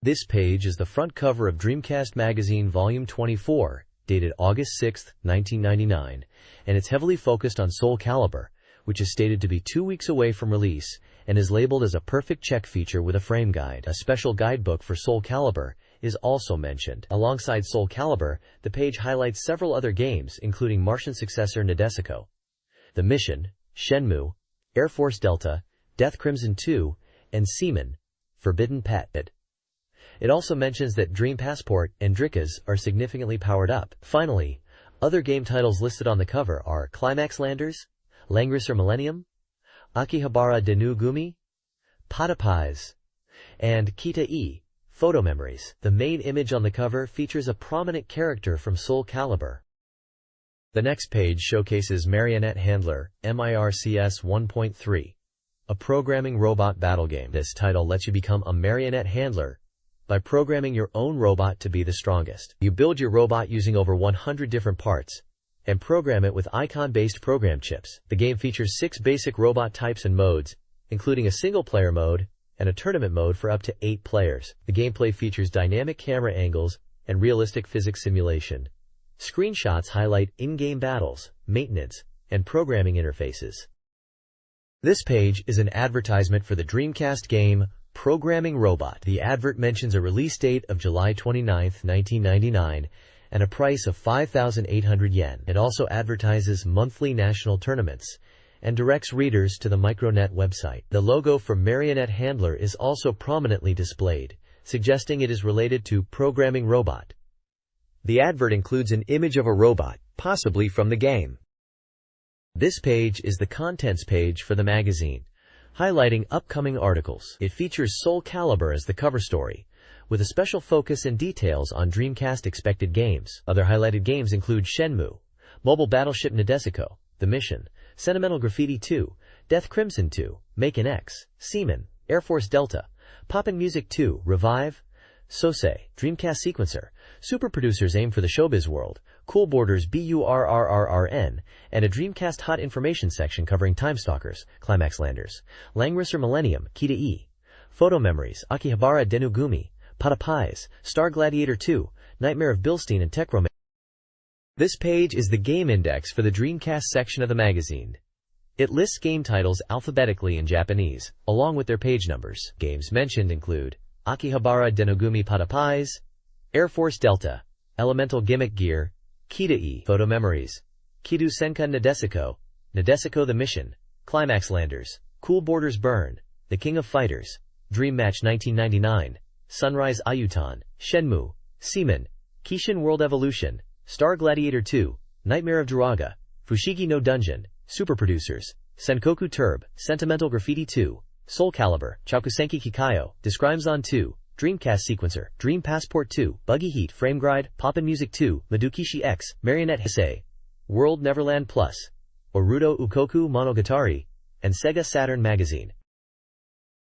This page is the front cover of Dreamcast Magazine Volume 24, dated August 6, 1999, and it's heavily focused on Soul Calibur, which is stated to be 2 weeks away from release and is labeled as a perfect check feature with a frame guide. A special guidebook for Soul Calibur is also mentioned. Alongside Soul Calibur, the page highlights several other games, including Martian successor Nadesico, The Mission, Shenmue, Air Force Delta, Death Crimson 2, and Seaman, Forbidden Pet. It also mentions that Dream Passport and Drickas are significantly powered up. Finally, other game titles listed on the cover are Climax Landers, Langrisser Millennium, Akihabara Denu Gumi, Patapais, and Kita-e, Photo Memories. The main image on the cover features a prominent character from Soul Calibur. The next page showcases Marionette Handler, MIRCS 1.3, a programming robot battle game. This title lets you become a marionette handler by programming your own robot to be the strongest. You build your robot using over 100 different parts and program it with icon-based program chips. The game features 6 basic robot types and modes, including a single-player mode and a tournament mode for up to 8 players. The gameplay features dynamic camera angles and realistic physics simulation. Screenshots highlight in-game battles, maintenance, and programming interfaces. This page is an advertisement for the Dreamcast game Programming Robot. The advert mentions a release date of July 29, 1999, and a price of 5,800 yen. It also advertises monthly national tournaments and directs readers to the Micronet website. The logo for Marionette Handler is also prominently displayed, suggesting it is related to Programming Robot. The advert includes an image of a robot, possibly from the game. This page is the contents page for the magazine, highlighting upcoming articles. It features Soul Calibur as the cover story, with a special focus and details on Dreamcast expected games. Other highlighted games include Shenmue, Mobile Battleship Nadesico, The Mission, Sentimental Graffiti 2, Death Crimson 2, Make an X, Seaman, Air Force Delta, Poppin' Music 2, Revive, Sose, Dreamcast Sequencer, Super Producers Aim for the Showbiz World, Cool Borders BURRRRN, and a Dreamcast Hot Information section covering Timestalkers, Climax Landers, Langrisser Millennium, Kita-e, Photo Memories, Akihabara Denu Gumi, Patapais, Star Gladiator 2, Nightmare of Bilstein, and Techromancer. This page is the game index for the Dreamcast section of the magazine. It lists game titles alphabetically in Japanese, along with their page numbers. Games mentioned include Akihabara Denogumi Patapais, Air Force Delta, Elemental Gimmick Gear, Kita-e, Photo Memories, Kidu Senkan Nadesico, Nadesico The Mission, Climax Landers, Cool Borders Burn, The King of Fighters, Dream Match 1999, Sunrise Ayutan, Shenmue, Seaman, Kishin World Evolution, Star Gladiator 2, Nightmare of Duraga, Fushigi no Dungeon, Super Producers, Senkoku Turb, Sentimental Graffiti 2, Soul Calibur, Chakusenki Kikayo, Descrimeson 2, Dreamcast Sequencer, Dream Passport 2, Buggy Heat, Frame Gride, Poppin' Music 2, Madukishi X, Marionette Heisei, World Neverland Plus, Orudo Ukoku Monogatari, and Sega Saturn Magazine.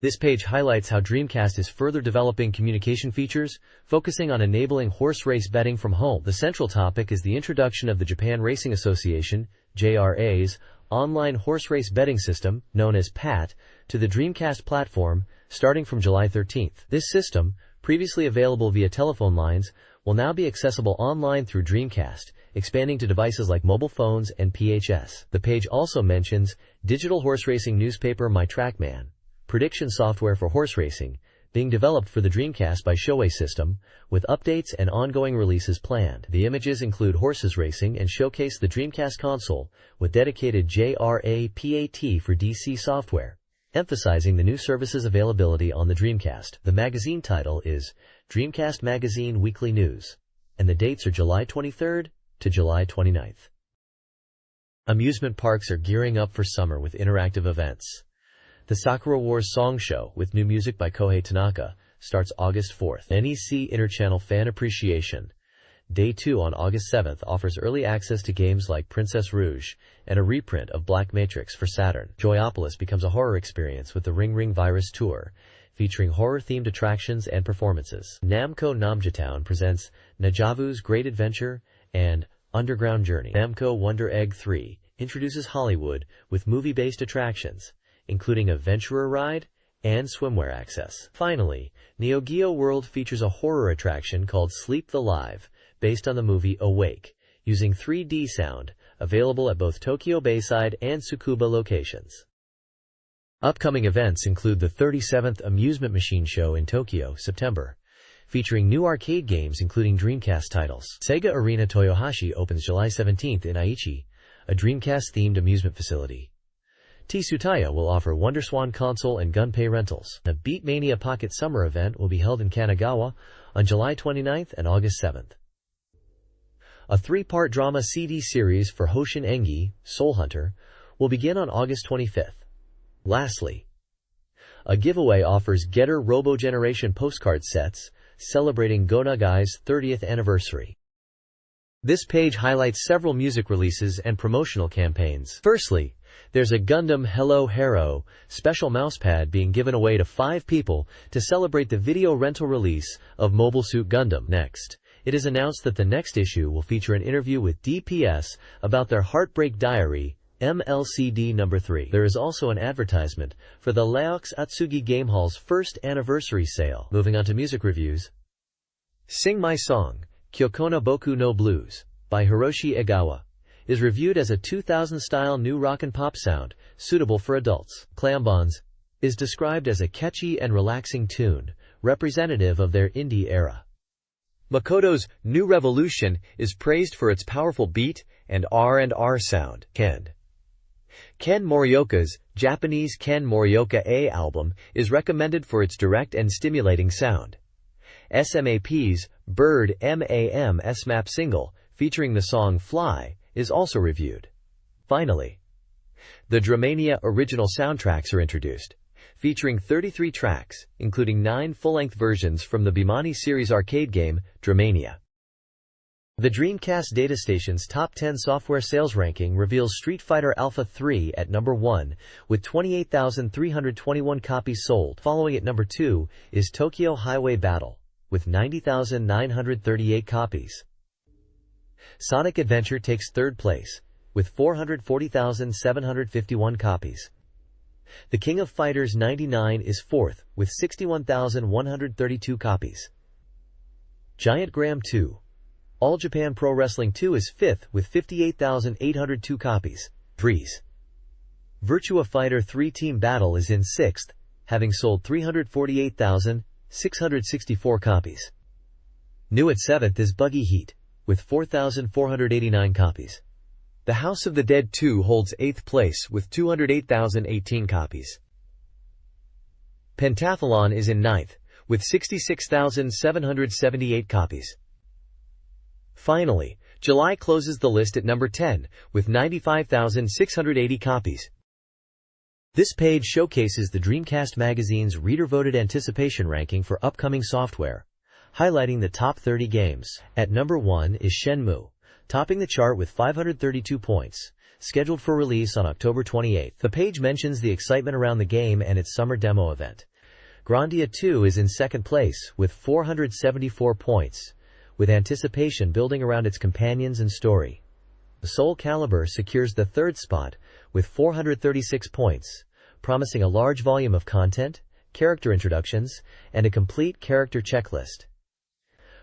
This page highlights how Dreamcast is further developing communication features, focusing on enabling horse race betting from home. The central topic is the introduction of the Japan Racing Association, JRA's, online horse race betting system, known as PAT, to the Dreamcast platform, starting from July 13th. This system, previously available via telephone lines, will now be accessible online through Dreamcast, expanding to devices like mobile phones and PHS. The page also mentions digital horse racing newspaper My Trackman, prediction software for horse racing, being developed for the Dreamcast by Shoei System, with updates and ongoing releases planned. The images include horses racing and showcase the Dreamcast console with dedicated JRA-PAT for DC software, emphasizing the new services availability on the Dreamcast. The magazine title is Dreamcast Magazine Weekly News, and the dates are July 23rd to July 29th. Amusement parks are gearing up for summer with interactive events. The Sakura Wars Song Show, with new music by Kohei Tanaka, starts August 4th. NEC Interchannel Fan Appreciation Day 2 on August 7th offers early access to games like Princess Rouge and a reprint of Black Matrix for Saturn. Joyopolis becomes a horror experience with the Ring Ring Virus Tour, featuring horror-themed attractions and performances. Namco Namjatown presents Najavu's Great Adventure and Underground Journey. Namco Wonder Egg 3 introduces Hollywood with movie-based attractions, including a Venturer Ride and swimwear access. Finally, Neo Geo World features a horror attraction called Sleep the Live, based on the movie Awake, using 3D sound, available at both Tokyo Bayside and Tsukuba locations. Upcoming events include the 37th Amusement Machine Show in Tokyo, September, featuring new arcade games including Dreamcast titles. Sega Arena Toyohashi opens July 17th in Aichi, a Dreamcast-themed amusement facility. Tsutaya will offer WonderSwan console and Gunpei rentals. The Beatmania Pocket Summer event will be held in Kanagawa on July 29th and August 7th. A 3-part drama CD series for Hoshin Engi, Soul Hunter, will begin on August 25th. Lastly, a giveaway offers Getter Robo Generation postcard sets celebrating Go Nagai's 30th anniversary. This page highlights several music releases and promotional campaigns. Firstly, there's a Gundam Hello Hero special mousepad being given away to 5 people to celebrate the video rental release of Mobile Suit Gundam. Next, it is announced that the next issue will feature an interview with DPS about their Heartbreak Diary, MLCD number 3. There is also an advertisement for the Laox Atsugi Game Hall's first anniversary sale. Moving on to music reviews. Sing My Song, Kyokona Boku no Blues, by Hiroshi Egawa, is reviewed as a 2000-style new rock and pop sound, suitable for adults. Clambons is described as a catchy and relaxing tune, representative of their indie era. Makoto's New Revolution is praised for its powerful beat and R&R sound. Ken Morioka's Japanese Ken Morioka A album is recommended for its direct and stimulating sound. SMAP's Bird MAM SMAP single, featuring the song Fly, is also reviewed. Finally, the Dramania original soundtracks are introduced, featuring 33 tracks, including 9 full-length versions from the Bimani series arcade game, Dramania. The Dreamcast Data Station's Top 10 software sales ranking reveals Street Fighter Alpha 3 at number 1, with 28,321 copies sold. Following at number 2 is Tokyo Highway Battle, with 90,938 copies. Sonic Adventure takes third place, with 440,751 copies. The King of Fighters 99 is fourth, with 61,132 copies. Giant Graham 2. All Japan Pro Wrestling 2 is fifth, with 58,802 copies. Freeze. Virtua Fighter 3 Team Battle is in sixth, having sold 348,664 copies. New at seventh is Buggy Heat, with 4,489 copies. The House of the Dead 2 holds 8th place with 208,018 copies. Pentathlon is in 9th, with 66,778 copies. Finally, July closes the list at number 10, with 95,680 copies. This page showcases the Dreamcast Magazine's reader-voted anticipation ranking for upcoming software, highlighting the top 30 games. At number 1 is Shenmue, topping the chart with 532 points, scheduled for release on October 28. The page mentions the excitement around the game and its summer demo event. Grandia 2 is in second place, with 474 points, with anticipation building around its companions and story. Soul Calibur secures the third spot, with 436 points, promising a large volume of content, character introductions, and a complete character checklist.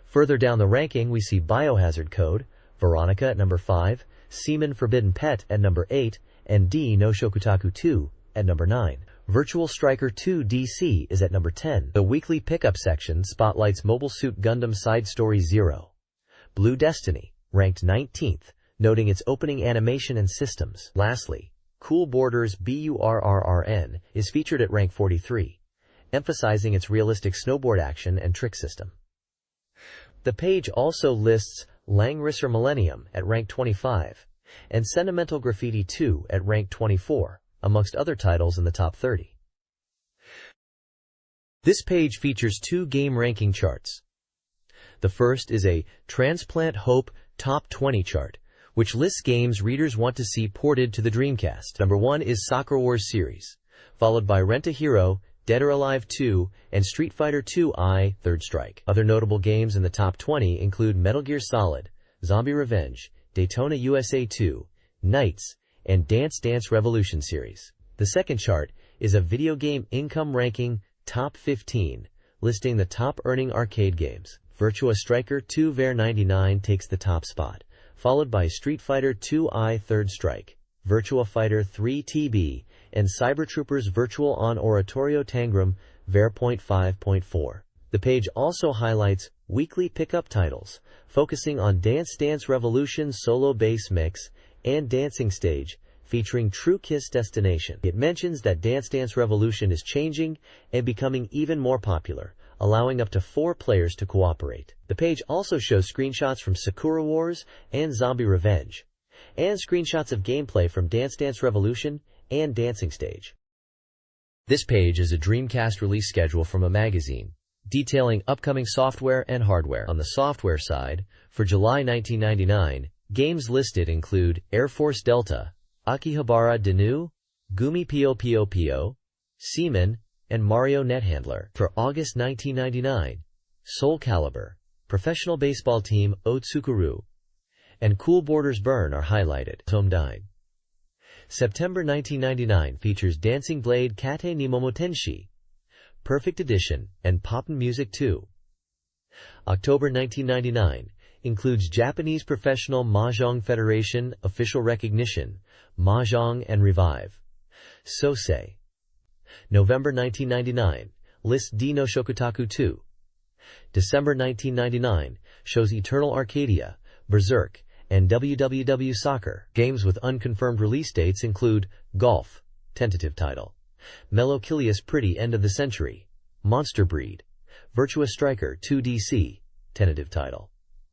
Further down the ranking we see Biohazard Code, Veronica at number 5, Seaman Forbidden Pet at number 8, and D no Shokutaku 2 at number 9. Virtual Striker 2 DC is at number 10. The weekly pickup section spotlights Mobile Suit Gundam Side Story 0. Blue Destiny, ranked 19th, noting its opening animation and systems. Lastly, Cool Borders BURRRN is featured at rank 43, emphasizing its realistic snowboard action and trick system. The page also lists Langrisser Millennium at rank 25, and Sentimental Graffiti 2 at rank 24, amongst other titles in the top 30. This page features 2 game ranking charts. The first is a Transplant Hope Top 20 chart, which lists games readers want to see ported to the Dreamcast. Number 1 is Sakura Wars series, followed by Rent a Hero, Dead or Alive 2, and Street Fighter II Third Strike. Other notable games in the top 20 include Metal Gear Solid, Zombie Revenge, Daytona USA 2, Knights, and Dance Dance Revolution series. The second chart is a video game income ranking top 15, listing the top earning arcade games. Virtua Striker 2 Ver 99 takes the top spot, followed by Street Fighter 2 Third Strike, Virtua Fighter 3 TB, and Cybertroopers Virtual on Oratorio Tangram Ver .5.4. The page also highlights weekly pickup titles, focusing on Dance Dance Revolution Solo Bass Mix and Dancing Stage, featuring True Kiss Destination. It mentions that Dance Dance Revolution is changing and becoming even more popular, allowing up to 4 players to cooperate. The page also shows screenshots from Sakura Wars and Zombie Revenge, and screenshots of gameplay from Dance Dance Revolution and Dancing Stage. This page is a Dreamcast release schedule from a magazine, detailing upcoming software and hardware. On the software side, for July 1999, games listed include Air Force Delta, Akihabara Denu, Gumi Pio Pio Pio, Seaman, and Mario Nethandler. For August 1999, Soul Calibur, Professional Baseball Team Otsukuru, and Cool Borders Burn are highlighted. Tome 9. September 1999 features Dancing Blade Kate ni Momotenshi, Perfect Edition, and Poppin' Music 2. October 1999 includes Japanese Professional Mahjong Federation Official Recognition, Mahjong and Revive. Sosei. November 1999 lists Dino Shokutaku 2. December 1999 shows Eternal Arcadia, Berserk, and WWW Soccer. Games with unconfirmed release dates include Golf, tentative title, Melokilius Pretty End of the Century, Monster Breed, Virtua Striker 2DC, tentative title,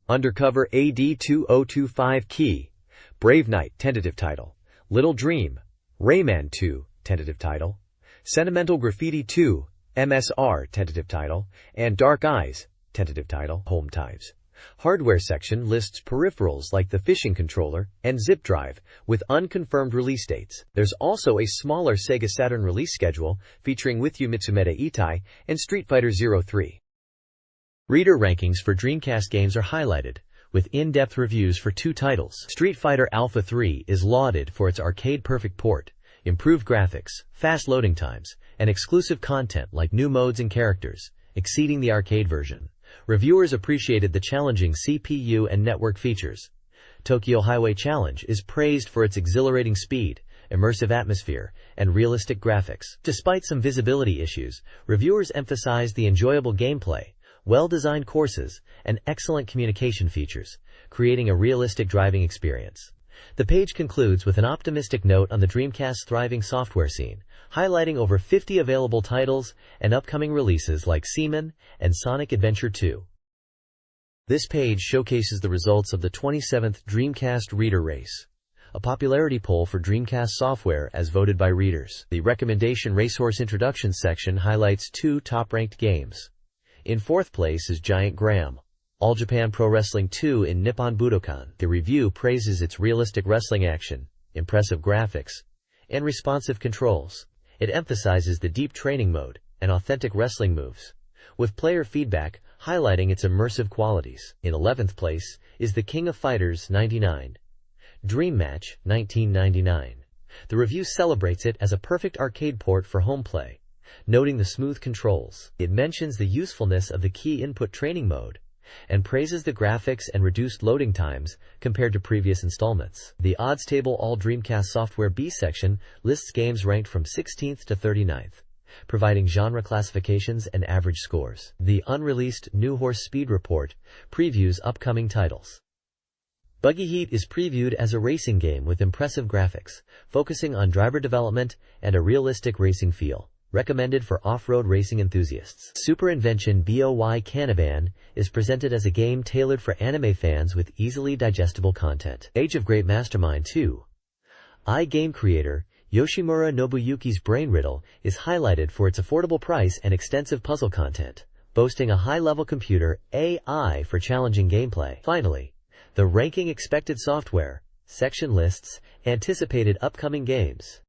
Undercover AD 2025 Key, Brave Knight, tentative title, Little Dream, Rayman 2, tentative title, Sentimental Graffiti 2, MSR, tentative title, and Dark Eyes, tentative title. Home times. Hardware section lists peripherals like the fishing controller and zip drive with unconfirmed release dates. There's also a smaller Sega Saturn release schedule featuring With You Mitsumeta Itai and Street Fighter 03. Reader rankings for Dreamcast games are highlighted, with in-depth reviews for 2 titles. Street Fighter Alpha 3 is lauded for its arcade-perfect port, improved graphics, fast loading times, and exclusive content like new modes and characters, exceeding the arcade version. Reviewers appreciated the challenging CPU and network features. Tokyo Highway Challenge is praised for its exhilarating speed, immersive atmosphere, and realistic graphics. Despite some visibility issues, reviewers emphasized the enjoyable gameplay, well-designed courses, and excellent communication features, creating a realistic driving experience. The page concludes with an optimistic note on the Dreamcast's thriving software scene, highlighting over 50 available titles and upcoming releases like Seaman and Sonic Adventure 2. This page showcases the results of the 27th Dreamcast Reader Race, a popularity poll for Dreamcast software as voted by readers. The Recommendation Racehorse Introduction section highlights 2 top-ranked games. In 4th place is Giant Graham, All Japan Pro Wrestling 2 in Nippon Budokan. The review praises its realistic wrestling action, impressive graphics, and responsive controls. It emphasizes the deep training mode and authentic wrestling moves, with player feedback highlighting its immersive qualities. In 11th place is The King of Fighters 99, Dream Match 1999. The review celebrates it as a perfect arcade port for home play, noting the smooth controls. It mentions the usefulness of the key input training mode, and praises the graphics and reduced loading times compared to previous installments. The Odds Table All Dreamcast Software B section lists games ranked from 16th to 39th, providing genre classifications and average scores. The unreleased New Horse Speed Report previews upcoming titles. Buggy Heat is previewed as a racing game with impressive graphics, focusing on driver development and a realistic racing feel. Recommended for off-road racing enthusiasts. Super Invention BOY Canaban is presented as a game tailored for anime fans with easily digestible content. Age of Great Mastermind 2. Game creator Yoshimura Nobuyuki's Brain Riddle is highlighted for its affordable price and extensive puzzle content, boasting a high-level computer AI for challenging gameplay. Finally, the Ranking Expected Software section lists anticipated upcoming games.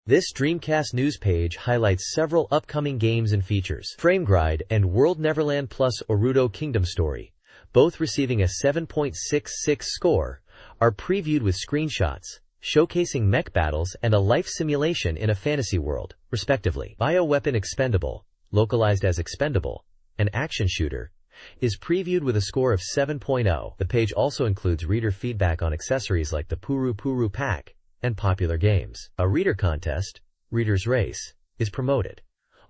This Dreamcast news page highlights several upcoming games and features. Framegride and World Neverland Plus Orudo Kingdom Story, both receiving a 7.66 score, are previewed with screenshots, showcasing mech battles and a life simulation in a fantasy world, respectively. Bioweapon Expendable, localized as Expendable, an action shooter, is previewed with a score of 7.0. The page also includes reader feedback on accessories like the Puru Puru Pack and popular games. A reader contest, Reader's Race, is promoted,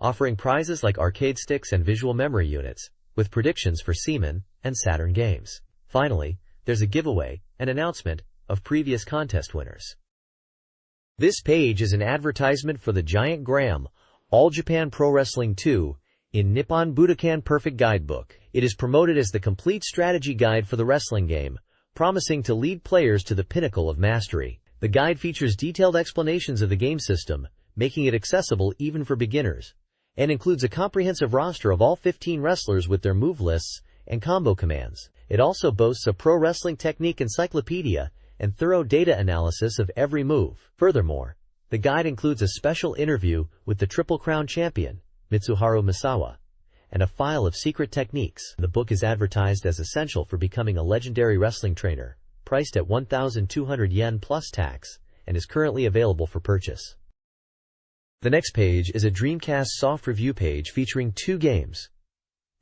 offering prizes like arcade sticks and visual memory units, with predictions for Seaman and Saturn games. Finally, there's a giveaway, an announcement of previous contest winners. This page is an advertisement for the Giant Graham All Japan Pro Wrestling 2 in Nippon Budokan Perfect Guidebook. It is promoted as the complete strategy guide for the wrestling game, promising to lead players to the pinnacle of mastery. The guide features detailed explanations of the game system, making it accessible even for beginners, and includes a comprehensive roster of all 15 wrestlers with their move lists and combo commands. It also boasts a pro wrestling technique encyclopedia and thorough data analysis of every move. Furthermore, the guide includes a special interview with the Triple Crown champion, Mitsuharu Misawa, and a file of secret techniques. The book is advertised as essential for becoming a legendary wrestling trainer, priced at 1,200 yen plus tax, and is currently available for purchase. The next page is a Dreamcast soft review page featuring 2 games.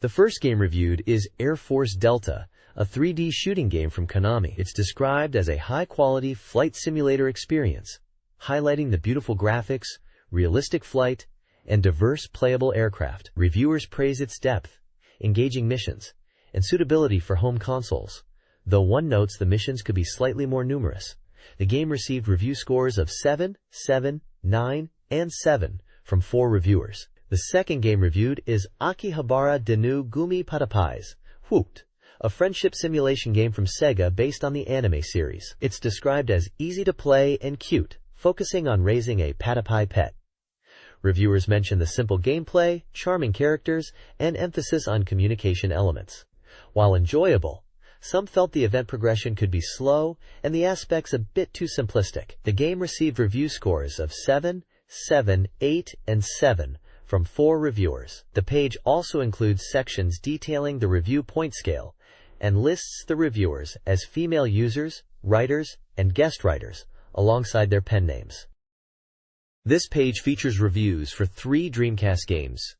The first game reviewed is Air Force Delta, a 3D shooting game from Konami. It's described as a high-quality flight simulator experience, highlighting the beautiful graphics, realistic flight, and diverse playable aircraft. Reviewers praise its depth, engaging missions, and suitability for home consoles, though one notes the missions could be slightly more numerous. The game received review scores of 7, 7, 9, and 7 from 4 reviewers. The second game reviewed is Akihabara Denu Gumi Patapais, Whooped, a friendship simulation game from Sega based on the anime series. It's described as easy to play and cute, focusing on raising a Patapai pet. Reviewers mention the simple gameplay, charming characters, and emphasis on communication elements. While enjoyable, some felt the event progression could be slow and the aspects a bit too simplistic. The game received review scores of 7, 7, 8, and 7 from 4 reviewers. The page also includes sections detailing the review point scale and lists the reviewers as female users, writers, and guest writers, alongside their pen names. This page features reviews for 3 Dreamcast games.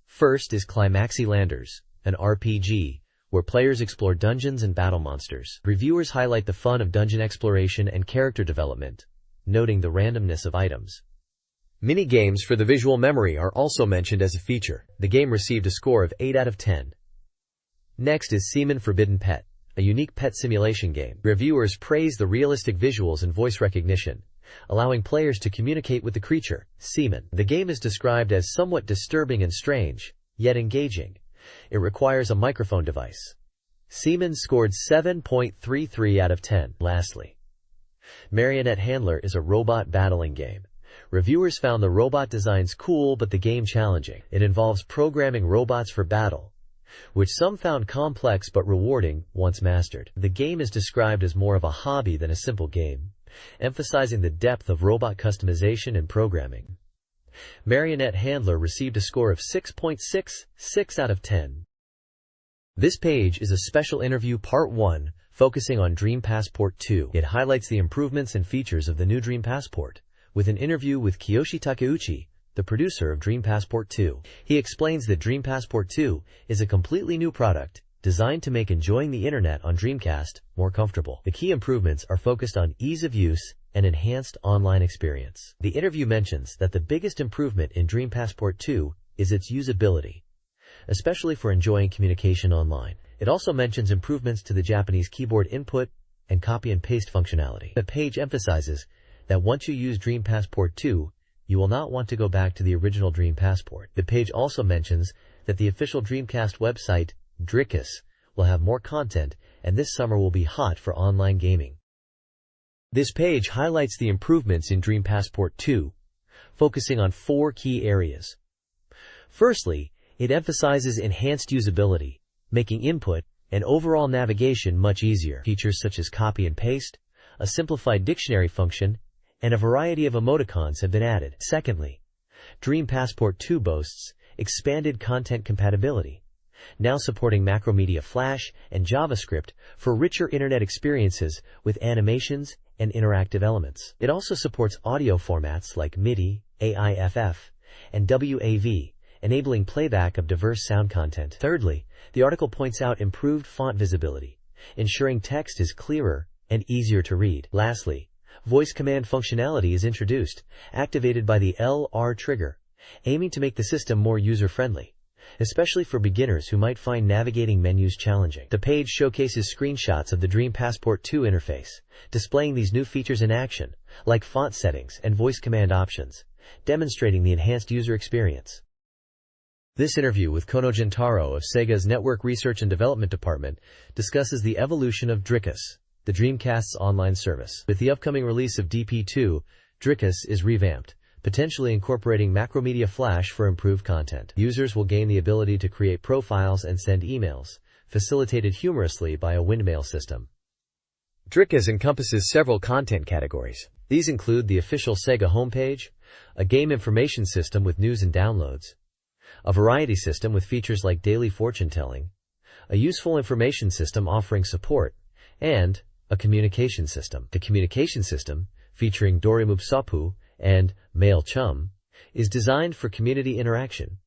First is Climaxylanders, an RPG, where players explore dungeons and battle monsters. Reviewers highlight the fun of dungeon exploration and character development, noting the randomness of items. Mini-games for the visual memory are also mentioned as a feature. The game received a score of 8 out of 10. Next is Seaman Forbidden Pet, a unique pet simulation game. Reviewers praise the realistic visuals and voice recognition, allowing players to communicate with the creature, Seaman. The game is described as somewhat disturbing and strange, yet engaging. It requires a microphone device. Seaman scored 7.33 out of 10. Lastly, Marionette Handler is a robot battling game. Reviewers found the robot designs cool but the game challenging. It involves programming robots for battle, which some found complex but rewarding once mastered. The game is described as more of a hobby than a simple game, emphasizing the depth of robot customization and programming. Marionette Handler received a score of 6.66 out of 10. This page is a special interview part 1, focusing on Dream Passport 2. It highlights the improvements and features of the new Dream Passport, with an interview with Kiyoshi Takeuchi, the producer of Dream Passport 2. He explains that Dream Passport 2 is a completely new product, designed to make enjoying the internet on Dreamcast more comfortable. The key improvements are focused on ease of use and enhanced online experience. The interview mentions that the biggest improvement in Dream Passport 2 is its usability, especially for enjoying communication online. It also mentions improvements to the Japanese keyboard input and copy and paste functionality. The page emphasizes that once you use Dream Passport 2, you will not want to go back to the original Dream Passport. The page also mentions that the official Dreamcast website, Dreamcast, will have more content, and this summer will be hot for online gaming. This page highlights the improvements in Dream Passport 2, focusing on 4 key areas. Firstly, it emphasizes enhanced usability, making input and overall navigation much easier. Features such as copy and paste, a simplified dictionary function, and a variety of emoticons have been added. Secondly, Dream Passport 2 boasts expanded content compatibility, now supporting Macromedia Flash and JavaScript for richer internet experiences with animations and interactive elements. It also supports audio formats like MIDI, AIFF, and WAV, enabling playback of diverse sound content. Thirdly, the article points out improved font visibility, ensuring text is clearer and easier to read. Lastly, voice command functionality is introduced, activated by the LR trigger, aiming to make the system more user-friendly, especially for beginners who might find navigating menus challenging. The page showcases screenshots of the Dream Passport 2 interface, displaying these new features in action, like font settings and voice command options, demonstrating the enhanced user experience. This interview with Kono Jintaro of Sega's Network Research and Development Department discusses the evolution of Dreamcast, the Dreamcast's online service. With the upcoming release of DP2, Dreamcast is revamped, potentially incorporating Macromedia Flash for improved content. Users will gain the ability to create profiles and send emails, facilitated humorously by a windmail system. Dreamcast encompasses several content categories. These include the official Sega homepage, a game information system with news and downloads, a variety system with features like daily fortune-telling, a useful information system offering support, and a communication system. The communication system, featuring Dorimubsapu and Mail Chum, is designed for community interaction.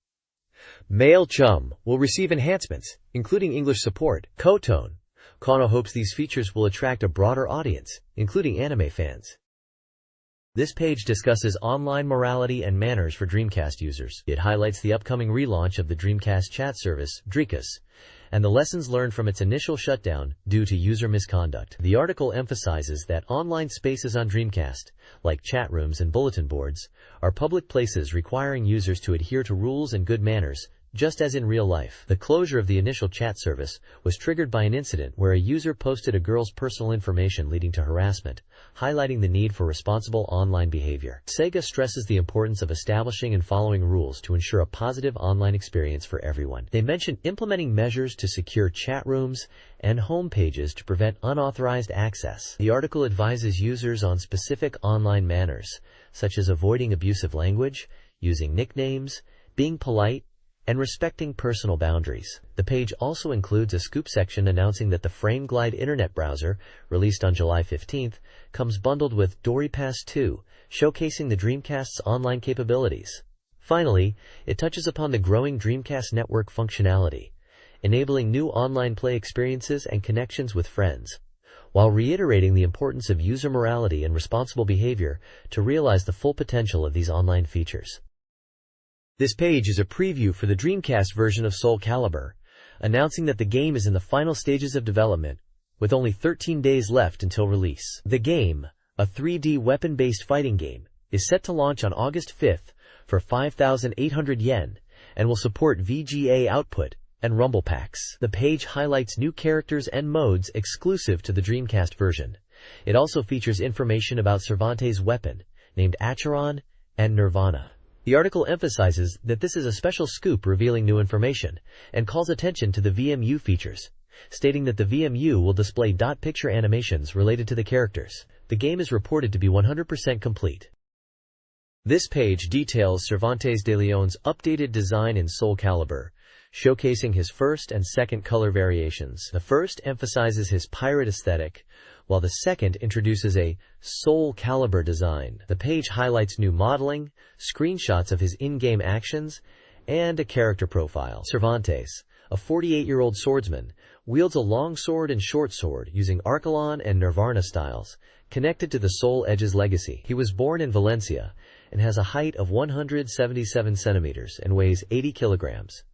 Mail Chum will receive enhancements, including English support. Kotone. Kono hopes these features will attract a broader audience, including anime fans. This page discusses online morality and manners for Dreamcast users. It highlights the upcoming relaunch of the Dreamcast chat service, Dreamcast, and the lessons learned from its initial shutdown due to user misconduct. The article emphasizes that online spaces on Dreamcast, like chat rooms and bulletin boards, are public places requiring users to adhere to rules and good manners, just as in real life. The closure of the initial chat service was triggered by an incident where a user posted a girl's personal information leading to harassment, highlighting the need for responsible online behavior. Sega stresses the importance of establishing and following rules to ensure a positive online experience for everyone. They mention implementing measures to secure chat rooms and home pages to prevent unauthorized access. The article advises users on specific online manners, such as avoiding abusive language, using nicknames, being polite, and respecting personal boundaries. The page also includes a scoop section announcing that the FrameGlide internet browser, released on July 15th, comes bundled with Dreamcast 2, showcasing the Dreamcast's online capabilities. Finally, it touches upon the growing Dreamcast network functionality, enabling new online play experiences and connections with friends, while reiterating the importance of user morality and responsible behavior to realize the full potential of these online features. This page is a preview for the Dreamcast version of Soul Calibur, announcing that the game is in the final stages of development, with only 13 days left until release. The game, a 3D weapon-based fighting game, is set to launch on August 5th for 5,800 yen and will support VGA output and rumble packs. The page highlights new characters and modes exclusive to the Dreamcast version. It also features information about Cervantes' weapon, named Acheron and Nirvana. The article emphasizes that this is a special scoop revealing new information, and calls attention to the VMU features, stating that the VMU will display dot picture animations related to the characters. The game is reported to be 100% complete. This page details Cervantes de Leon's updated design in Soul Calibur, showcasing his first and second color variations. The first emphasizes his pirate aesthetic, while the second introduces a Soul Calibur design. The page highlights new modeling, screenshots of his in-game actions, and a character profile. Cervantes, a 48-year-old swordsman, wields a long sword and short sword using Archelon and Nirvana styles, connected to the Soul Edge's legacy. He was born in Valencia and has a height of 177 centimeters and weighs 80 kilograms.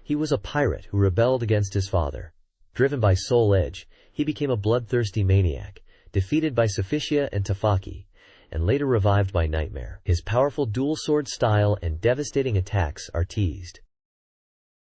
He was a pirate who rebelled against his father. Driven by Soul Edge, he became a bloodthirsty maniac, defeated by Sophicia and Tafaki, and later revived by Nightmare. His powerful dual sword style and devastating attacks are teased.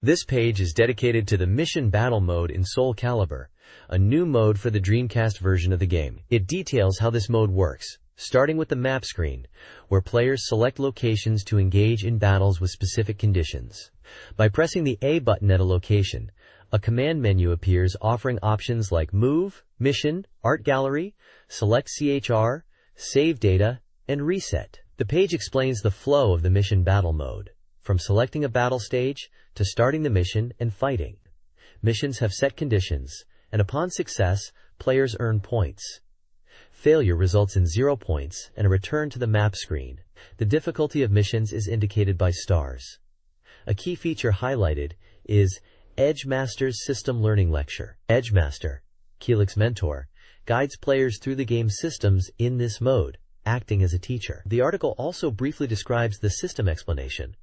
This page is dedicated to the Mission Battle mode in Soul Calibur, a new mode for the Dreamcast version of the game. It details how this mode works, starting with the map screen, where players select locations to engage in battles with specific conditions. By pressing the A button at a location, a command menu appears offering options like Move, Mission, Art Gallery, Select CHR, Save Data, and Reset. The page explains the flow of the Mission Battle mode, from selecting a battle stage to starting the mission and fighting. Missions have set conditions, and upon success, players earn points. Failure results in 0 points and a return to the map screen. The difficulty of missions is indicated by stars. A key feature highlighted is Edgemaster's System Learning Lecture. Edgemaster, Keelik's mentor, guides players through the game's systems in this mode, acting as a teacher. The article also briefly describes the system explanation,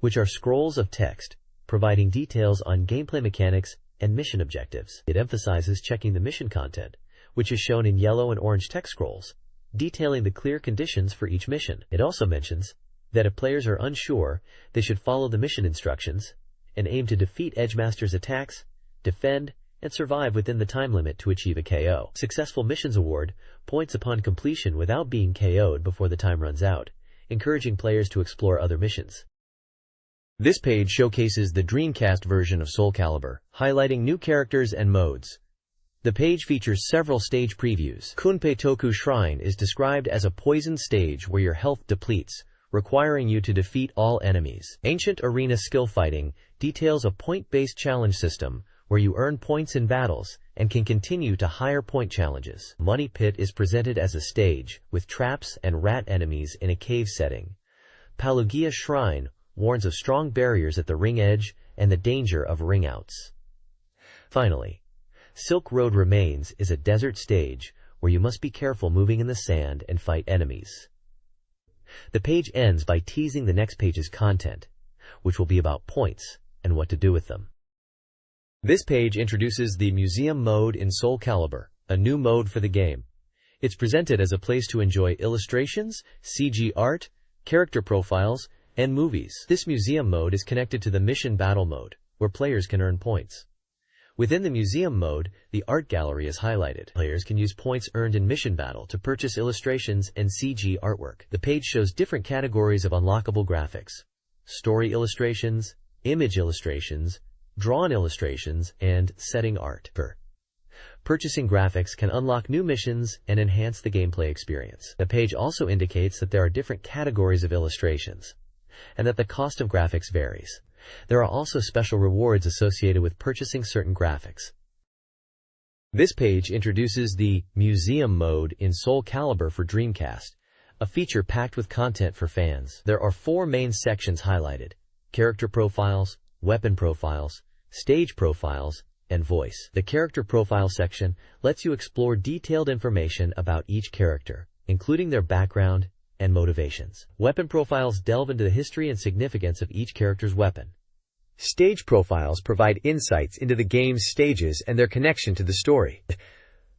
which are scrolls of text, providing details on gameplay mechanics and mission objectives. It emphasizes checking the mission content, which is shown in yellow and orange text scrolls, detailing the clear conditions for each mission. It also mentions that if players are unsure, they should follow the mission instructions and aim to defeat Edgemaster's attacks, defend, and survive within the time limit to achieve a KO. Successful missions award points upon completion without being KO'd before the time runs out, encouraging players to explore other missions. This page showcases the Dreamcast version of Soul Calibur, highlighting new characters and modes. The page features several stage previews. Kunpei Toku Shrine is described as a poisoned stage where your health depletes, requiring you to defeat all enemies. Ancient Arena Skill Fighting details a point-based challenge system where you earn points in battles and can continue to higher point challenges. Money Pit is presented as a stage with traps and rat enemies in a cave setting. Palugia Shrine warns of strong barriers at the ring edge and the danger of ring outs. Finally, Silk Road Remains is a desert stage where you must be careful moving in the sand and fight enemies. The page ends by teasing the next page's content, which will be about points and what to do with them. This page introduces the Museum mode in Soul Calibur, a new mode for the game. It's presented as a place to enjoy illustrations, CG art, character profiles, and movies. This Museum mode is connected to the Mission Battle mode, where players can earn points. Within the Museum mode, the Art Gallery is highlighted. Players can use points earned in Mission Battle to purchase illustrations and CG artwork. The page shows different categories of unlockable graphics: story illustrations, image illustrations, drawn illustrations, and setting art. Purchasing graphics can unlock new missions and enhance the gameplay experience. The page also indicates that there are different categories of illustrations, and that the cost of graphics varies. There are also special rewards associated with purchasing certain graphics. This page introduces the Museum mode in Soul Calibur for Dreamcast, a feature packed with content for fans. There are 4 main sections highlighted: character profiles, weapon profiles, stage profiles, and voice. The character profile section lets you explore detailed information about each character, including their background and motivations. Weapon profiles delve into the history and significance of each character's weapon. Stage profiles provide insights into the game's stages and their connection to the story.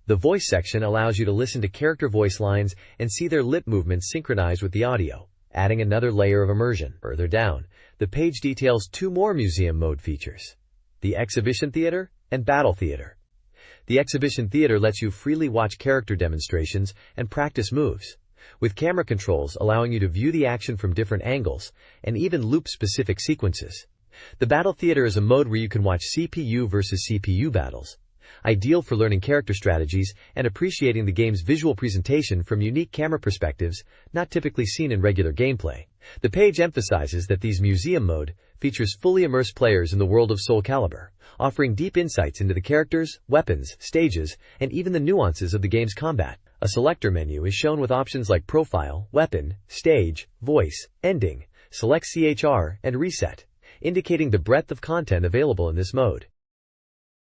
The voice section allows you to listen to character voice lines and see their lip movements synchronized with the audio, adding another layer of immersion. Further down, the page details 2 more Museum mode features: the Exhibition Theater and Battle Theater. The Exhibition Theater lets you freely watch character demonstrations and practice moves, with camera controls allowing you to view the action from different angles and even loop specific sequences. The Battle Theater is a mode where you can watch CPU versus CPU battles, ideal for learning character strategies and appreciating the game's visual presentation from unique camera perspectives not typically seen in regular gameplay. The page emphasizes that these Museum mode features fully immersed players in the world of Soul Calibur, offering deep insights into the characters, weapons, stages, and even the nuances of the game's combat. A selector menu is shown with options like Profile, Weapon, Stage, Voice, Ending, Select CHR, and Reset, indicating the breadth of content available in this mode.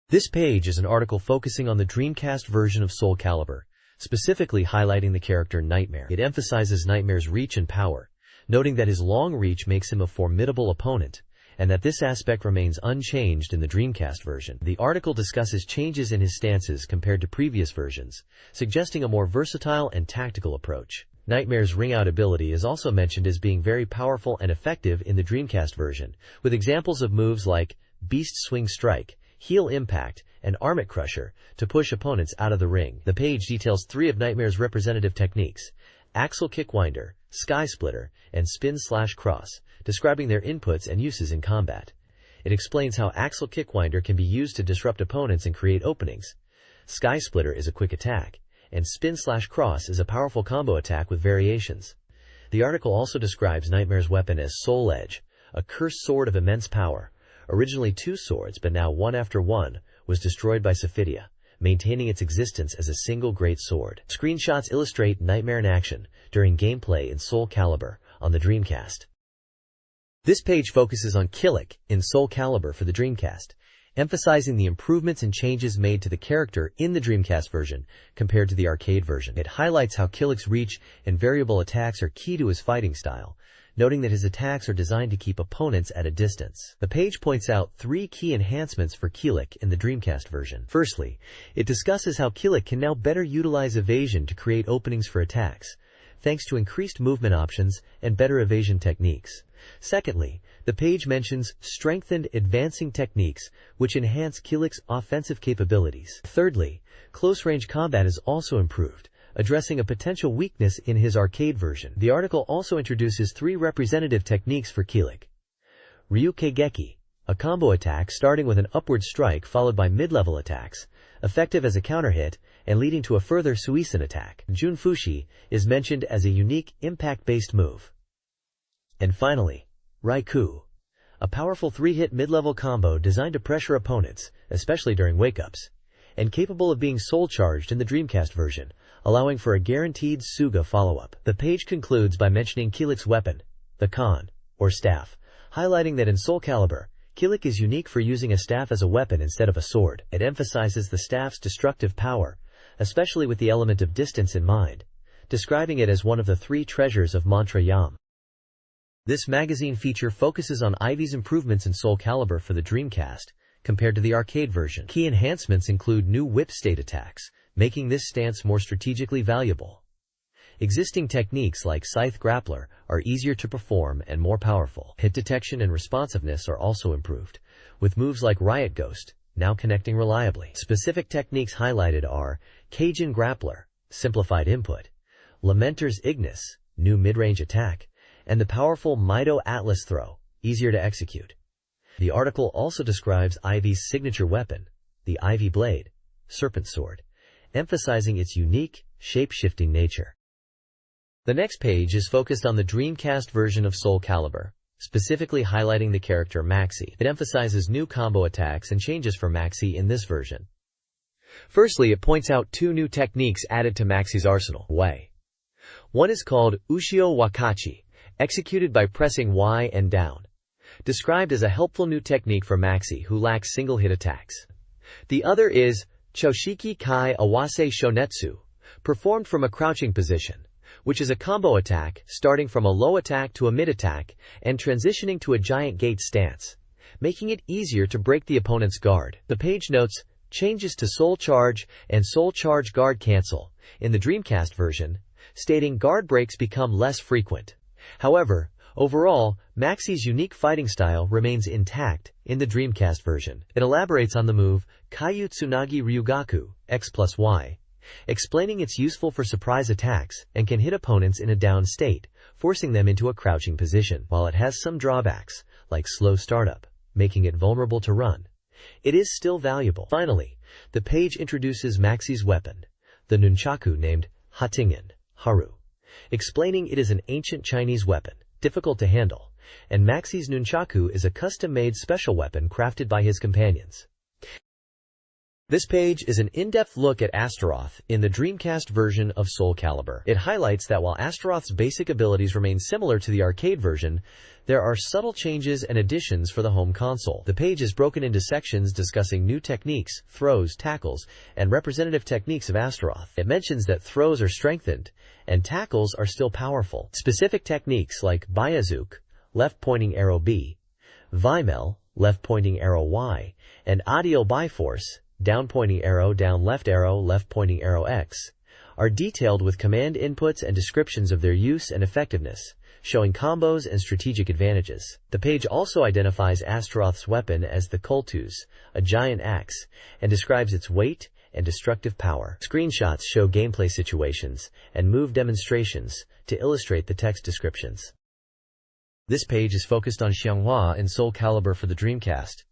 This page is an article focusing on the Dreamcast version of Soul Calibur, specifically highlighting the character Nightmare. It emphasizes Nightmare's reach and power, noting that his long reach makes him a formidable opponent, and that this aspect remains unchanged in the Dreamcast version. The article discusses changes in his stances compared to previous versions, suggesting a more versatile and tactical approach. Nightmare's ring-out ability is also mentioned as being very powerful and effective in the Dreamcast version, with examples of moves like Beast Swing Strike, Heel Impact, and Armit Crusher to push opponents out of the ring. The page details 3 of Nightmare's representative techniques: Axle Kickwinder, Sky Splitter, and Spin/Cross, describing their inputs and uses in combat. It explains how Axle Kickwinder can be used to disrupt opponents and create openings. Sky Splitter is a quick attack, and Spin/Cross is a powerful combo attack with variations. The article also describes Nightmare's weapon as Soul Edge, a cursed sword of immense power. Originally 2 swords, but now one after one, was destroyed by Sephidia, maintaining its existence as a single great sword. Screenshots illustrate Nightmare in action during gameplay in Soul Calibur on the Dreamcast. This page focuses on Kilik in Soul Calibur for the Dreamcast, emphasizing the improvements and changes made to the character in the Dreamcast version compared to the arcade version. It highlights how Kilik's reach and variable attacks are key to his fighting style, noting that his attacks are designed to keep opponents at a distance. The page points out 3 key enhancements for Kilik in the Dreamcast version. Firstly, it discusses how Kilik can now better utilize evasion to create openings for attacks, thanks to increased movement options and better evasion techniques. Secondly, the page mentions strengthened advancing techniques which enhance Kilik's offensive capabilities. Thirdly, close-range combat is also improved, addressing a potential weakness in his arcade version. The article also introduces 3 representative techniques for Kilik. Ryukei-geki, a combo attack starting with an upward strike followed by mid-level attacks, effective as a counter-hit and leading to a further Suisun attack. Junfushi is mentioned as a unique impact-based move. And finally, Raikou, a powerful 3-hit mid-level combo designed to pressure opponents, especially during wake-ups, and capable of being soul-charged in the Dreamcast version, allowing for a guaranteed Suga follow-up. The page concludes by mentioning Kilik's weapon, the Kan, or staff, highlighting that in Soul Calibur, Kilik is unique for using a staff as a weapon instead of a sword. It emphasizes the staff's destructive power, especially with the element of distance in mind, describing it as one of the 3 treasures of Mantra Yam. This magazine feature focuses on Ivy's improvements in Soul Calibur for the Dreamcast compared to the arcade version. Key enhancements include new whip state attacks, making this stance more strategically valuable. Existing techniques like Scythe Grappler are easier to perform and more powerful. Hit detection and responsiveness are also improved, with moves like Riot Ghost now connecting reliably. Specific techniques highlighted are Cajun Grappler, simplified input, Lamenter's Ignis, new mid-range attack, and the powerful Mido Atlas Throw, easier to execute. The article also describes Ivy's signature weapon, the Ivy Blade, Serpent Sword, emphasizing its unique, shape-shifting nature. The next page is focused on the Dreamcast version of Soul Calibur, specifically highlighting the character Maxi. It emphasizes new combo attacks and changes for Maxi in this version. Firstly, it points out 2 new techniques added to Maxi's arsenal. One is called Ushio Wakachi, executed by pressing Y and down, described as a helpful new technique for Maxi who lacks single-hit attacks. The other is Choshiki Kai Awase Shonetsu, performed from a crouching position, which is a combo attack starting from a low attack to a mid attack and transitioning to a giant gate stance, making it easier to break the opponent's guard. The page notes changes to Soul Charge and Soul Charge Guard Cancel in the Dreamcast version, stating guard breaks become less frequent. However, overall, Maxi's unique fighting style remains intact in the Dreamcast version. It elaborates on the move Kaiyu Tsunagi Ryugaku, X+Y, explaining it's useful for surprise attacks and can hit opponents in a down state, forcing them into a crouching position. While it has some drawbacks, like slow startup, making it vulnerable to run, it is still valuable. Finally, the page introduces Maxi's weapon, the nunchaku named Hatingen, Haru, explaining it is an ancient Chinese weapon, difficult to handle, and Maxi's nunchaku is a custom-made special weapon crafted by his companions. This page is an in-depth look at Astaroth in the Dreamcast version of Soul Calibur. It highlights that while Astaroth's basic abilities remain similar to the arcade version, there are subtle changes and additions for the home console. The page is broken into sections discussing new techniques, throws, tackles, and representative techniques of Astaroth. It mentions that throws are strengthened, and tackles are still powerful. Specific techniques like Bayazuk, left-pointing arrow B, Vimel, left-pointing arrow Y, and Audio Biforce, down-pointing arrow, down left pointing arrow X, are detailed with command inputs and descriptions of their use and effectiveness, showing combos and strategic advantages. The page also identifies Astaroth's weapon as the Kultus, a giant axe, and describes its weight and destructive power. Screenshots show gameplay situations and move demonstrations to illustrate the text descriptions. This page is focused on Xianghua in Soul Calibur for the Dreamcast.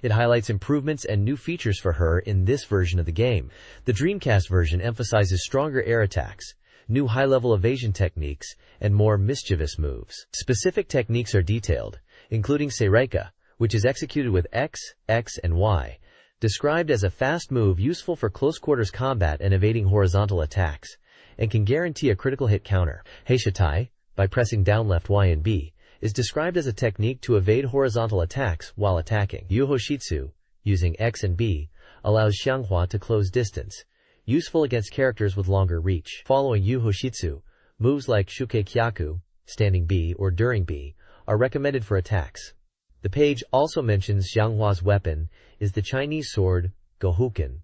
It highlights improvements and new features for her in this version of the game. The Dreamcast version emphasizes stronger air attacks, new high-level evasion techniques, and more mischievous moves. Specific techniques are detailed, including Seireka, which is executed with X, X, and Y, described as a fast move useful for close-quarters combat and evading horizontal attacks, and can guarantee a critical hit counter. Heishitai, by pressing down left Y and B, is described as a technique to evade horizontal attacks while attacking. Yuhoshitsu, using X and B, allows Xianghua to close distance, useful against characters with longer reach. Following Yuhoshitsu, moves like Shuke Kyaku, standing B or during B, are recommended for attacks. The page also mentions Xianghua's weapon is the Chinese sword, Gohuken,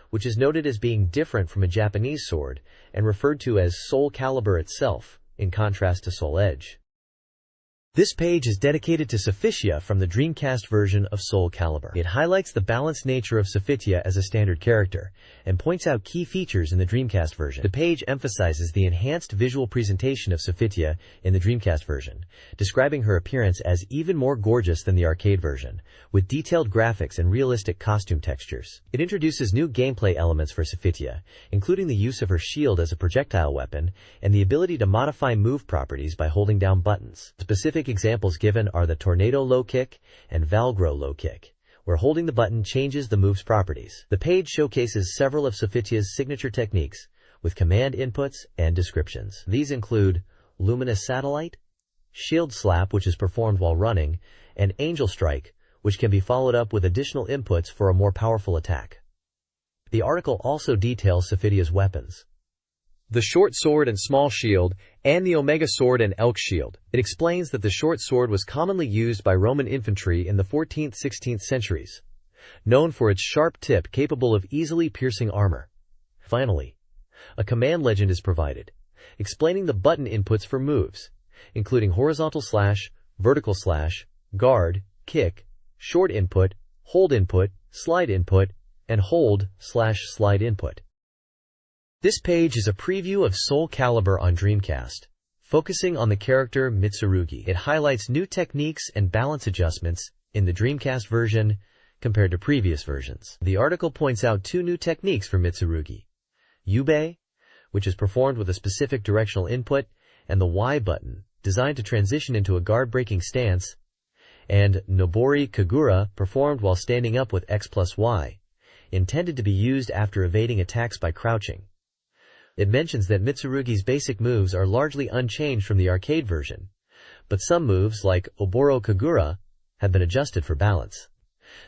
which is noted as being different from a Japanese sword and referred to as Soul Calibur itself, in contrast to Soul Edge. This page is dedicated to Sophitia from the Dreamcast version of Soul Calibur. It highlights the balanced nature of Sophitia as a standard character, and points out key features in the Dreamcast version. The page emphasizes the enhanced visual presentation of Sophitia in the Dreamcast version, describing her appearance as even more gorgeous than the arcade version, with detailed graphics and realistic costume textures. It introduces new gameplay elements for Sophitia, including the use of her shield as a projectile weapon, and the ability to modify move properties by holding down buttons. Specific examples given are the Tornado Low Kick and Valgro Low Kick, where holding the button changes the move's properties. The page showcases several of Sophitia's signature techniques, with command inputs and descriptions. These include Luminous Satellite, Shield Slap, which is performed while running, and Angel Strike, which can be followed up with additional inputs for a more powerful attack. The article also details Sophitia's weapons: the short sword and small shield, and the Omega sword and Elk shield. It explains that the short sword was commonly used by Roman infantry in the 14th-16th centuries, known for its sharp tip capable of easily piercing armor. Finally, a command legend is provided, explaining the button inputs for moves, including horizontal slash, vertical slash, guard, kick, short input, hold input, slide input, and hold slash slide input. This page is a preview of Soul Calibur on Dreamcast, focusing on the character Mitsurugi. It highlights new techniques and balance adjustments in the Dreamcast version compared to previous versions. The article points out two new techniques for Mitsurugi: Yubei, which is performed with a specific directional input, and the Y button, designed to transition into a guard-breaking stance, and Nobori Kagura, performed while standing up with X plus Y, intended to be used after evading attacks by crouching. It mentions that Mitsurugi's basic moves are largely unchanged from the arcade version, but some moves, like Oboro Kagura, have been adjusted for balance.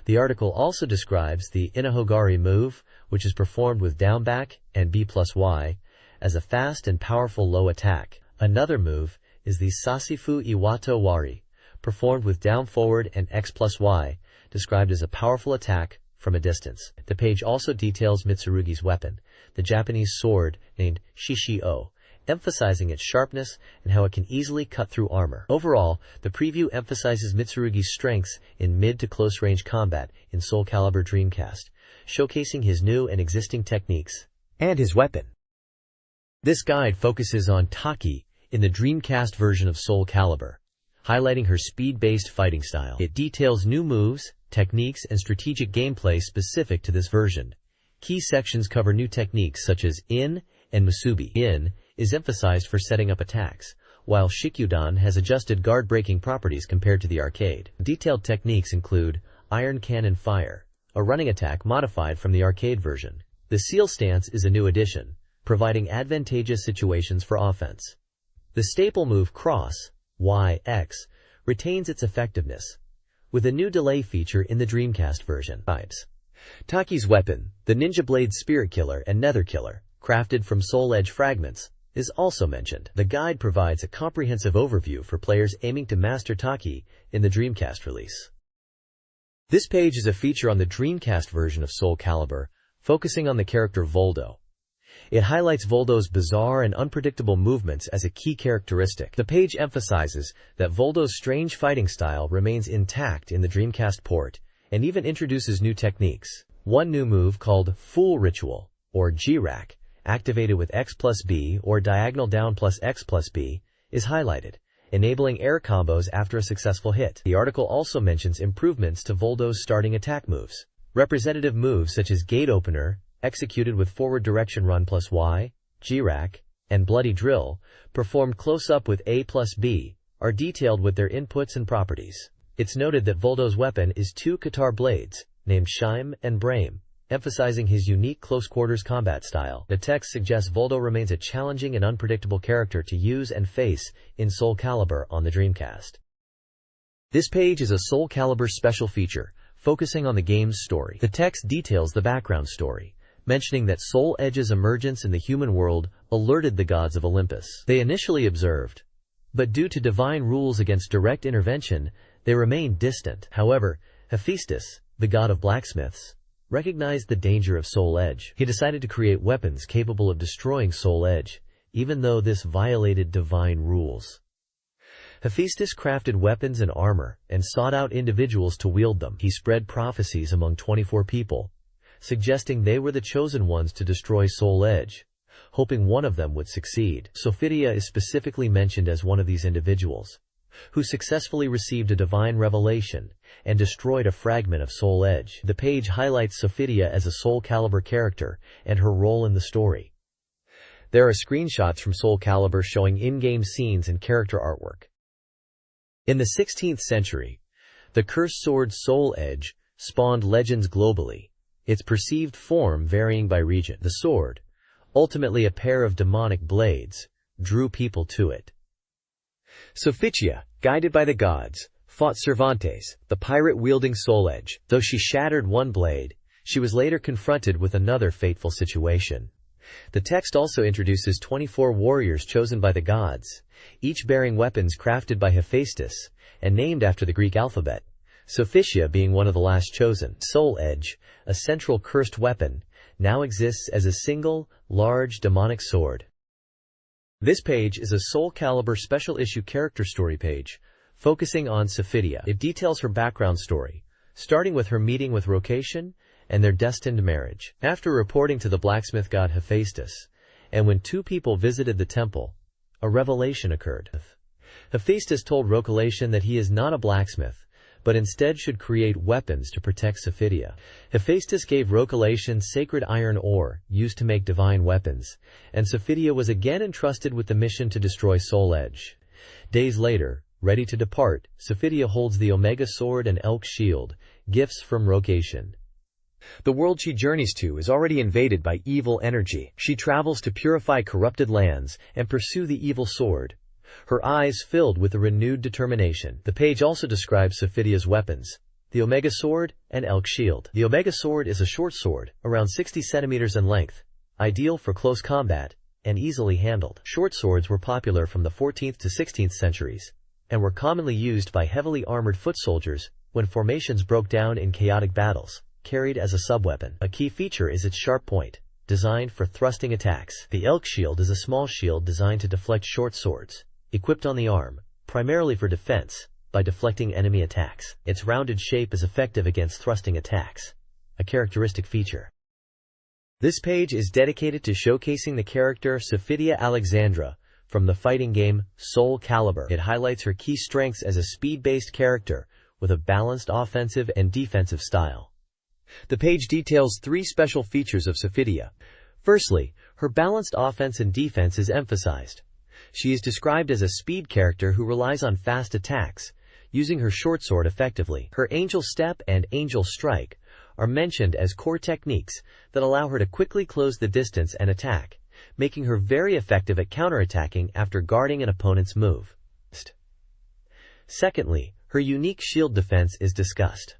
The article also describes the Inahogari move, which is performed with down back and B plus Y, as a fast and powerful low attack. Another move is the Sasifu Iwato Wari, performed with down forward and X plus Y, described as a powerful attack from a distance. The page also details Mitsurugi's weapon, the Japanese sword named Shishio, emphasizing its sharpness and how it can easily cut through armor. Overall, the preview emphasizes Mitsurugi's strengths in mid to close range combat in Soul Calibur Dreamcast, showcasing his new and existing techniques and his weapon. This guide focuses on Taki in the Dreamcast version of Soul Calibur, highlighting her speed-based fighting style. It details new moves, techniques, and strategic gameplay specific to this version. Key sections cover new techniques such as In and Musubi. In is emphasized for setting up attacks, while Shikyudan has adjusted guard-breaking properties compared to the arcade. Detailed techniques include Iron Cannon Fire, a running attack modified from the arcade version. The Seal Stance is a new addition, providing advantageous situations for offense. The staple move Cross, Y-X, retains its effectiveness, with a new delay feature in the Dreamcast version. Taki's weapon, the Ninja Blade Spirit Killer and Nether Killer, crafted from Soul Edge fragments, is also mentioned. The guide provides a comprehensive overview for players aiming to master Taki in the Dreamcast release. This page is a feature on the Dreamcast version of Soul Calibur, focusing on the character Voldo. It highlights Voldo's bizarre and unpredictable movements as a key characteristic. The page emphasizes that Voldo's strange fighting style remains intact in the Dreamcast port, and even introduces new techniques. One new move called Fool Ritual, or G-Rack, activated with X plus B or diagonal down plus X plus B, is highlighted, enabling air combos after a successful hit. The article also mentions improvements to Voldo's starting attack moves. Representative moves such as Gate Opener, executed with forward direction run plus Y, G-Rack, and Bloody Drill, performed close-up with A plus B, are detailed with their inputs and properties. It's noted that Voldo's weapon is two Katar blades, named Scheim and Brame, emphasizing his unique close-quarters combat style. The text suggests Voldo remains a challenging and unpredictable character to use and face in Soul Calibur on the Dreamcast. This page is a Soul Calibur special feature, focusing on the game's story. The text details the background story, mentioning that Soul Edge's emergence in the human world alerted the gods of Olympus. They initially observed, but due to divine rules against direct intervention, they remained distant. However, Hephaestus, the god of blacksmiths, recognized the danger of Soul Edge. He decided to create weapons capable of destroying Soul Edge, even though this violated divine rules. Hephaestus crafted weapons and armor and sought out individuals to wield them. He spread prophecies among 24 people, suggesting they were the chosen ones to destroy Soul Edge, hoping one of them would succeed. Sophitia is specifically mentioned as one of these individuals, who successfully received a divine revelation and destroyed a fragment of Soul Edge. The page highlights Sophitia as a Soul Calibur character and her role in the story. There are screenshots from Soul Calibur showing in-game scenes and character artwork. In the 16th century, the cursed sword Soul Edge spawned legends globally, its perceived form varying by region. The sword, ultimately a pair of demonic blades, drew people to it. Sophitia, guided by the gods, fought Cervantes, the pirate-wielding Soul Edge. Though she shattered one blade, she was later confronted with another fateful situation. The text also introduces 24 warriors chosen by the gods, each bearing weapons crafted by Hephaestus and named after the Greek alphabet, Sophitia being one of the last chosen. Soul Edge, a central cursed weapon, now exists as a single, large demonic sword. This page is a Soul Calibur special issue character story page, focusing on Sophitia. It details her background story, starting with her meeting with Rocation and their destined marriage. After reporting to the blacksmith god Hephaestus, and when two people visited the temple, a revelation occurred. Hephaestus told Rocation that he is not a blacksmith, but instead should create weapons to protect Sophitia. Hephaestus gave Rocation sacred iron ore used to make divine weapons, and Sophitia was again entrusted with the mission to destroy Soul Edge. Days later, ready to depart, Sophitia holds the Omega Sword and Elk Shield, gifts from Rocation. The world she journeys to is already invaded by evil energy. She travels to purify corrupted lands and pursue the evil sword, her eyes filled with a renewed determination. The page also describes Sophitia's weapons, the Omega Sword and Elk Shield. The Omega Sword is a short sword, around 60 centimeters in length, ideal for close combat, and easily handled. Short swords were popular from the 14th to 16th centuries, and were commonly used by heavily armored foot soldiers when formations broke down in chaotic battles, carried as a subweapon. A key feature is its sharp point, designed for thrusting attacks. The Elk Shield is a small shield designed to deflect short swords, equipped on the arm, primarily for defense, by deflecting enemy attacks. Its rounded shape is effective against thrusting attacks, a characteristic feature. This page is dedicated to showcasing the character Sophitia Alexandra from the fighting game Soul Calibur. It highlights her key strengths as a speed-based character with a balanced offensive and defensive style. The page details 3 special features of Sophitia. Firstly, her balanced offense and defense is emphasized. She is described as a speed character who relies on fast attacks, using her short sword effectively. Her Angel Step and Angel Strike are mentioned as core techniques that allow her to quickly close the distance and attack, making her very effective at counterattacking after guarding an opponent's move. Secondly, her unique shield defense is discussed.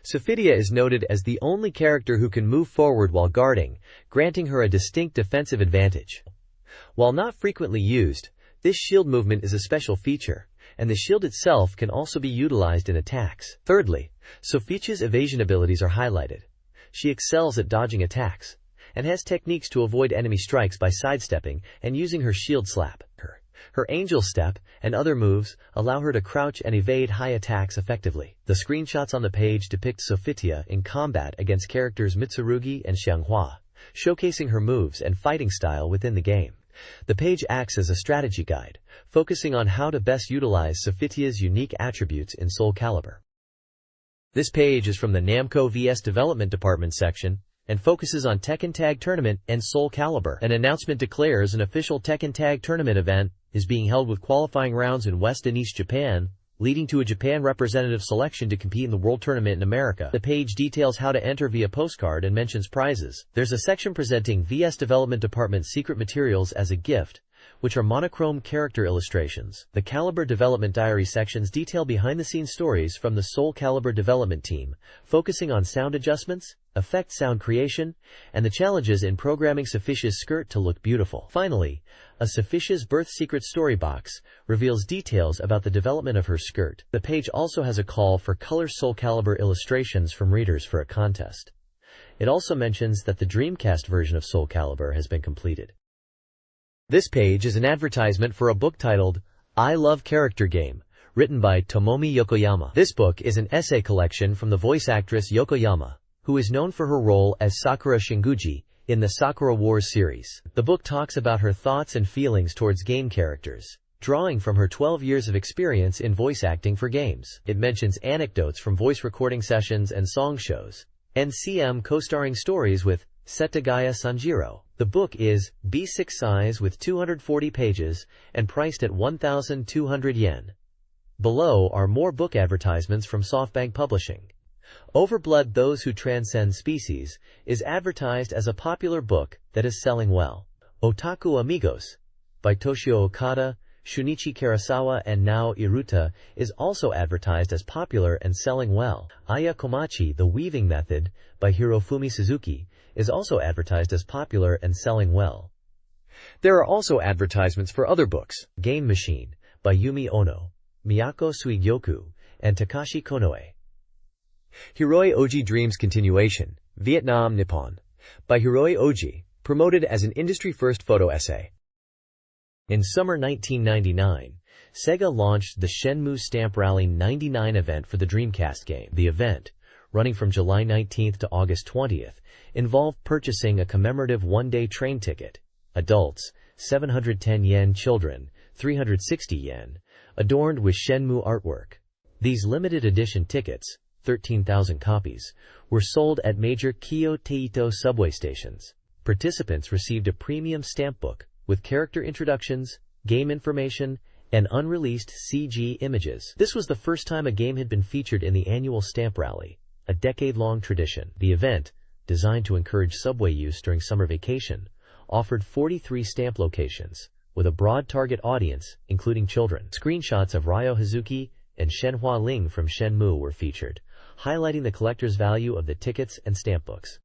Sophitia is noted as the only character who can move forward while guarding, granting her a distinct defensive advantage. While not frequently used, this shield movement is a special feature, and the shield itself can also be utilized in attacks. Thirdly, Sophitia's evasion abilities are highlighted. She excels at dodging attacks, and has techniques to avoid enemy strikes by sidestepping and using her shield slap. Her Angel Step and other moves allow her to crouch and evade high attacks effectively. The screenshots on the page depict Sophitia in combat against characters Mitsurugi and Xianghua, showcasing her moves and fighting style within the game. The page acts as a strategy guide, focusing on how to best utilize Sophitia's unique attributes in Soul Calibur. This page is from the Namco vs Development Department section, and focuses on Tekken Tag Tournament and Soul Calibur. An announcement declares an official Tekken Tag Tournament event is being held with qualifying rounds in West and East Japan, leading to a Japan representative selection to compete in the World Tournament in America. The page details how to enter via postcard and mentions prizes. There's a section presenting VS Development Department's secret materials as a gift, which are monochrome character illustrations. The Caliber Development Diary sections detail behind-the-scenes stories from the Soul Calibur development team, focusing on sound adjustments, effect sound creation, and the challenges in programming Sophia's skirt to look beautiful. Finally, a Sophia's birth secret story box reveals details about the development of her skirt. The page also has a call for color Soul Calibur illustrations from readers for a contest. It also mentions that the Dreamcast version of Soul Calibur has been completed. This page is an advertisement for a book titled, I Love Character Game, written by Tomomi Yokoyama. This book is an essay collection from the voice actress Yokoyama, who is known for her role as Sakura Shinguji in the Sakura Wars series. The book talks about her thoughts and feelings towards game characters, drawing from her 12 years of experience in voice acting for games. It mentions anecdotes from voice recording sessions and song shows, and CM co-starring stories with Setagaya Sanjiro. The book is B6 size with 240 pages and priced at 1,200 yen. Below are more book advertisements from SoftBank Publishing. Overblood Those Who Transcend Species is advertised as a popular book that is selling well. Otaku Amigos by Toshio Okada, Shunichi Karasawa and Nao Iruta is also advertised as popular and selling well. Aya Komachi The Weaving Method by Hirofumi Suzuki is also advertised as popular and selling well. There are also advertisements for other books. Game Machine by Yumi Ono, Miyako Suigyoku, and Takashi Konoe. Hiroi Oji Dreams Continuation, Vietnam Nippon, by Hiroi Oji, promoted as an industry-first photo essay. In summer 1999, Sega launched the Shenmue Stamp Rally 99 event for the Dreamcast game. The event, running from July 19th to August 20th, involved purchasing a commemorative one-day train ticket. Adults, 710 yen, children, 360 yen, adorned with Shenmue artwork. These limited edition tickets, 13,000 copies, were sold at major Kyoto subway stations. Participants received a premium stamp book with character introductions, game information, and unreleased CG images. This was the first time a game had been featured in the annual Stamp Rally, a decade-long tradition. The event, designed to encourage subway use during summer vacation, offered 43 stamp locations, with a broad target audience, including children. Screenshots of Ryo Hazuki and Shenhua Ling from Shenmue were featured, highlighting the collector's value of the tickets and stamp books.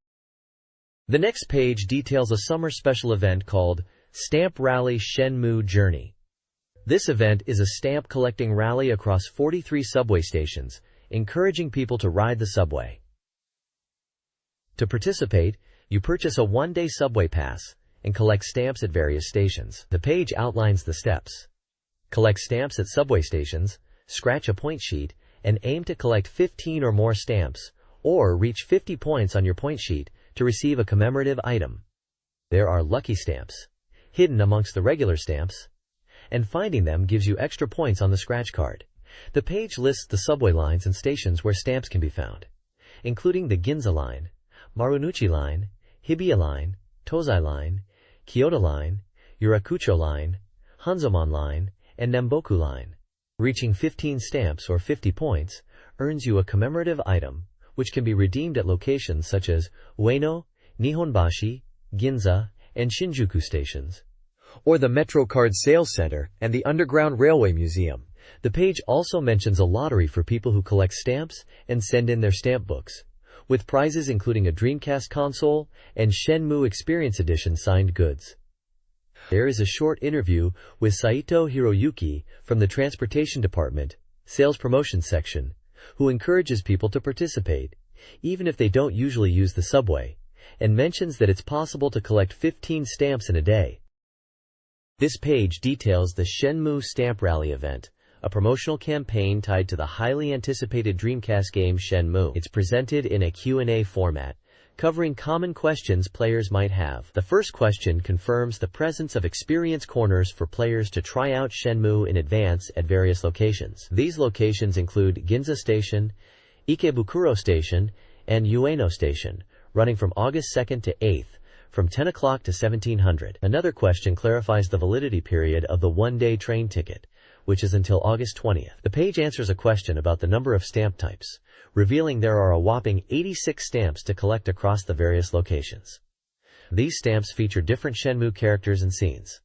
The next page details a summer special event called Stamp Rally Shenmue Journey. This event is a stamp collecting rally across 43 subway stations, encouraging people to ride the subway. To participate, you purchase a one-day subway pass and collect stamps at various stations. The page outlines the steps. Collect stamps at subway stations, scratch a point sheet, and aim to collect 15 or more stamps, or reach 50 points on your point sheet to receive a commemorative item. There are lucky stamps, hidden amongst the regular stamps, and finding them gives you extra points on the scratch card. The page lists the subway lines and stations where stamps can be found, including the Ginza Line, Marunouchi Line, Hibiya Line, Tozai Line, Kyoto Line, Yurakucho Line, Hanzomon Line, and Namboku Line. Reaching 15 stamps or 50 points earns you a commemorative item, which can be redeemed at locations such as Ueno, Nihonbashi, Ginza, and Shinjuku stations, or the Metro Card Sales Center and the Underground Railway Museum. The page also mentions a lottery for people who collect stamps and send in their stamp books, with prizes including a Dreamcast console and Shenmue Experience Edition signed goods. There is a short interview with Saito Hiroyuki from the Transportation Department, Sales Promotion Section, who encourages people to participate, even if they don't usually use the subway, and mentions that it's possible to collect 15 stamps in a day. This page details the Shenmue Stamp Rally event, a promotional campaign tied to the highly anticipated Dreamcast game Shenmue. It's presented in a Q&A format, covering common questions players might have. The first question confirms the presence of experience corners for players to try out Shenmue in advance at various locations. These locations include Ginza Station, Ikebukuro Station, and Ueno Station, running from August 2nd to 8th, from 10 o'clock to 1700. Another question clarifies the validity period of the one-day train ticket, which is until August 20th. The page answers a question about the number of stamp types, revealing there are a whopping 86 stamps to collect across the various locations. These stamps feature different Shenmue characters and scenes.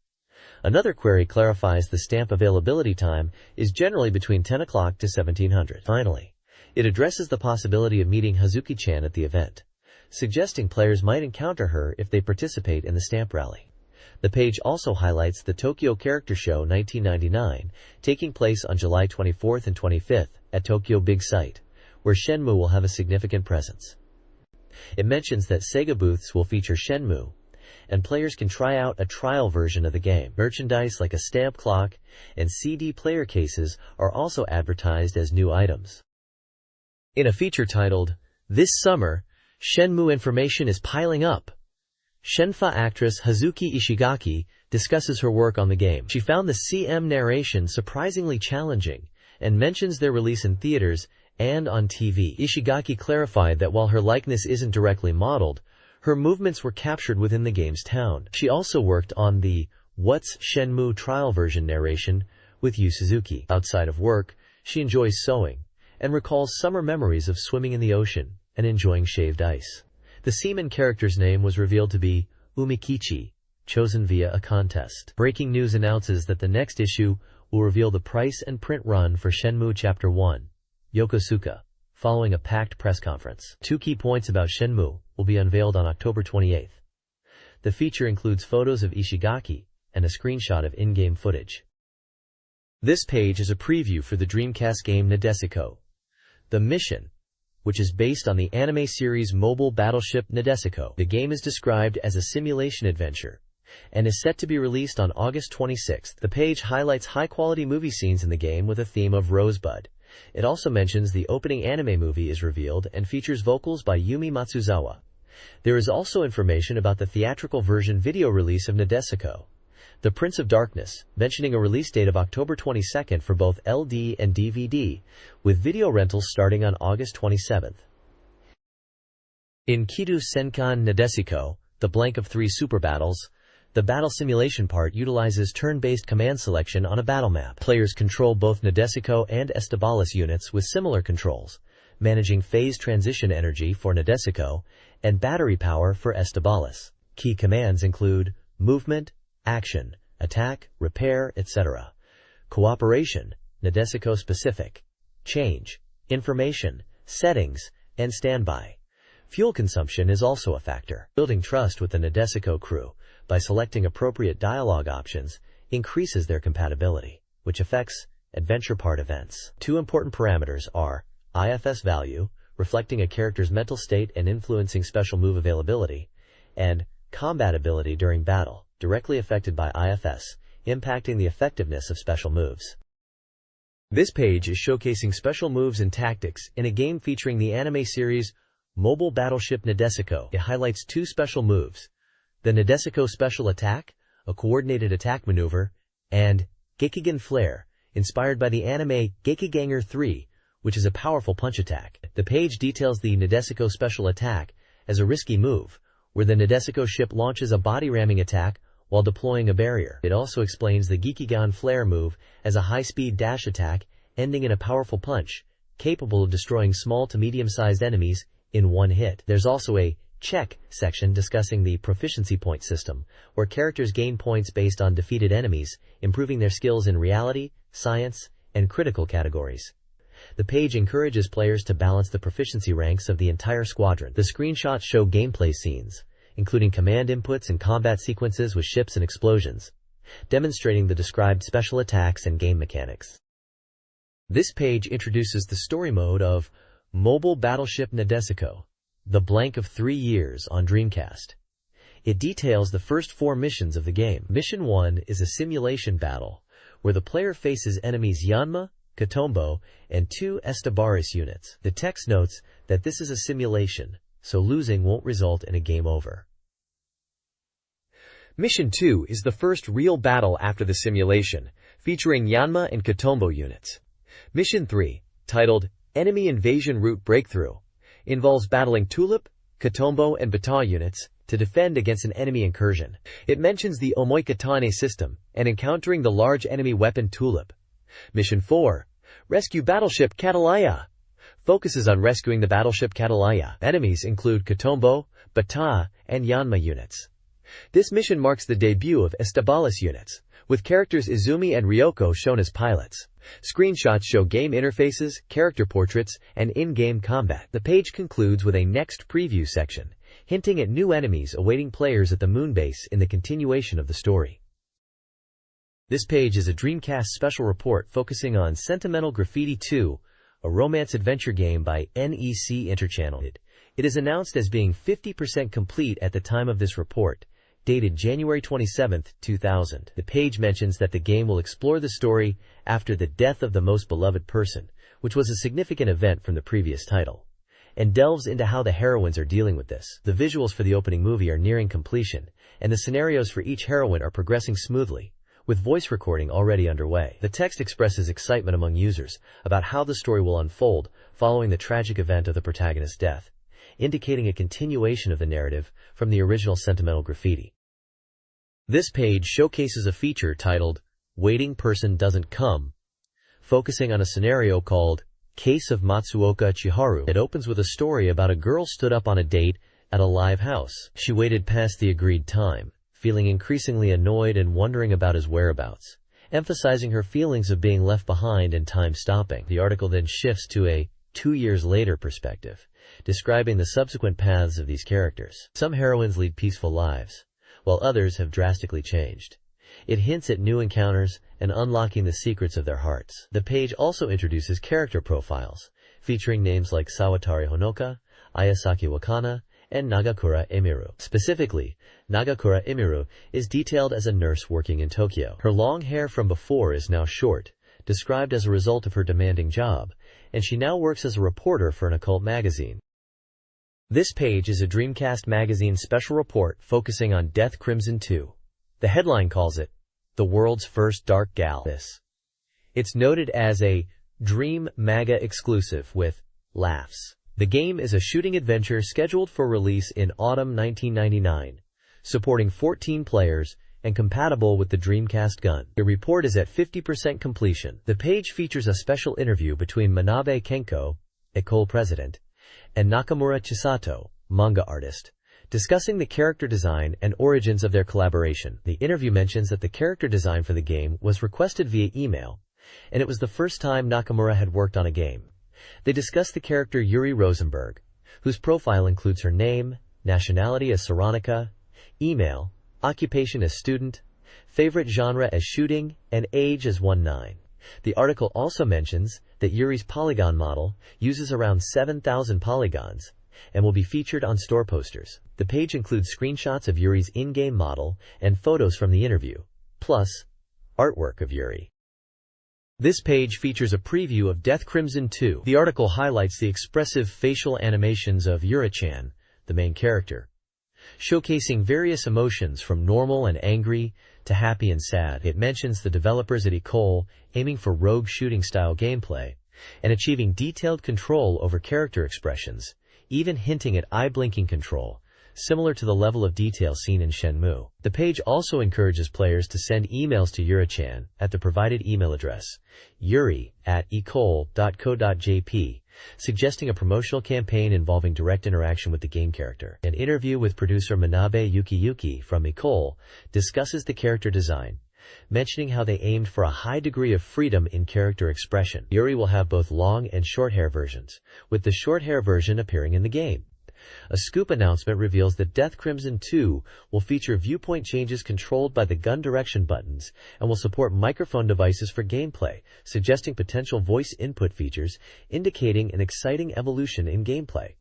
Another query clarifies the stamp availability time is generally between 10 o'clock to 1700. Finally, it addresses the possibility of meeting Hazuki-chan at the event, suggesting players might encounter her if they participate in the stamp rally. The page also highlights the Tokyo Character Show 1999, taking place on July 24th and 25th at Tokyo Big Sight, where Shenmue will have a significant presence. It mentions that Sega booths will feature Shenmue, and players can try out a trial version of the game. Merchandise like a stamp clock and CD player cases are also advertised as new items. In a feature titled, "This Summer, Shenmue Information is Piling Up," Shenfa actress Hazuki Ishigaki discusses her work on the game. She found the CM narration surprisingly challenging and mentions their release in theaters and on TV. Ishigaki clarified that while her likeness isn't directly modeled, her movements were captured within the game's town. She also worked on the What's Shenmue trial version narration with Yu Suzuki. Outside of work, she enjoys sewing and recalls summer memories of swimming in the ocean and enjoying shaved ice. The seaman character's name was revealed to be Umikichi, chosen via a contest. Breaking news announces that the next issue will reveal the price and print run for Shenmue Chapter 1, Yokosuka, following a packed press conference. 2 key points about Shenmue will be unveiled on October 28th. The feature includes photos of Ishigaki and a screenshot of in-game footage. This page is a preview for the Dreamcast game Nadesico. The mission, which is based on the anime series Mobile Battleship Nadesico. The game is described as a simulation adventure and is set to be released on August 26th. The page highlights high-quality movie scenes in the game with a theme of Rosebud. It also mentions the opening anime movie is revealed and features vocals by Yumi Matsuzawa. There is also information about the theatrical version video release of Nadesico, The Prince of Darkness, mentioning a release date of October 22nd for both LD and DVD, with video rentals starting on August 27th. In Kidu Senkan Nadesico, The Blank of Three Super Battles, the battle simulation part utilizes turn-based command selection on a battle map. Players control both Nadesico and Estabalis units with similar controls, managing phase transition energy for Nadesico and battery power for Estabalis. Key commands include movement, action, attack, repair, etc. Cooperation, Nadesico specific, change, information, settings, and standby. Fuel consumption is also a factor. Building trust with the Nadesico crew by selecting appropriate dialogue options increases their compatibility, which affects adventure part events. 2 important parameters are IFS value, reflecting a character's mental state and influencing special move availability, and combat ability during battle, directly affected by IFS, impacting the effectiveness of special moves. This page is showcasing special moves and tactics in a game featuring the anime series Mobile Battleship Nadesico. It highlights 2 special moves: the Nadesico Special Attack, a coordinated attack maneuver, and Gekigen Flare, inspired by the anime Gekiganger 3, which is a powerful punch attack. The page details the Nadesico Special Attack as a risky move, where the Nadesico ship launches a body-ramming attack while deploying a barrier. It also explains the Gekigan Flare move as a high-speed dash attack ending in a powerful punch, capable of destroying small to medium-sized enemies in one hit. There's also a check section discussing the proficiency point system, where characters gain points based on defeated enemies, improving their skills in reality, science, and critical categories. The page encourages players to balance the proficiency ranks of the entire squadron. The screenshots show gameplay scenes, including command inputs and combat sequences with ships and explosions, demonstrating the described special attacks and game mechanics. This page introduces the story mode of Mobile Battleship Nadesico, The Blank of 3 Years on Dreamcast. It details the first 4 missions of the game. Mission 1 is a simulation battle, where the player faces enemies Yanma, Katombo, and 2 Estabaris units. The text notes that this is a simulation, so losing won't result in a game over. Mission 2 is the first real battle after the simulation, featuring Yanma and Katombo units. Mission 3, titled Enemy Invasion Route Breakthrough, involves battling Tulip, Katombo, and Bata units to defend against an enemy incursion. It mentions the Omoikatane system and encountering the large enemy weapon Tulip, Mission 4. Rescue Battleship Catalaya. Focuses on rescuing the battleship Catalaya. Enemies include Katombo, Bata, and Yanma units. This mission marks the debut of Estabalis units, with characters Izumi and Ryoko shown as pilots. Screenshots show game interfaces, character portraits, and in-game combat. The page concludes with a next preview section, hinting at new enemies awaiting players at the moon base in the continuation of the story. This page is a Dreamcast special report focusing on Sentimental Graffiti 2, a romance-adventure game by NEC Interchannel. It is announced as being 50% complete at the time of this report, dated January 27, 2000. The page mentions that the game will explore the story after the death of the most beloved person, which was a significant event from the previous title, and delves into how the heroines are dealing with this. The visuals for the opening movie are nearing completion, and the scenarios for each heroine are progressing smoothly, with voice recording already underway. The text expresses excitement among users about how the story will unfold following the tragic event of the protagonist's death, indicating a continuation of the narrative from the original Sentimental Graffiti. This page showcases a feature titled, Waiting Person Doesn't Come, focusing on a scenario called Case of Matsuoka Chiharu. It opens with a story about a girl stood up on a date at a live house. She waited past the agreed time, feeling increasingly annoyed and wondering about his whereabouts, emphasizing her feelings of being left behind and time stopping. The article then shifts to a 2 years later perspective, describing the subsequent paths of these characters. Some heroines lead peaceful lives, while others have drastically changed. It hints at new encounters and unlocking the secrets of their hearts. The page also introduces character profiles, featuring names like Sawatari Honoka, Ayasaki Wakana, and Nagakura Emiru. Specifically, Nagakura Emiru is detailed as a nurse working in Tokyo. Her long hair from before is now short, described as a result of her demanding job, and she now works as a reporter for an occult magazine. This page is a Dreamcast Magazine special report focusing on Death Crimson 2. The headline calls it, The World's First Dark Gal. It's noted as a Dream Maga exclusive with laughs. The game is a shooting adventure scheduled for release in autumn 1999, supporting 14 players and compatible with the Dreamcast gun. The report is at 50% completion. The page features a special interview between Manabe Kenko, Ecole president, and Nakamura Chisato, manga artist, discussing the character design and origins of their collaboration. The interview mentions that the character design for the game was requested via email, and it was the first time Nakamura had worked on a game. They discuss the character Yuri Rosenberg, whose profile includes her name, nationality as Saronica, email, occupation as student, favorite genre as shooting, and age as 19. The article also mentions that Yuri's polygon model uses around 7,000 polygons and will be featured on store posters. The page includes screenshots of Yuri's in-game model and photos from the interview, plus artwork of Yuri. This page features a preview of Death Crimson 2. The article highlights the expressive facial animations of Yuri-chan, the main character, showcasing various emotions from normal and angry to happy and sad. It mentions the developers at Ecole aiming for rogue shooting-style gameplay and achieving detailed control over character expressions, even hinting at eye-blinking control, similar to the level of detail seen in Shenmue. The page also encourages players to send emails to Yuri-chan at the provided email address, yuri@ecole.co.jp, suggesting a promotional campaign involving direct interaction with the game character. An interview with producer Manabe Yukiyuki from Ecole discusses the character design, mentioning how they aimed for a high degree of freedom in character expression. Yuri will have both long and short hair versions, with the short hair version appearing in the game. A scoop announcement reveals that Death Crimson 2 will feature viewpoint changes controlled by the gun direction buttons and will support microphone devices for gameplay, suggesting potential voice input features, indicating an exciting evolution in gameplay.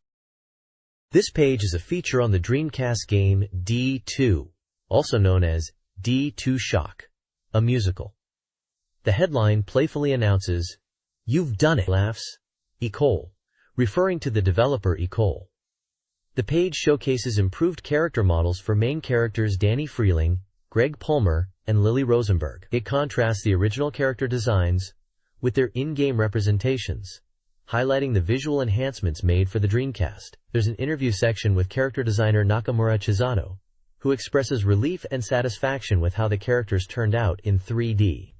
This page is a feature on the Dreamcast game D2, also known as D2 Shock, a musical. The headline playfully announces, "You've done it!" laughs, Ecole, referring to the developer Ecole. The page showcases improved character models for main characters Danny Freeling, Greg Palmer, and Lily Rosenberg. It contrasts the original character designs with their in-game representations, highlighting the visual enhancements made for the Dreamcast. There's an interview section with character designer Nakamura Chisato, who expresses relief and satisfaction with how the characters turned out in 3D.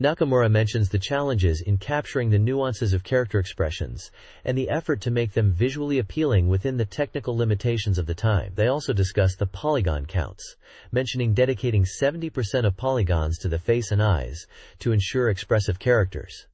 Nakamura mentions the challenges in capturing the nuances of character expressions and the effort to make them visually appealing within the technical limitations of the time. They also discuss the polygon counts, mentioning dedicating 70% of polygons to the face and eyes to ensure expressive characters.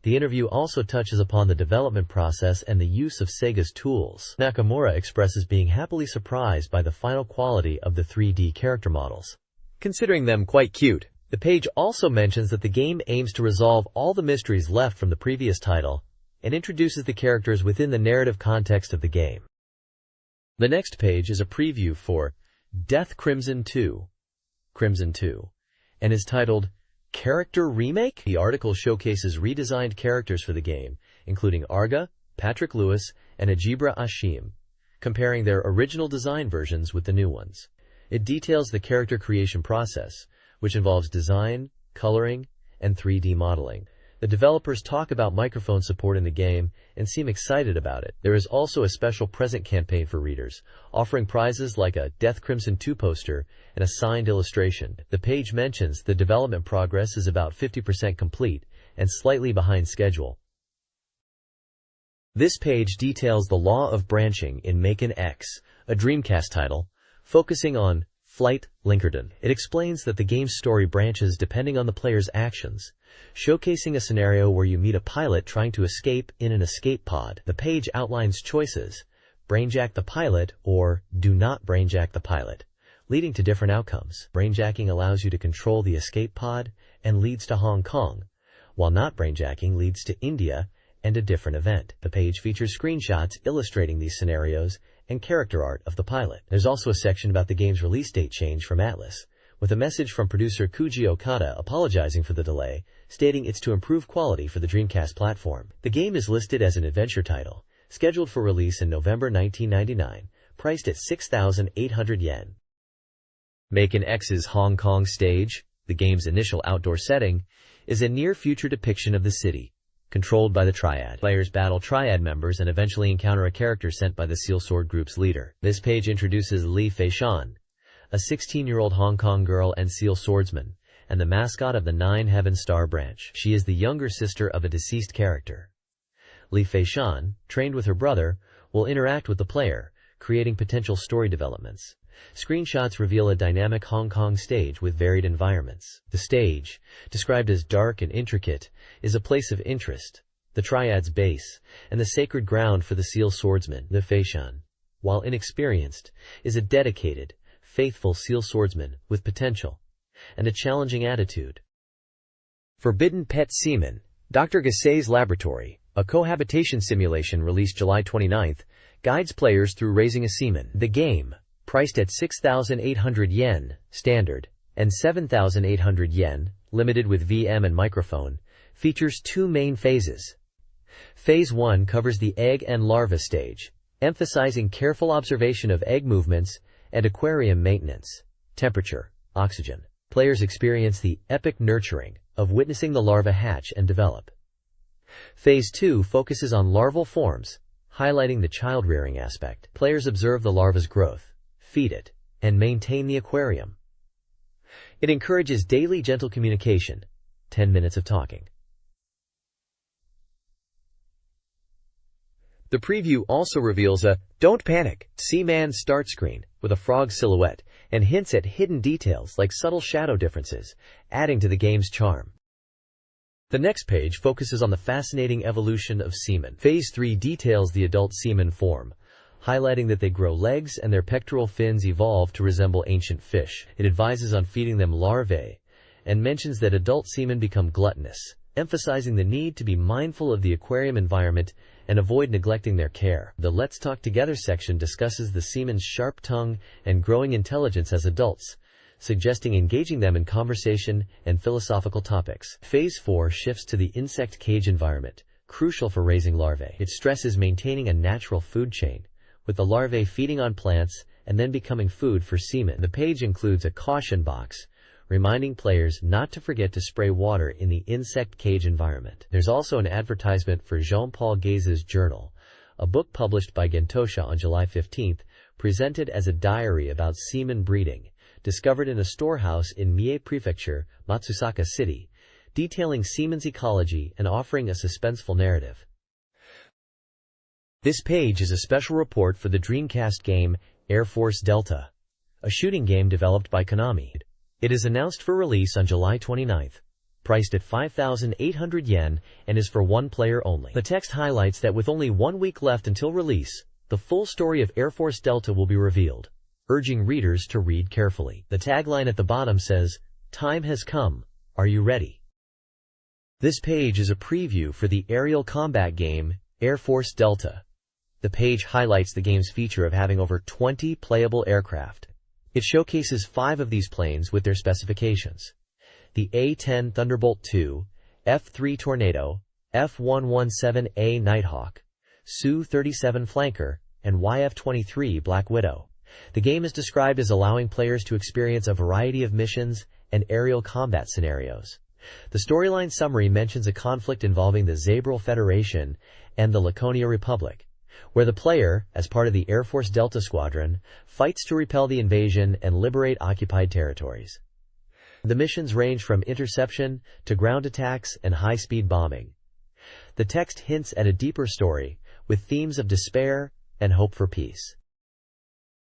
The interview also touches upon the development process and the use of Sega's tools. Nakamura expresses being happily surprised by the final quality of the 3D character models, considering them quite cute. The page also mentions that the game aims to resolve all the mysteries left from the previous title and introduces the characters within the narrative context of the game. The next page is a preview for Death Crimson 2, and is titled Character Remake? The article showcases redesigned characters for the game, including Arga, Patrick Lewis, and Ajibra Ashim, comparing their original design versions with the new ones. It details the character creation process, which involves design, coloring, and 3D modeling. The developers talk about microphone support in the game and seem excited about it. There is also a special present campaign for readers, offering prizes like a Death Crimson 2 poster and a signed illustration. The page mentions the development progress is about 50% complete and slightly behind schedule. This page details the law of branching in Maken X, a Dreamcast title, focusing on Flight Linkerton. It explains that the game's story branches depending on the player's actions, showcasing a scenario where you meet a pilot trying to escape in an escape pod. The page outlines choices: brainjack the pilot or do not brainjack the pilot, leading to different outcomes. Brainjacking allows you to control the escape pod and leads to Hong Kong, while not brainjacking leads to India and a different event. The page features screenshots illustrating these scenarios and character art of the pilot. There's also a section about the game's release date change from Atlas, with a message from producer Koji Okada apologizing for the delay, stating it's to improve quality for the Dreamcast platform. The game is listed as an adventure title, scheduled for release in November 1999, priced at 6,800 yen. Maken X's Hong Kong stage, the game's initial outdoor setting, is a near-future depiction of the city, controlled by the Triad. Players battle Triad members and eventually encounter a character sent by the Seal Sword Group's leader. This page introduces Li Feishan, a 16-year-old Hong Kong girl and Seal Swordsman, and the mascot of the Nine Heaven Star branch. She is the younger sister of a deceased character. Li Feishan, trained with her brother, will interact with the player, creating potential story developments. Screenshots reveal a dynamic Hong Kong stage with varied environments. The stage, described as dark and intricate, is a place of interest, the Triad's base, and the sacred ground for the Seal Swordsman. The Feishan, while inexperienced, is a dedicated, faithful Seal Swordsman with potential and a challenging attitude. Forbidden Pet Semen, Dr. Gasay's Laboratory, a cohabitation simulation released July 29th, guides players through raising a semen. The game, priced at 6,800 yen, standard, and 7,800 yen, limited with VM and microphone, features two main phases. Phase 1 covers the egg and larva stage, emphasizing careful observation of egg movements and aquarium maintenance, temperature, oxygen. Players experience the epic nurturing of witnessing the larva hatch and develop. Phase 2 focuses on larval forms, highlighting the child-rearing aspect. Players observe the larva's growth, feed it, and maintain the aquarium. It encourages daily gentle communication, 10 minutes of talking. The preview also reveals a "Don't Panic" Seaman start screen with a frog silhouette and hints at hidden details like subtle shadow differences, adding to the game's charm. The next page focuses on the fascinating evolution of seamen. Phase 3 details the adult seaman form, highlighting that they grow legs and their pectoral fins evolve to resemble ancient fish. It advises on feeding them larvae and mentions that adult seamen become gluttonous, emphasizing the need to be mindful of the aquarium environment and avoid neglecting their care. The Let's Talk Together section discusses the seaman's sharp tongue and growing intelligence as adults, suggesting engaging them in conversation and philosophical topics. Phase 4 shifts to the insect cage environment, crucial for raising larvae. It stresses maintaining a natural food chain, with the larvae feeding on plants and then becoming food for seamen. The page includes a caution box, reminding players not to forget to spray water in the insect cage environment. There's also an advertisement for Jean-Paul Gauze's Journal, a book published by Gentosha on July 15th, presented as a diary about semen breeding, discovered in a storehouse in Mie Prefecture, Matsusaka City, detailing Siemens ecology and offering a suspenseful narrative. This page is a special report for the Dreamcast game Air Force Delta, a shooting game developed by Konami. It is announced for release on July 29th, priced at 5,800 yen, and is for one player only. The text highlights that with only 1 week left until release, the full story of Air Force Delta will be revealed, urging readers to read carefully. The tagline at the bottom says, "Time has come. Are you ready?" This page is a preview for the aerial combat game Air Force Delta. The page highlights the game's feature of having over 20 playable aircraft. It showcases 5 of these planes with their specifications: the A-10 Thunderbolt II, F-3 Tornado, F-117A Nighthawk, Su-37 Flanker, and YF-23 Black Widow. The game is described as allowing players to experience a variety of missions and aerial combat scenarios. The storyline summary mentions a conflict involving the Zabril Federation and the Laconia Republic, where the player, as part of the Air Force Delta Squadron, fights to repel the invasion and liberate occupied territories. The missions range from interception to ground attacks and high-speed bombing. The text hints at a deeper story, with themes of despair and hope for peace.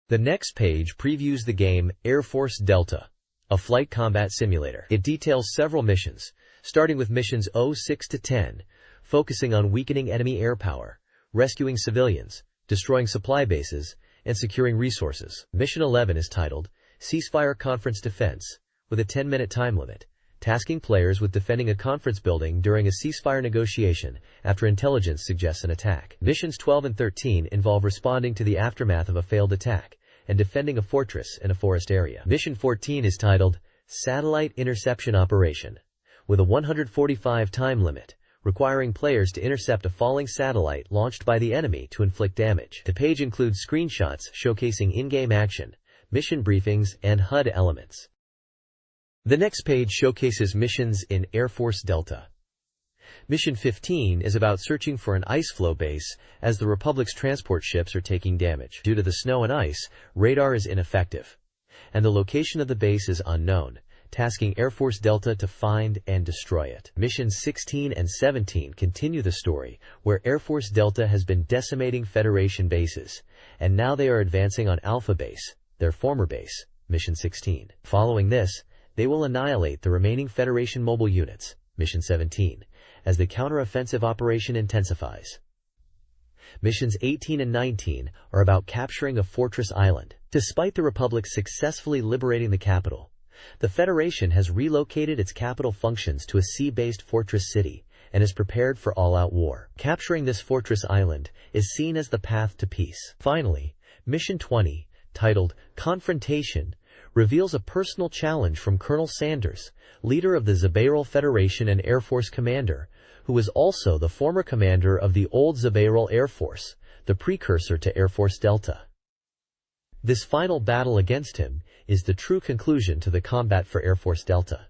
The next page previews the game Air Force Delta, a flight combat simulator. It details several missions, starting with missions 06 to 10, focusing on weakening enemy air power, rescuing civilians, destroying supply bases, and securing resources. Mission 11 is titled Ceasefire Conference Defense, with a 10-minute time limit, tasking players with defending a conference building during a ceasefire negotiation after intelligence suggests an attack. Missions 12 and 13 involve responding to the aftermath of a failed attack and defending a fortress in a forest area. Mission 14 is titled Satellite Interception Operation, with a 145 time limit, requiring players to intercept a falling satellite launched by the enemy to inflict damage. The page includes screenshots showcasing in-game action, mission briefings, and HUD elements. The next page showcases missions in Air Force Delta. Mission 15 is about searching for an ice floe base as the Republic's transport ships are taking damage. Due to the snow and ice, radar is ineffective, and the location of the base is unknown, tasking Air Force Delta to find and destroy it. Missions 16 and 17 continue the story, where Air Force Delta has been decimating Federation bases, and now they are advancing on Alpha Base, their former base, Mission 16. Following this, they will annihilate the remaining Federation mobile units, Mission 17, as the counter-offensive operation intensifies. Missions 18 and 19 are about capturing a fortress island. Despite the Republic successfully liberating the capital, the Federation has relocated its capital functions to a sea-based fortress city and is prepared for all-out war. Capturing this fortress island is seen as the path to peace. Finally, Mission 20, titled Confrontation, reveals a personal challenge from Colonel Sanders, leader of the Zabril Federation and Air Force commander, who was also the former commander of the old Zabril Air Force, the precursor to Air Force Delta. This final battle against him is the true conclusion to the combat for Air Force Delta.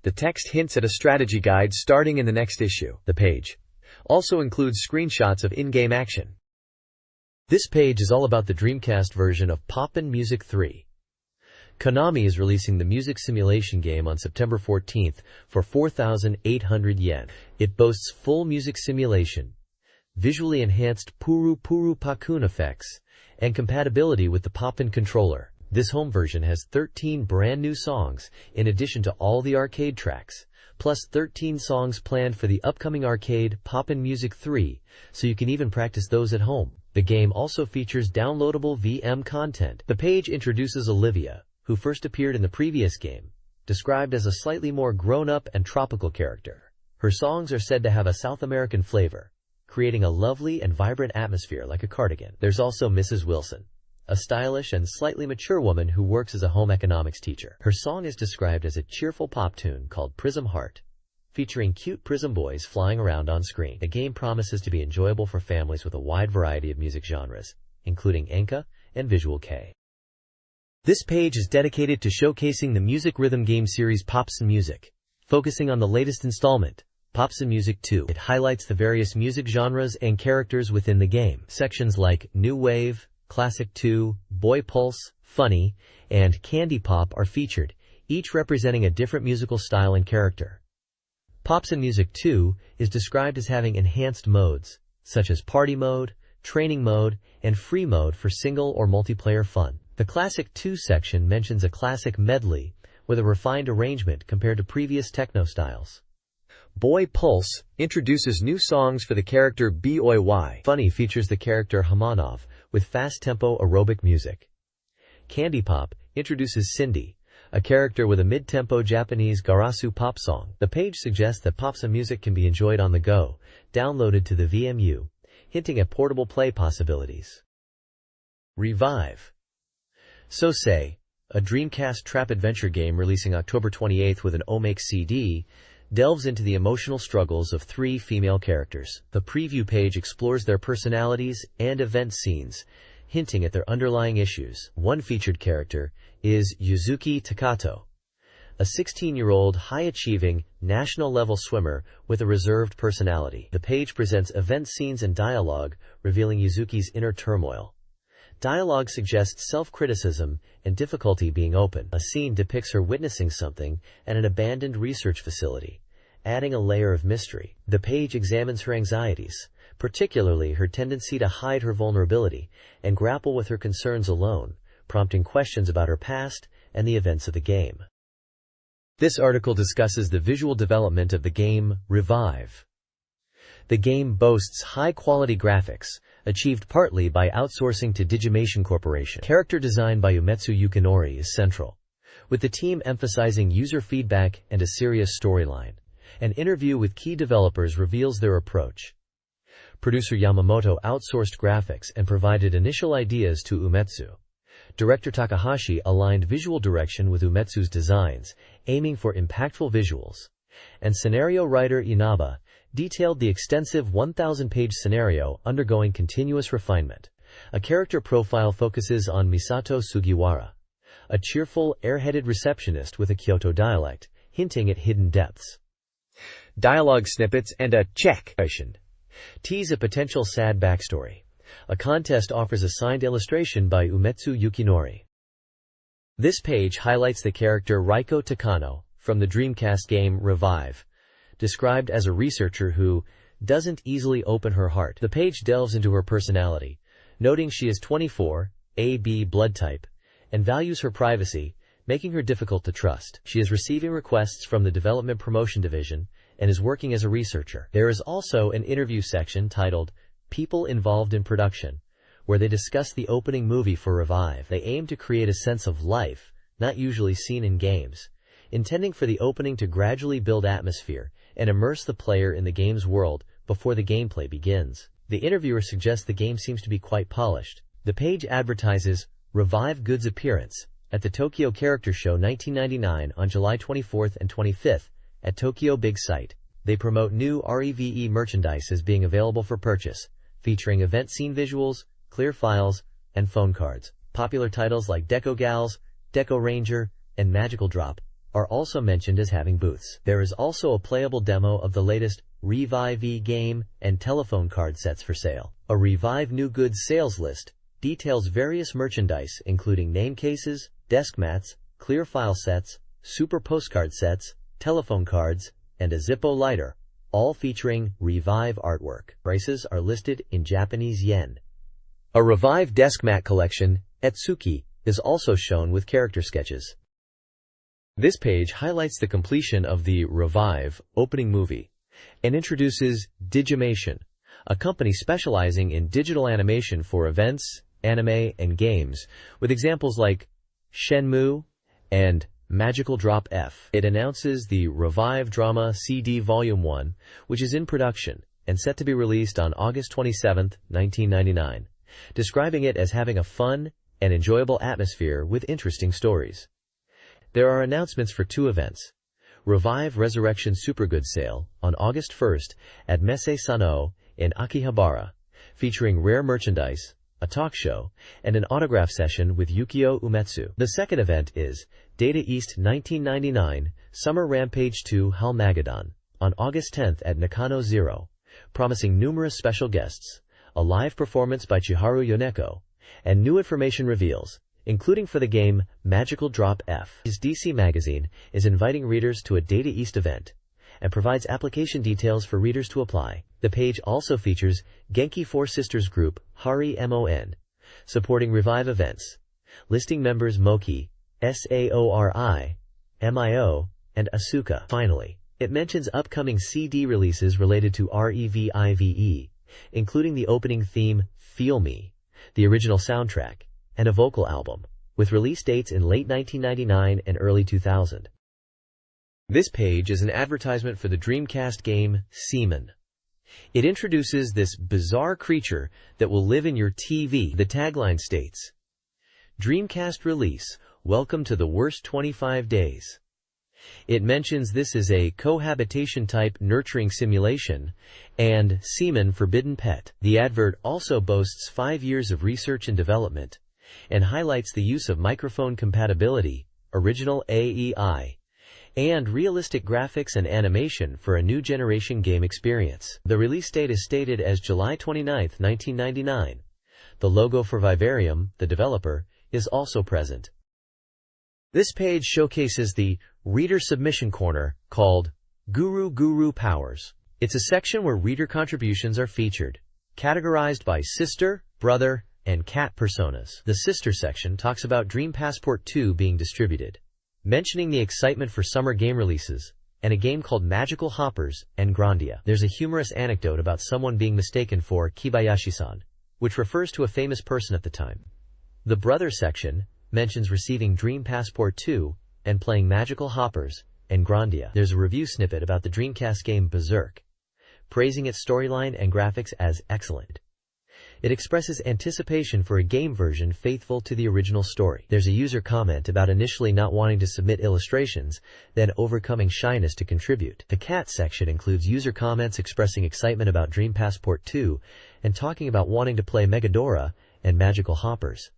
The text hints at a strategy guide starting in the next issue. The page also includes screenshots of in-game action. This page is all about the Dreamcast version of Poppin' Music 3. Konami is releasing the music simulation game on September 14th for 4,800 yen. It boasts full music simulation, visually enhanced Puru Puru Pakun effects, and compatibility with the Poppin controller. This home version has 13 brand new songs in addition to all the arcade tracks, plus 13 songs planned for the upcoming arcade Poppin' Music 3, so you can even practice those at home. The game also features downloadable VM content. The page introduces Olivia, who first appeared in the previous game, described as a slightly more grown-up and tropical character. Her songs are said to have a South American flavor, creating a lovely and vibrant atmosphere like a cardigan. There's also Mrs. Wilson, a stylish and slightly mature woman who works as a home economics teacher. Her song is described as a cheerful pop tune called Prism Heart, featuring cute prism boys flying around on screen. The game promises to be enjoyable for families with a wide variety of music genres, including enka and visual kei. This page is dedicated to showcasing the music rhythm game series Pops and Music, focusing on the latest installment, Pops and Music 2. It highlights the various music genres and characters within the game. Sections like New Wave, Classic 2, Boy Pulse, Funny, and Candy Pop are featured, each representing a different musical style and character. Popsa Music 2 is described as having enhanced modes, such as Party Mode, Training Mode, and Free Mode for single or multiplayer fun. The Classic 2 section mentions a classic medley with a refined arrangement compared to previous techno styles. Boy Pulse introduces new songs for the character Boy. Funny features the character Hamanov with fast-tempo aerobic music. Candy Pop introduces Cindy, a character with a mid-tempo Japanese garasu pop song. The page suggests that Popsa music can be enjoyed on the go, downloaded to the VMU, hinting at portable play possibilities. Revive. So Say, a Dreamcast trap adventure game releasing October 28th with an Omake CD, delves into the emotional struggles of 3 female characters. The preview page explores their personalities and event scenes, hinting at their underlying issues. One featured character is Yuzuki Takato, a 16-year-old high-achieving, national-level swimmer with a reserved personality. The page presents event scenes and dialogue, revealing Yuzuki's inner turmoil. Dialogue suggests self-criticism and difficulty being open. A scene depicts her witnessing something at an abandoned research facility, adding a layer of mystery. The page examines her anxieties, particularly her tendency to hide her vulnerability and grapple with her concerns alone, prompting questions about her past and the events of the game. This article discusses the visual development of the game Revive. The game boasts high-quality graphics, achieved partly by outsourcing to Digimation Corporation. Character design by Umetsu Yukinori is central, with the team emphasizing user feedback and a serious storyline. An interview with key developers reveals their approach. Producer Yamamoto outsourced graphics and provided initial ideas to Umetsu. Director Takahashi aligned visual direction with Umetsu's designs, aiming for impactful visuals. And scenario writer Inaba detailed the extensive 1,000-page scenario undergoing continuous refinement. A character profile focuses on Misato Sugiwara, a cheerful, airheaded receptionist with a Kyoto dialect, hinting at hidden depths. Dialogue snippets and a check tease a potential sad backstory. A contest offers a signed illustration by Umetsu Yukinori. This page highlights the character Reiko Takano from the Dreamcast game Revive, described as a researcher who doesn't easily open her heart. The page delves into her personality, noting she is 24, AB blood type, and values her privacy, making her difficult to trust. She is receiving requests from the Development Promotion Division and is working as a researcher. There is also an interview section titled People Involved in Production, where they discuss the opening movie for Revive. They aim to create a sense of life, not usually seen in games, intending for the opening to gradually build atmosphere and immerse the player in the game's world before the gameplay begins. The interviewer suggests the game seems to be quite polished. The page advertises Revive Good's appearance at the Tokyo Character Show 1999 on July 24th and 25th at Tokyo Big Sight. They promote new REVE merchandise as being available for purchase, featuring event scene visuals, clear files, and phone cards. Popular titles like Deco Gals, Deco Ranger, and Magical Drop are also mentioned as having booths. There is also a playable demo of the latest Revive game and telephone card sets for sale. A Revive New Goods sales list details various merchandise including name cases, desk mats, clear file sets, super postcard sets, telephone cards, and a Zippo lighter, all featuring Revive artwork. Prices are listed in Japanese yen. A Revive desk mat collection, Etsuki, is also shown with character sketches. This page highlights the completion of the Revive opening movie and introduces Digimation, a company specializing in digital animation for events, anime, and games, with examples like Shenmue and Magical Drop F. It announces the Revive Drama CD Volume 1, which is in production and set to be released on August 27, 1999, describing it as having a fun and enjoyable atmosphere with interesting stories. There are announcements for 2 events. Revive Resurrection Supergood Sale on August 1st at Messe Sano in Akihabara, featuring rare merchandise, a talk show, and an autograph session with Yukio Umetsu. The second event is Data East 1999 Summer Rampage 2 Halmageddon on August 10th at Nakano Zero, promising numerous special guests, a live performance by Chiharu Yoneko, and new information reveals, including for the game Magical Drop F. DC Magazine is inviting readers to a Data East event, and provides application details for readers to apply. The page also features Genki Four Sisters Group, Hari Mon, supporting Revive events, listing members Moki, Saori, Mio, and Asuka. Finally, it mentions upcoming CD releases related to Revive, including the opening theme, Feel Me, the original soundtrack, and a vocal album, with release dates in late 1999 and early 2000. This page is an advertisement for the Dreamcast game, Seaman. It introduces this bizarre creature that will live in your TV. The tagline states, Dreamcast release, welcome to the worst 25 days. It mentions this is a cohabitation-type nurturing simulation, and Seaman Forbidden Pet. The advert also boasts 5 years of research and development, and highlights the use of microphone compatibility, original AEI, and realistic graphics and animation for a new generation game experience. The release date is stated as July 29, 1999. The logo for Vivarium, the developer, is also present. This page showcases the Reader Submission Corner, called Guru Powers. It's a section where reader contributions are featured, categorized by sister, brother, and cat personas. The sister section talks about Dream Passport 2 being distributed, mentioning the excitement for summer game releases, and a game called Magical Hoppers and Grandia. There's a humorous anecdote about someone being mistaken for Kibayashi-san, which refers to a famous person at the time. The brother section mentions receiving Dream Passport 2 and playing Magical Hoppers and Grandia. There's a review snippet about the Dreamcast game Berserk, praising its storyline and graphics as excellent. It expresses anticipation for a game version faithful to the original story. There's a user comment about initially not wanting to submit illustrations, then overcoming shyness to contribute. The cat section includes user comments expressing excitement about Dream Passport 2 and talking about wanting to play Megadora and Magical Hoppers.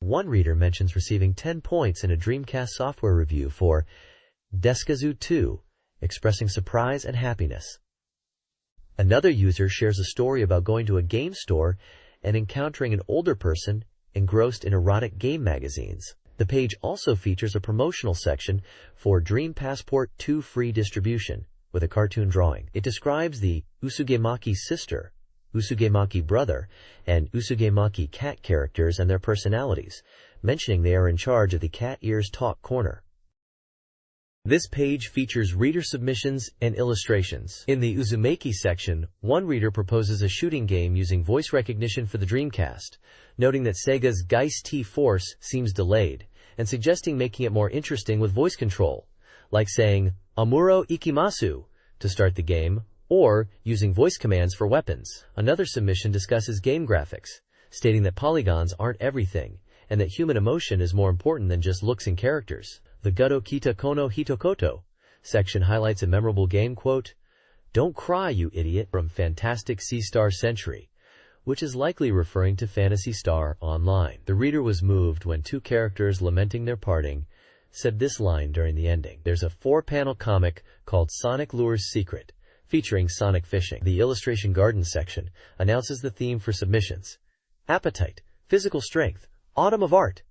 One reader mentions receiving 10 points in a Dreamcast software review for Deskazu 2, expressing surprise and happiness. Another user shares a story about going to a game store and encountering an older person engrossed in erotic game magazines. The page also features a promotional section for Dream Passport 2 free distribution, with a cartoon drawing. It describes the Usugemaki sister, Usugemaki brother, and Usugemaki cat characters and their personalities, mentioning they are in charge of the Cat Ears Talk Corner. This page features reader submissions and illustrations. In the Uzumaki section, one reader proposes a shooting game using voice recognition for the Dreamcast, noting that Sega's Geist T-Force seems delayed, and suggesting making it more interesting with voice control, like saying, Amuro Ikimasu, to start the game, or using voice commands for weapons. Another submission discusses game graphics, stating that polygons aren't everything, and that human emotion is more important than just looks and characters. The Gudo Kita Kono Hitokoto section highlights a memorable game quote, "Don't cry, you idiot," from Fantastic Sea-Star Century, which is likely referring to Phantasy Star Online. The reader was moved when two characters lamenting their parting said this line during the ending. There's a 4-panel comic called Sonic Lure's Secret, featuring Sonic fishing. The Illustration Garden section announces the theme for submissions: Appetite, Physical Strength, Autumn of Art,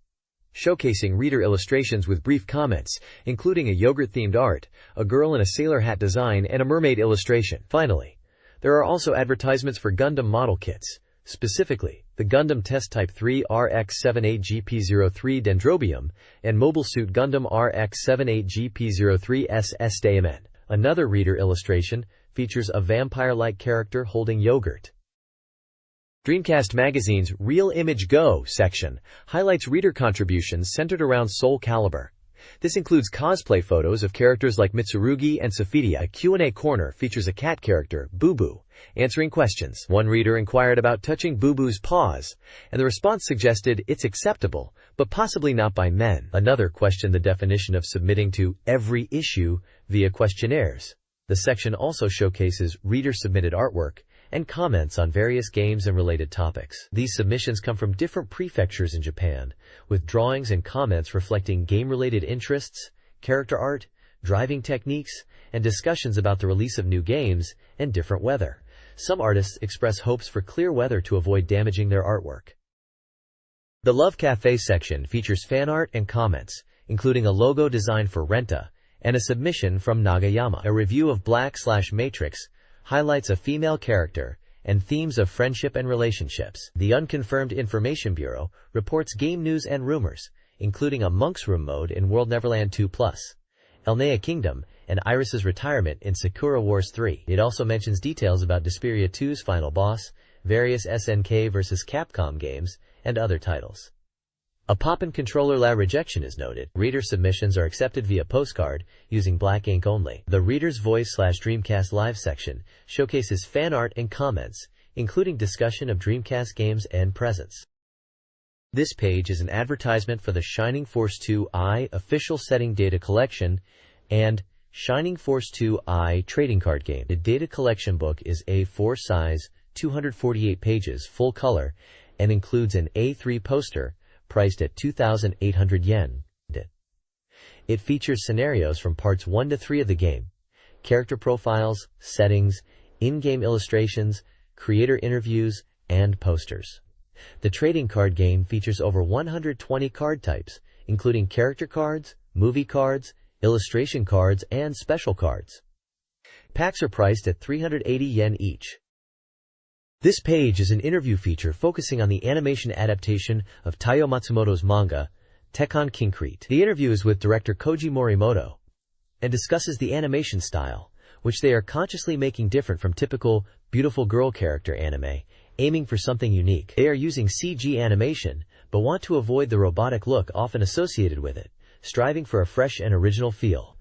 showcasing reader illustrations with brief comments, including a yogurt-themed art, a girl in a sailor hat design, and a mermaid illustration. Finally, there are also advertisements for Gundam model kits, specifically the Gundam Test Type 3 RX-78GP03 Dendrobium and Mobile Suit Gundam RX-78GP03 SS Daemon. Another reader illustration features a vampire-like character holding yogurt. Dreamcast Magazine's Real Image Go section highlights reader contributions centered around Soul Calibur. This includes cosplay photos of characters like Mitsurugi and Sophidia. A Q&A corner features a cat character, Boo Boo, answering questions. One reader inquired about touching Boo Boo's paws, and the response suggested it's acceptable, but possibly not by men. Another questioned the definition of submitting to every issue via questionnaires. The section also showcases reader-submitted artwork and comments on various games and related topics. These submissions come from different prefectures in Japan, with drawings and comments reflecting game-related interests, character art, driving techniques, and discussions about the release of new games and different weather. Some artists express hopes for clear weather to avoid damaging their artwork. The Love Cafe section features fan art and comments, including a logo designed for Renta and a submission from Nagayama. A review of Black/Matrix highlights a female character and themes of friendship and relationships. The Unconfirmed Information Bureau reports game news and rumors, including a Monk's Room mode in World Neverland 2+, Elnea Kingdom, and Iris's retirement in Sakura Wars 3. It also mentions details about Desperia 2's final boss, various SNK vs. Capcom games, and other titles. A Pop-in Controller La rejection is noted. Reader submissions are accepted via postcard, using black ink only. The Reader's Voice/Dreamcast Live section showcases fan art and comments, including discussion of Dreamcast games and presents. This page is an advertisement for the Shining Force 2i official setting data collection and Shining Force 2i trading card game. The data collection book is A4 size, 248 pages, full color, and includes an A3 poster, priced at 2,800 yen. It features scenarios from parts 1 to 3 of the game, character profiles, settings, in-game illustrations, creator interviews, and posters. The trading card game features over 120 card types, including character cards, movie cards, illustration cards, and special cards. Packs are priced at 380 yen each. This page is an interview feature focusing on the animation adaptation of Taiyo Matsumoto's manga, Tekken Concrete. The interview is with director Koji Morimoto and discusses the animation style, which they are consciously making different from typical beautiful girl character anime, aiming for something unique. They are using CG animation, but want to avoid the robotic look often associated with it, striving for a fresh and original feel.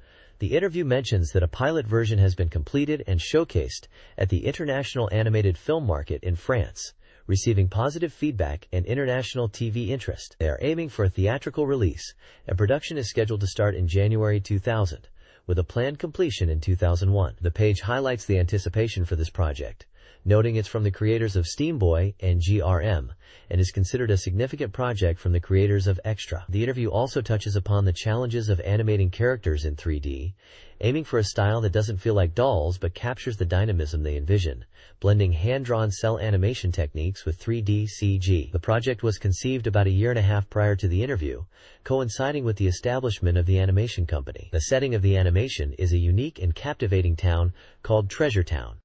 The interview mentions that a pilot version has been completed and showcased at the International Animated Film Market in France, receiving positive feedback and international TV interest. They are aiming for a theatrical release, and production is scheduled to start in January 2000, with a planned completion in 2001. The page highlights the anticipation for this project, noting it's from the creators of Steam Boy and GRM, and is considered a significant project from the creators of Extra. The interview also touches upon the challenges of animating characters in 3D, aiming for a style that doesn't feel like dolls but captures the dynamism they envision, blending hand-drawn cell animation techniques with 3D CG. The project was conceived about a year and a half prior to the interview, coinciding with the establishment of the animation company. The setting of the animation is a unique and captivating town called Treasure Town.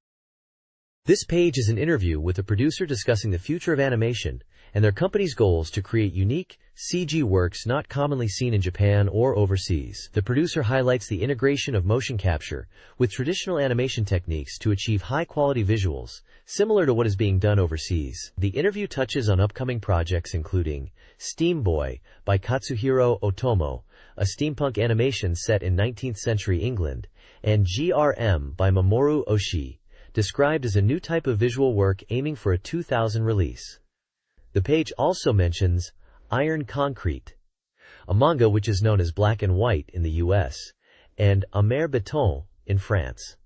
This page is an interview with a producer discussing the future of animation and their company's goals to create unique, CG works not commonly seen in Japan or overseas. The producer highlights the integration of motion capture with traditional animation techniques to achieve high-quality visuals, similar to what is being done overseas. The interview touches on upcoming projects including Steam Boy by Katsuhiro Otomo, a steampunk animation set in 19th century England, and GRM by Mamoru Oshii, described as a new type of visual work aiming for a 2000 release. The page also mentions Iron Concrete, a manga which is known as Black and White in the US, and Amer Beton in France.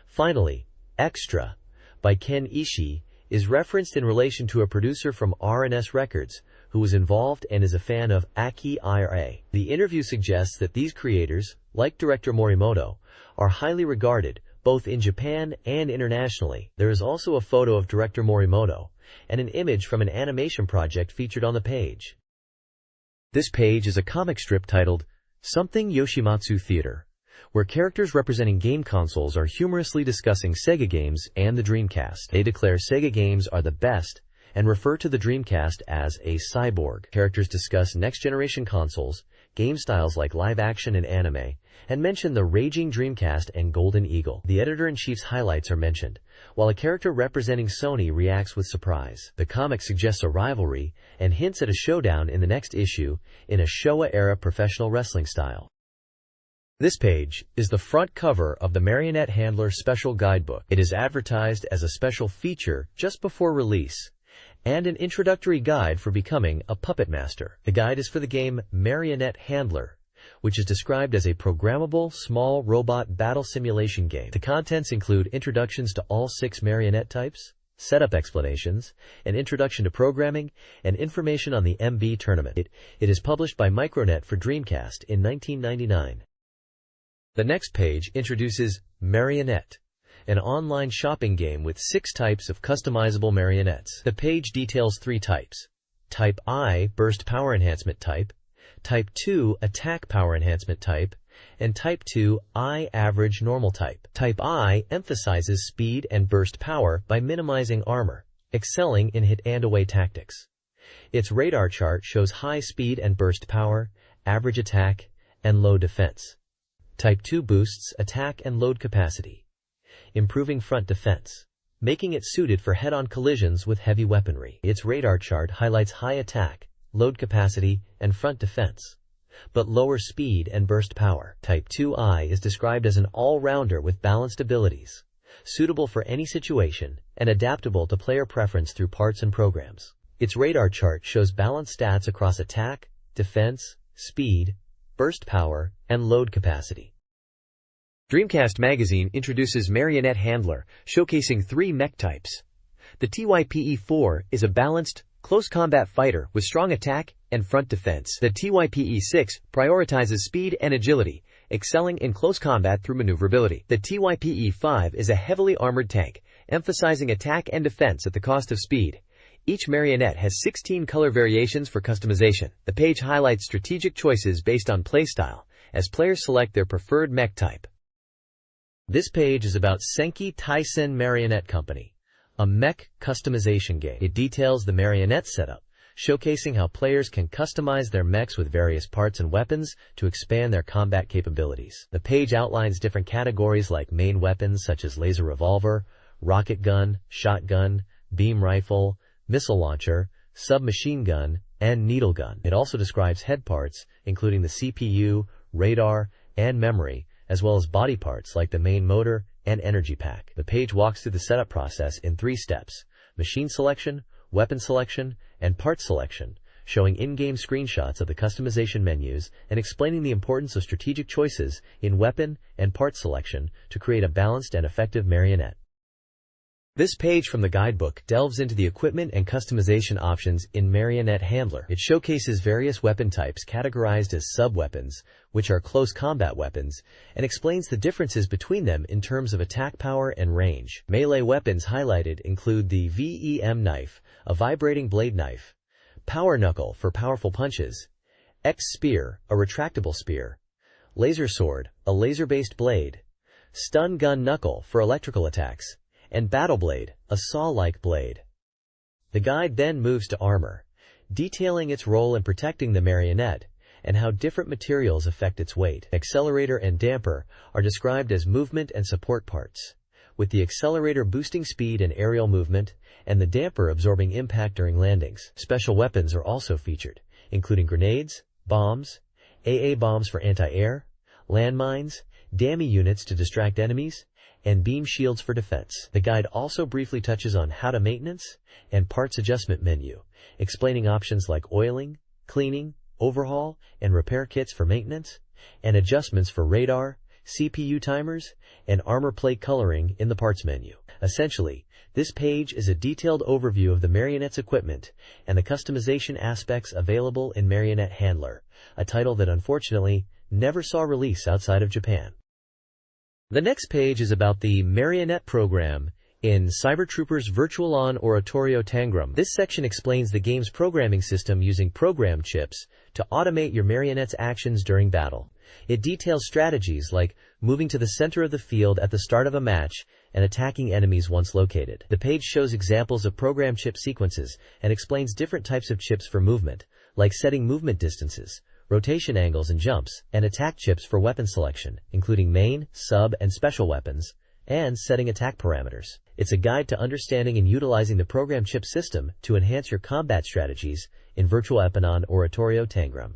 Finally, Extra by Ken Ishii is referenced in relation to a producer from R&S Records who was involved and is a fan of Akira. The interview suggests that these creators, like director Morimoto, are highly regarded both in Japan and internationally. There is also a photo of director Morimoto and an image from an animation project featured on the page. This page is a comic strip titled Something Yoshimatsu Theater, where characters representing game consoles are humorously discussing Sega games and the Dreamcast. They declare Sega games are the best and refer to the Dreamcast as a cyborg. Characters discuss next-generation consoles, game styles like live-action and anime, and mention the raging Dreamcast and Golden Eagle. The editor-in-chief's highlights are mentioned, while a character representing Sony reacts with surprise. The comic suggests a rivalry and hints at a showdown in the next issue in a Showa-era professional wrestling style. This page is the front cover of the Marionette Handler Special Guidebook. It is advertised as a special feature just before release, and an introductory guide for becoming a puppet master. The guide is for the game Marionette Handler, which is described as a programmable, small robot battle simulation game. The contents include introductions to all 6 marionette types, setup explanations, an introduction to programming, and information on the MB tournament. It is published by Micronet for Dreamcast in 1999. The next page introduces Marionette, an online shopping game with 6 types of customizable marionettes. The page details 3 types. Type I, Burst Power Enhancement type, Type 2, Attack Power Enhancement type, and Type 2 I average normal type. Type I emphasizes speed and burst power by minimizing armor, excelling in hit-and-away tactics. Its radar chart shows high speed and burst power, average attack, and low defense. Type 2 boosts attack and load capacity, improving front defense, making it suited for head-on collisions with heavy weaponry. Its radar chart highlights high attack, load capacity, and front defense, but lower speed and burst power. Type 2I is described as an all-rounder with balanced abilities, suitable for any situation and adaptable to player preference through parts and programs. Its radar chart shows balanced stats across attack, defense, speed, burst power, and load capacity. Dreamcast Magazine introduces Marionette Handler, showcasing 3 mech types. The TYPE-4 is a balanced, close combat fighter with strong attack and front defense. The TYPE-6 prioritizes speed and agility, excelling in close combat through maneuverability. The TYPE-5 is a heavily armored tank, emphasizing attack and defense at the cost of speed. Each marionette has 16 color variations for customization. The page highlights strategic choices based on playstyle, as players select their preferred mech type. This page is about Senki Taisen Marionette Company, a mech customization game. It details the marionette setup, showcasing how players can customize their mechs with various parts and weapons to expand their combat capabilities. The page outlines different categories like main weapons such as laser revolver, rocket gun, shotgun, beam rifle, missile launcher, submachine gun, and needle gun. It also describes head parts, including the CPU, radar, and memory, as well as body parts like the main motor and energy pack. The page walks through the setup process in 3 steps: machine selection, weapon selection, and part selection, showing in-game screenshots of the customization menus and explaining the importance of strategic choices in weapon and part selection to create a balanced and effective marionette. This page from the guidebook delves into the equipment and customization options in Marionette Handler. It showcases various weapon types categorized as sub-weapons, which are close combat weapons, and explains the differences between them in terms of attack power and range. Melee weapons highlighted include the VEM knife, a vibrating blade knife, Power Knuckle for powerful punches, X Spear, a retractable spear, Laser Sword, a laser-based blade, Stun Gun Knuckle for electrical attacks, and Battle Blade, a saw-like blade. The guide then moves to armor, detailing its role in protecting the marionette and how different materials affect its weight. Accelerator and damper are described as movement and support parts, with the accelerator boosting speed and aerial movement, and the damper absorbing impact during landings. Special weapons are also featured, including grenades, bombs, AA bombs for anti-air, landmines, dummy units to distract enemies, and beam shields for defense. The guide also briefly touches on how to maintenance and parts adjustment menu, explaining options like oiling, cleaning, overhaul, and repair kits for maintenance, and adjustments for radar, CPU timers, and armor plate coloring in the parts menu. Essentially, this page is a detailed overview of the Marionette's equipment and the customization aspects available in Marionette Handler, a title that unfortunately never saw release outside of Japan. The next page is about the Marionette program in Cybertroopers Virtual-On Oratorio Tangram. This section explains the game's programming system using program chips to automate your marionette's actions during battle. It details strategies like moving to the center of the field at the start of a match and attacking enemies once located. The page shows examples of program chip sequences and explains different types of chips for movement, like setting movement distances, rotation angles and jumps, and attack chips for weapon selection, including main, sub, and special weapons, and setting attack parameters. It's a guide to understanding and utilizing the program chip system to enhance your combat strategies in Virtual Epon Oratorio Tangram.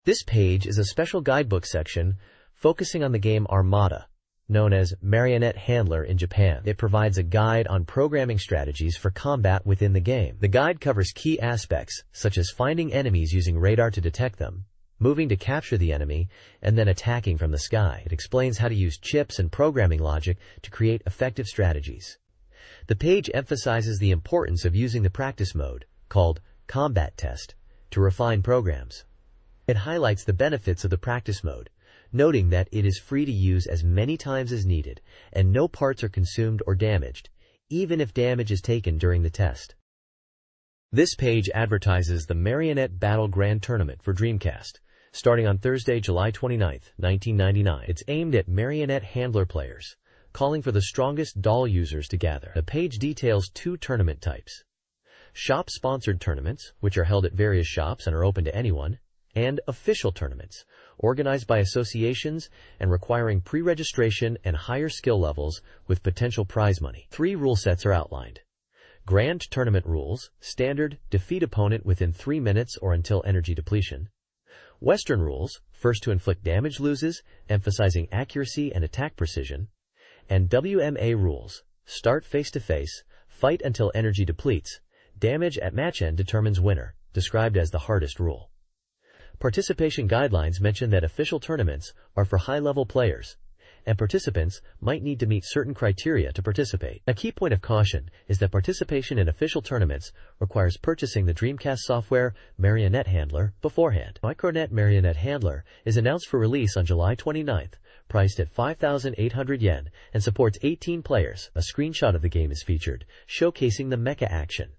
This page is a special guidebook section focusing on the game Armada, known as Marionette Handler in Japan. It provides a guide on programming strategies for combat within the game. The guide covers key aspects, such as finding enemies using radar to detect them, moving to capture the enemy, and then attacking from the sky. It explains how to use chips and programming logic to create effective strategies. The page emphasizes the importance of using the practice mode, called Combat Test, to refine programs. It highlights the benefits of the practice mode, noting that it is free to use as many times as needed, and no parts are consumed or damaged, even if damage is taken during the test. This page advertises the Marionette Battle Grand Tournament for Dreamcast, starting on Thursday, July 29, 1999. It's aimed at marionette handler players, calling for the strongest doll users to gather. The page details 2 tournament types: shop-sponsored tournaments, which are held at various shops and are open to anyone, and official tournaments, organized by associations and requiring pre-registration and higher skill levels with potential prize money. 3 rule sets are outlined. Grand Tournament Rules: Standard, defeat opponent within 3 minutes or until energy depletion. Western Rules: first to inflict damage loses, emphasizing accuracy and attack precision. And WMA Rules: start face-to-face, fight until energy depletes. Damage at match end determines winner, described as the hardest rule. Participation guidelines mention that official tournaments are for high-level players, and participants might need to meet certain criteria to participate. A key point of caution is that participation in official tournaments requires purchasing the Dreamcast software Marionette Handler beforehand. Micronet Marionette Handler is announced for release on July 29th, priced at 5,800 yen, and supports 18 players. A screenshot of the game is featured, showcasing the mecha action.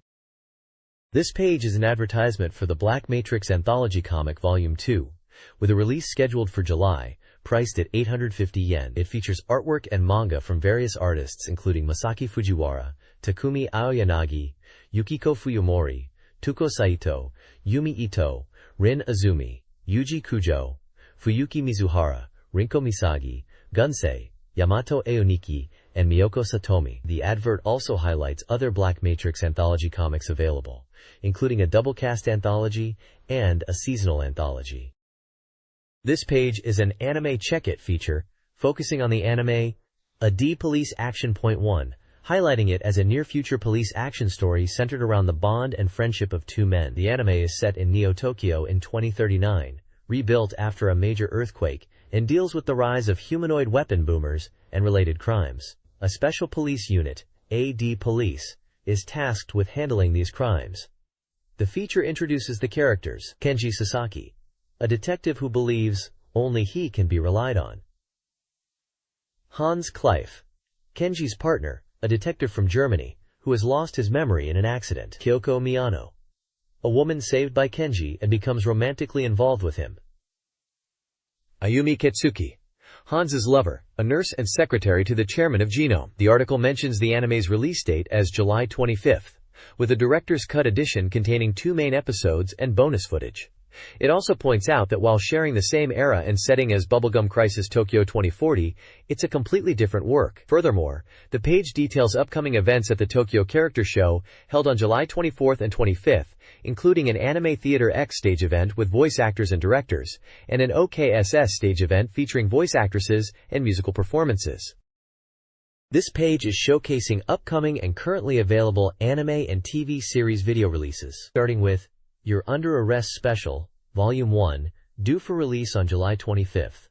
This page is an advertisement for the Black Matrix Anthology Comic Volume 2, with a release scheduled for July, priced at 850 yen. It features artwork and manga from various artists including Masaki Fujiwara, Takumi Aoyanagi, Yukiko Fuyumori, Tuko Saito, Yumi Ito, Rin Azumi, Yuji Kujo, Fuyuki Mizuhara, Rinko Misagi, Gunsei, Yamato Eoniki, and Miyoko Satomi. The advert also highlights other Black Matrix Anthology comics available, including a double-cast anthology and a seasonal anthology. This page is an Anime Check-It feature, focusing on the anime A D Police Action .1, highlighting it as a near-future police action story centered around the bond and friendship of 2 men. The anime is set in Neo-Tokyo in 2039, rebuilt after a major earthquake, and deals with the rise of humanoid weapon boomers and related crimes. A special police unit, AD Police, is tasked with handling these crimes. The feature introduces the characters Kenji Sasaki, a detective who believes only he can be relied on; Hans Kleif, Kenji's partner, a detective from Germany, who has lost his memory in an accident; Kyoko Miyano, a woman saved by Kenji and becomes romantically involved with him; Ayumi Ketsuki, Hans's lover, a nurse and secretary to the chairman of Genome. The article mentions the anime's release date as July 25th, with a director's cut edition containing 2 main episodes and bonus footage. It also points out that while sharing the same era and setting as Bubblegum Crisis Tokyo 2040, it's a completely different work. Furthermore, the page details upcoming events at the Tokyo Character Show, held on July 24th and 25th, including an Anime Theater X stage event with voice actors and directors, and an OKSS stage event featuring voice actresses and musical performances. This page is showcasing upcoming and currently available anime and TV series video releases, starting with You're Under Arrest Special, Volume 1, due for release on July 25th.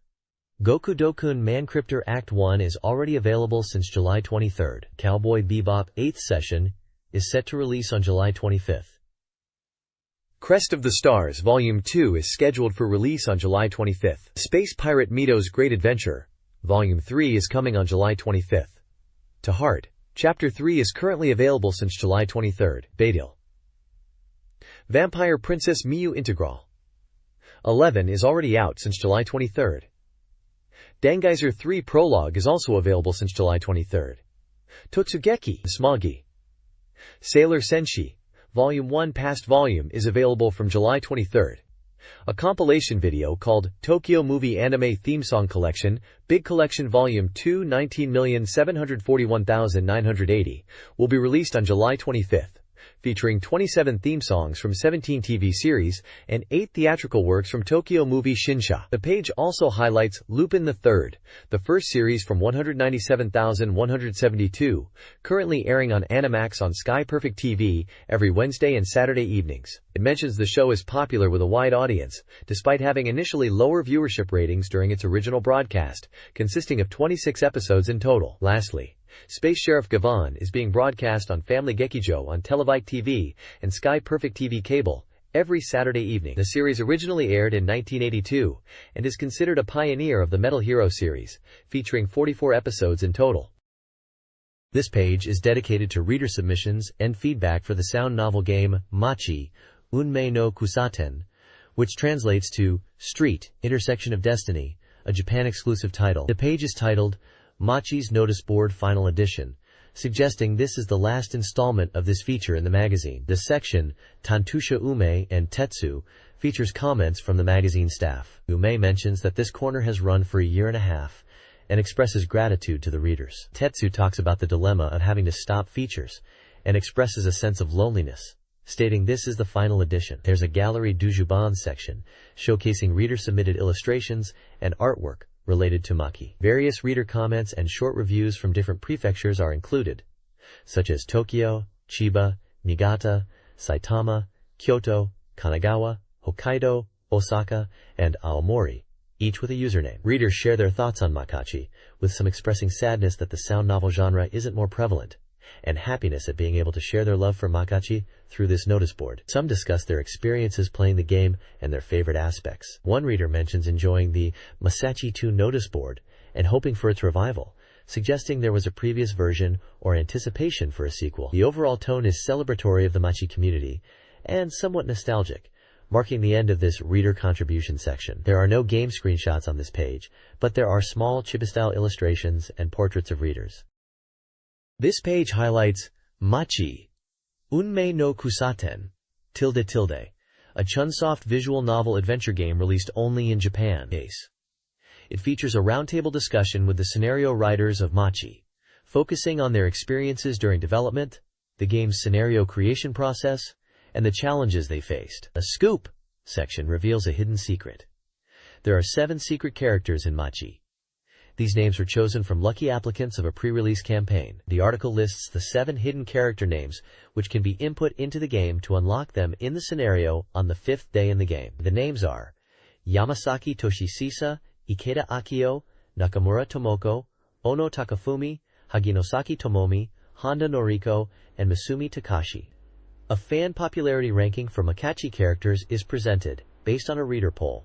Goku Dokun Mancryptor Act 1 is already available since July 23rd. Cowboy Bebop 8th Session is set to release on July 25th. Crest of the Stars Volume 2 is scheduled for release on July 25th. Space Pirate Mito's Great Adventure, Volume 3 is coming on July 25th. To Heart, Chapter 3 is currently available since July 23rd. Badil. Vampire Princess Miyu Integral 11 is already out since July 23rd. Dangeizer 3 Prologue is also available since July 23rd. Totsugeki Smoggy. Sailor Senshi, Volume 1 Past Volume is available from July 23rd. A compilation video called Tokyo Movie Anime Theme Song Collection, Big Collection Volume 2 19,741,980 will be released on July 25th, featuring 27 theme songs from 17 TV series and 8 theatrical works from Tokyo Movie Shinsha. The page also highlights Lupin III, the first series from 197,172, currently airing on Animax on Sky Perfect TV every Wednesday and Saturday evenings. It mentions the show is popular with a wide audience, despite having initially lower viewership ratings during its original broadcast, consisting of 26 episodes in total. Lastly, Space Sheriff Gavan is being broadcast on Family Gekijo on Televike TV and Sky Perfect TV cable every Saturday evening. The series originally aired in 1982 and is considered a pioneer of the Metal Hero series, featuring 44 episodes in total. This page is dedicated to reader submissions and feedback for the sound novel game Machi, Unmei no Kusaten, which translates to Street, Intersection of Destiny, a Japan-exclusive title. The page is titled Machi's Notice Board Final Edition, suggesting this is the last installment of this feature in the magazine. The section, Tantusha Ume and Tetsu, features comments from the magazine staff. Ume mentions that this corner has run for a year and a half and expresses gratitude to the readers. Tetsu talks about the dilemma of having to stop features and expresses a sense of loneliness, stating this is the final edition. There's a Gallery Dujuban section showcasing reader-submitted illustrations and artwork related to Machi. Various reader comments and short reviews from different prefectures are included, such as Tokyo, Chiba, Niigata, Saitama, Kyoto, Kanagawa, Hokkaido, Osaka, and Aomori, each with a username. Readers share their thoughts on Makachi, with some expressing sadness that the sound novel genre isn't more prevalent, and happiness at being able to share their love for Makachi through this notice board. Some discuss their experiences playing the game and their favorite aspects. One reader mentions enjoying the Masachi 2 notice board and hoping for its revival, suggesting there was a previous version or anticipation for a sequel. The overall tone is celebratory of the Machi community and somewhat nostalgic, marking the end of this reader contribution section. There are no game screenshots on this page, but there are small chibi-style illustrations and portraits of readers. This page highlights Machi, Unmei no Kusaten, a Chunsoft visual novel adventure game released only in Japan. It features a roundtable discussion with the scenario writers of Machi, focusing on their experiences during development, the game's scenario creation process, and the challenges they faced. A scoop section reveals a hidden secret. There are 7 secret characters in Machi. These names were chosen from lucky applicants of a pre-release campaign. The article lists the 7 hidden character names, which can be input into the game to unlock them in the scenario on the 5th day in the game. The names are Yamasaki Toshishisa, Ikeda Akio, Nakamura Tomoko, Ono Takafumi, Haginosaki Tomomi, Honda Noriko, and Masumi Takashi. A fan popularity ranking for Makachi characters is presented, based on a reader poll.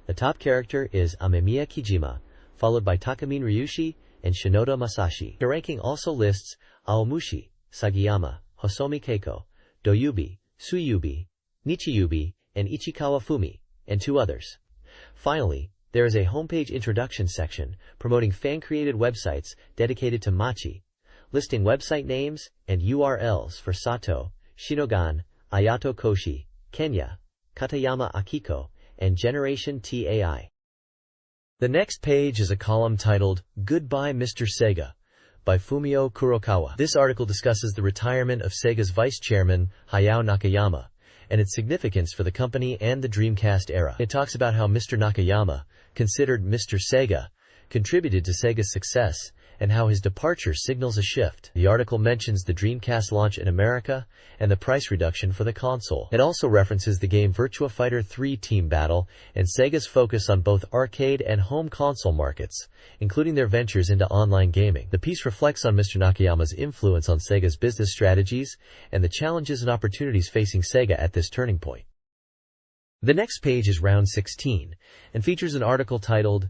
The top character is Amemiya Kijima, followed by Takamine Ryushi and Shinoda Masashi. The ranking also lists Aomushi, Sagiyama, Hosomi Keiko, Doyubi, Tsuyubi, Nichiyubi, and Ichikawa Fumi, and 2 others. Finally, there is a homepage introduction section promoting fan-created websites dedicated to Machi, listing website names and URLs for Sato, Shinogan, Ayato Koshi, Kenya, Katayama Akiko, and Generation TAI. The next page is a column titled, Goodbye Mr. Sega, by Fumio Kurokawa. This article discusses the retirement of Sega's vice chairman, Hayao Nakayama, and its significance for the company and the Dreamcast era. It talks about how Mr. Nakayama, considered Mr. Sega, contributed to Sega's success, and how his departure signals a shift. The article mentions the Dreamcast launch in America and the price reduction for the console. It also references the game Virtua Fighter 3 Team Battle and Sega's focus on both arcade and home console markets, including their ventures into online gaming. The piece reflects on Mr. Nakayama's influence on Sega's business strategies and the challenges and opportunities facing Sega at this turning point. The next page is round 16 and features an article titled,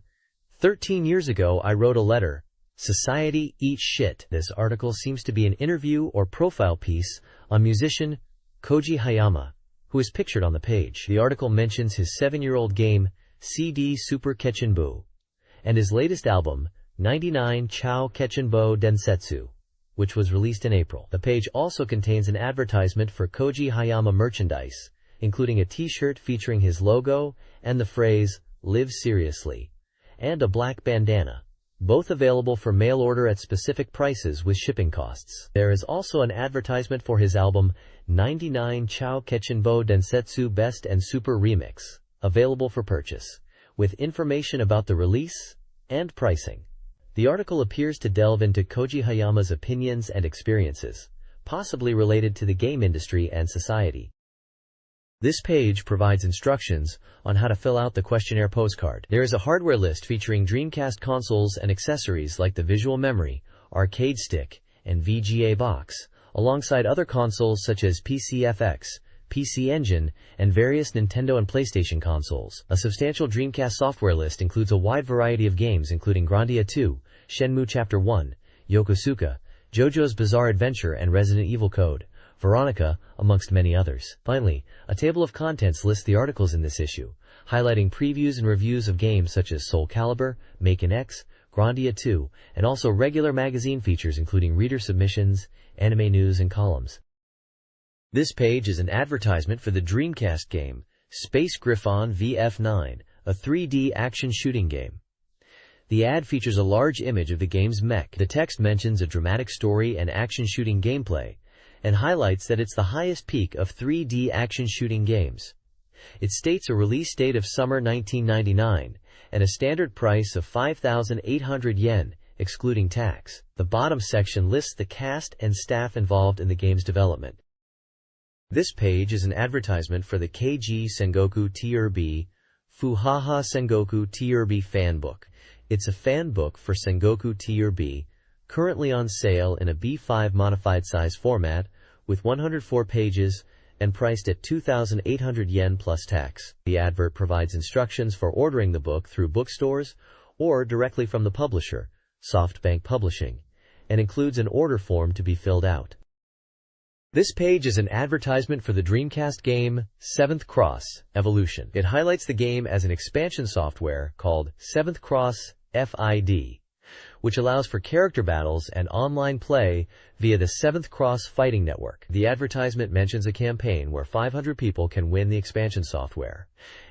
13 years ago I wrote a letter. Society Eats Shit. This article seems to be an interview or profile piece on musician Koji Hayama, who is pictured on the page. The article mentions his 7-year-old game, CD Super Kechenbu, and his latest album, 99 Chao Kechenbo Densetsu, which was released in April. The page also contains an advertisement for Koji Hayama merchandise, including a t-shirt featuring his logo and the phrase, Live Seriously, and a black bandana, both available for mail order at specific prices with shipping costs. There is also an advertisement for his album 99 Chao Kechenbo Densetsu Best and Super Remix, available for purchase, with information about the release and pricing. The article appears to delve into Koji Hayama's opinions and experiences, possibly related to the game industry and society. This page provides instructions on how to fill out the questionnaire postcard. There is a hardware list featuring Dreamcast consoles and accessories like the visual memory, arcade stick, and VGA box, alongside other consoles such as PCFX, PC Engine, and various Nintendo and PlayStation consoles. A substantial Dreamcast software list includes a wide variety of games including Grandia 2, Shenmue Chapter 1, Yokosuka, JoJo's Bizarre Adventure, and Resident Evil Code. Veronica, amongst many others. Finally, a table of contents lists the articles in this issue, highlighting previews and reviews of games such as Soul Calibur, Make X, Grandia 2, and also regular magazine features including reader submissions, anime news, and columns. This page is an advertisement for the Dreamcast game, Space Griffon VF9, a 3D action shooting game. The ad features a large image of the game's mech. The text mentions a dramatic story and action shooting gameplay, and highlights that it's the highest peak of 3D action shooting games. It states a release date of summer 1999, and a standard price of 5,800 yen, excluding tax. The bottom section lists the cast and staff involved in the game's development. This page is an advertisement for the KG Sengoku TRB Fuhaha Sengoku TRB Fanbook. It's a fan book for Sengoku TRB, currently on sale in a B5 modified size format, with 104 pages, and priced at 2,800 yen plus tax. The advert provides instructions for ordering the book through bookstores or directly from the publisher, SoftBank Publishing, and includes an order form to be filled out. This page is an advertisement for the Dreamcast game, Seventh Cross Evolution. It highlights the game as an expansion software called Seventh Cross FID, which allows for character battles and online play via the Seventh Cross Fighting Network. The advertisement mentions a campaign where 500 people can win the expansion software,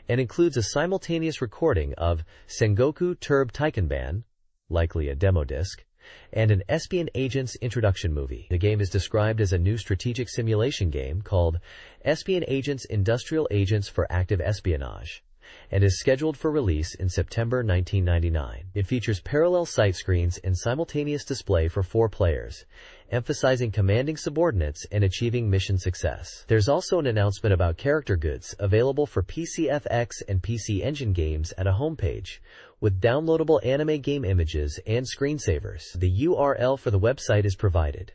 and includes a simultaneous recording of Sengoku Turb Taikenban, likely a demo disc, and an Espion Agents introduction movie. The game is described as a new strategic simulation game called Espion Agents Industrial Agents for Active Espionage, and is scheduled for release in September 1999. It features parallel sight screens and simultaneous display for 4 players, emphasizing commanding subordinates and achieving mission success. There's also an announcement about character goods available for PCFX and PC Engine games at a homepage, with downloadable anime game images and screensavers. The URL for the website is provided.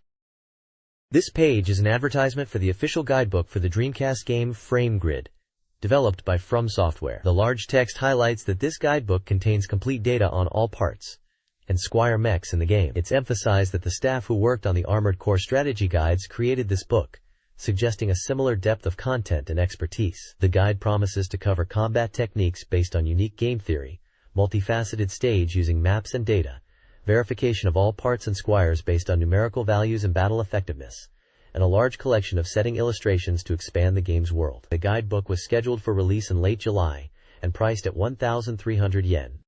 This page is an advertisement for the official guidebook for the Dreamcast game Frame Grid, developed by From Software. The large text highlights that this guidebook contains complete data on all parts and Squire mechs in the game. It's emphasized that the staff who worked on the Armored Core strategy guides created this book, suggesting a similar depth of content and expertise. The guide promises to cover combat techniques based on unique game theory, multifaceted stage using maps and data, verification of all parts and squires based on numerical values and battle effectiveness, and a large collection of setting illustrations to expand the game's world. The guidebook was scheduled for release in late July and priced at 1,300 yen.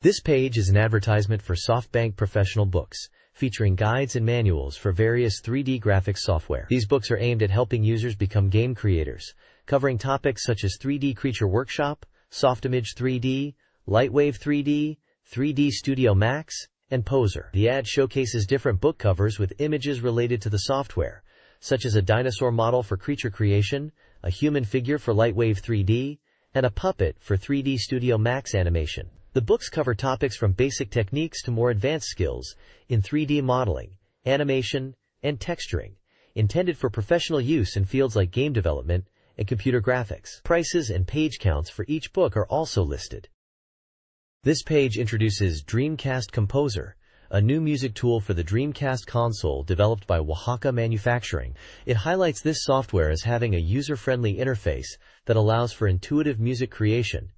This page is an advertisement for SoftBank Professional Books, featuring guides and manuals for various 3D graphics software. These books are aimed at helping users become game creators, covering topics such as 3D Creature Workshop, Softimage 3D, Lightwave 3D, 3D Studio Max, and Poser. The ad showcases different book covers with images related to the software, such as a dinosaur model for creature creation, a human figure for Lightwave 3D, and a puppet for 3D Studio Max animation. The books cover topics from basic techniques to more advanced skills in 3D modeling, animation, and texturing, intended for professional use in fields like game development and computer graphics. Prices and page counts for each book are also listed. This page introduces Dreamcast Composer, a new music tool for the Dreamcast console developed by Oaxaca Manufacturing. It highlights this software as having a user-friendly interface that allows for intuitive music creation,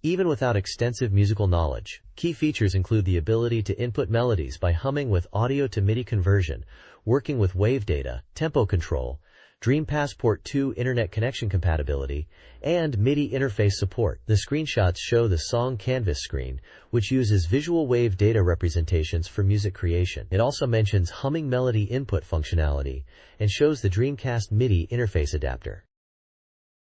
even without extensive musical knowledge. Key features include the ability to input melodies by humming with audio to MIDI conversion, working with wave data, tempo control, Dream Passport 2 internet connection compatibility, and MIDI interface support. The screenshots show the song canvas screen, which uses visual wave data representations for music creation. It also mentions humming melody input functionality and shows the Dreamcast MIDI interface adapter.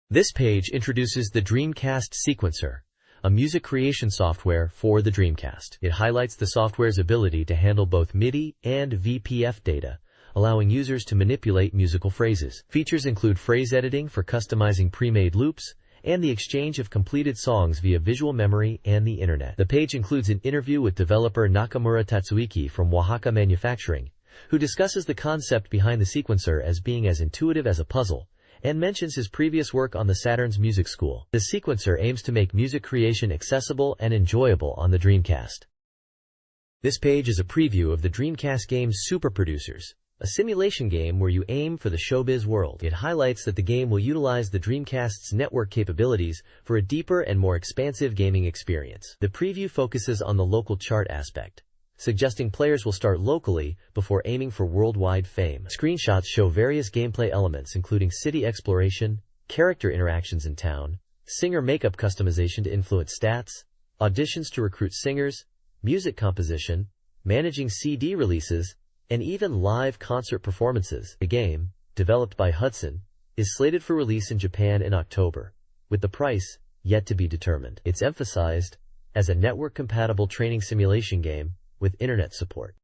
This page introduces the Dreamcast Sequencer, a music creation software for the Dreamcast. It highlights the software's ability to handle both MIDI and VPF data, allowing users to manipulate musical phrases. Features include phrase editing for customizing pre-made loops, and the exchange of completed songs via visual memory and the internet. The page includes an interview with developer Nakamura Tatsuiki from Oaxaca Manufacturing, who discusses the concept behind the sequencer as being as intuitive as a puzzle, and mentions his previous work on the Saturn's music school. The sequencer aims to make music creation accessible and enjoyable on the Dreamcast. This page is a preview of the Dreamcast game's Super Producers, a simulation game where you aim for the showbiz world. It highlights that the game will utilize the Dreamcast's network capabilities for a deeper and more expansive gaming experience. The preview focuses on the local chart aspect, suggesting players will start locally before aiming for worldwide fame. Screenshots show various gameplay elements including city exploration, character interactions in town, singer makeup customization to influence stats, auditions to recruit singers, music composition, managing CD releases, and even live concert performances. The game, developed by Hudson, is slated for release in Japan in October, with the price yet to be determined. It's emphasized as a network-compatible training simulation game with internet support.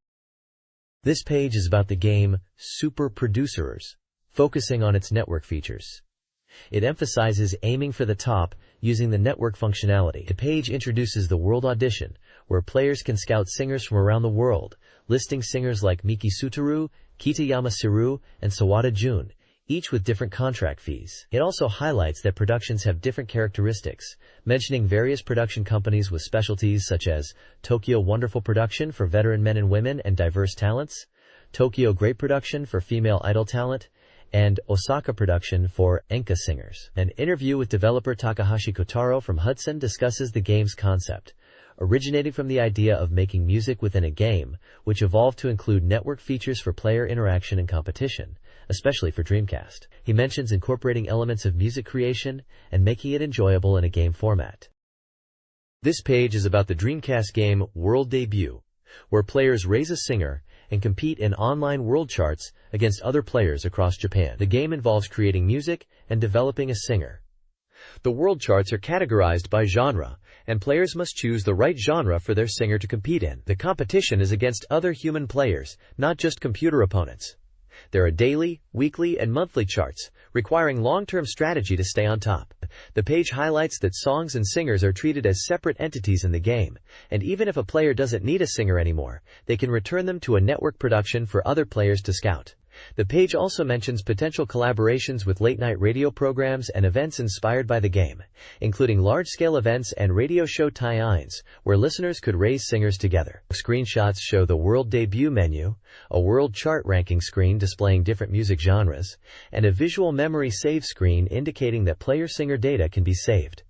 This page is about the game Super Producers, focusing on its network features. It emphasizes aiming for the top using the network functionality. The page introduces the World Audition, where players can scout singers from around the world, listing singers like Miki Sutaru, Kitayama Siru, and Sawada Jun, each with different contract fees. It also highlights that productions have different characteristics, mentioning various production companies with specialties such as Tokyo Wonderful Production for veteran men and women and diverse talents, Tokyo Great Production for female idol talent, and Osaka Production for enka singers. An interview with developer Takahashi Kotaro from Hudson discusses the game's concept, originating from the idea of making music within a game, which evolved to include network features for player interaction and competition, especially for Dreamcast. He mentions incorporating elements of music creation and making it enjoyable in a game format. This page is about the Dreamcast game World Debut, where players raise a singer and compete in online world charts against other players across Japan. The game involves creating music and developing a singer. The world charts are categorized by genre, and players must choose the right genre for their singer to compete in. The competition is against other human players, not just computer opponents. There are daily, weekly, and monthly charts, requiring long-term strategy to stay on top. The page highlights that songs and singers are treated as separate entities in the game, and even if a player doesn't need a singer anymore, they can return them to a network production for other players to scout. The page also mentions potential collaborations with late-night radio programs and events inspired by the game, including large-scale events and radio show tie-ins, where listeners could raise singers together. Screenshots show the World Debut menu, a world chart ranking screen displaying different music genres, and a visual memory save screen indicating that player-singer data can be saved.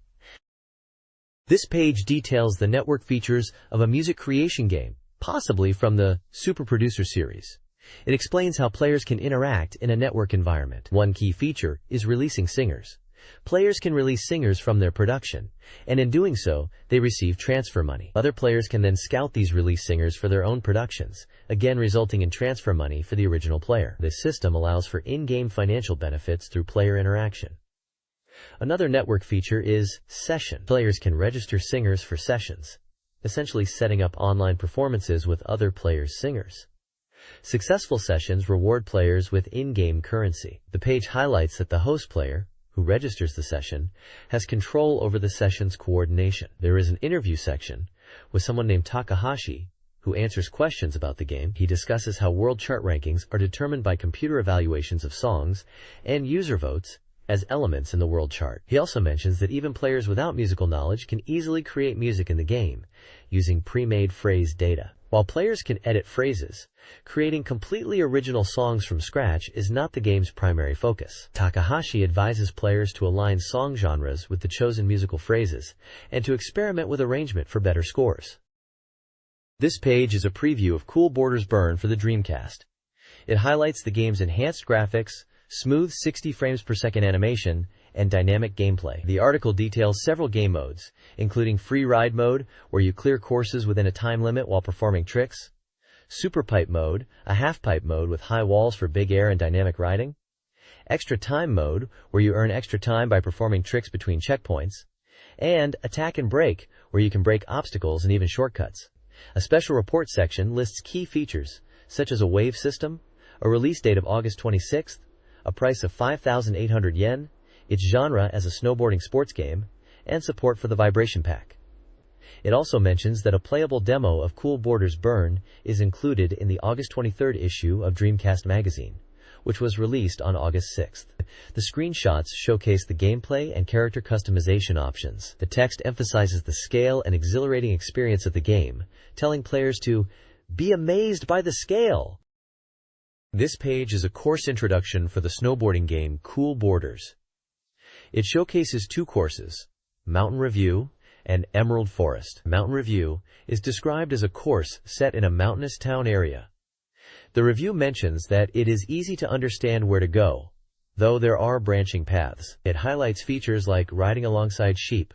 This page details the network features of a music creation game, possibly from the Super Producer series. It explains how players can interact in a network environment. One key feature is releasing singers. Players can release singers from their production, and in doing so, they receive transfer money. Other players can then scout these released singers for their own productions, again resulting in transfer money for the original player. This system allows for in-game financial benefits through player interaction. Another network feature is Session. Players can register singers for sessions, essentially setting up online performances with other players' singers. Successful sessions reward players with in-game currency. The page highlights that the host player, who registers the session, has control over the session's coordination. There is an interview section with someone named Takahashi who answers questions about the game. He discusses how world chart rankings are determined by computer evaluations of songs and user votes as elements in the world chart. He also mentions that even players without musical knowledge can easily create music in the game using pre-made phrase data. While players can edit phrases, creating completely original songs from scratch is not the game's primary focus. Takahashi advises players to align song genres with the chosen musical phrases and to experiment with arrangement for better scores. This page is a preview of Cool Borders Burn for the Dreamcast. It highlights the game's enhanced graphics, smooth 60 frames per second animation, and dynamic gameplay. The article details several game modes, including Free Ride mode, where you clear courses within a time limit while performing tricks, Super Pipe mode, a half-pipe mode with high walls for big air and dynamic riding, Extra Time mode, where you earn extra time by performing tricks between checkpoints, and Attack and Break, where you can break obstacles and even shortcuts. A special report section lists key features, such as a wave system, a release date of August 26th, a price of 5,800 yen, its genre as a snowboarding sports game, and support for the vibration pack. It also mentions that a playable demo of Cool Borders Burn is included in the August 23rd issue of Dreamcast Magazine, which was released on August 6th. The screenshots showcase the gameplay and character customization options. The text emphasizes the scale and exhilarating experience of the game, telling players to be amazed by the scale. This page is a course introduction for the snowboarding game Cool Borders. It showcases two courses, Mountain Review and Emerald Forest. Mountain Review is described as a course set in a mountainous town area. The review mentions that it is easy to understand where to go, though there are branching paths. It highlights features like riding alongside sheep,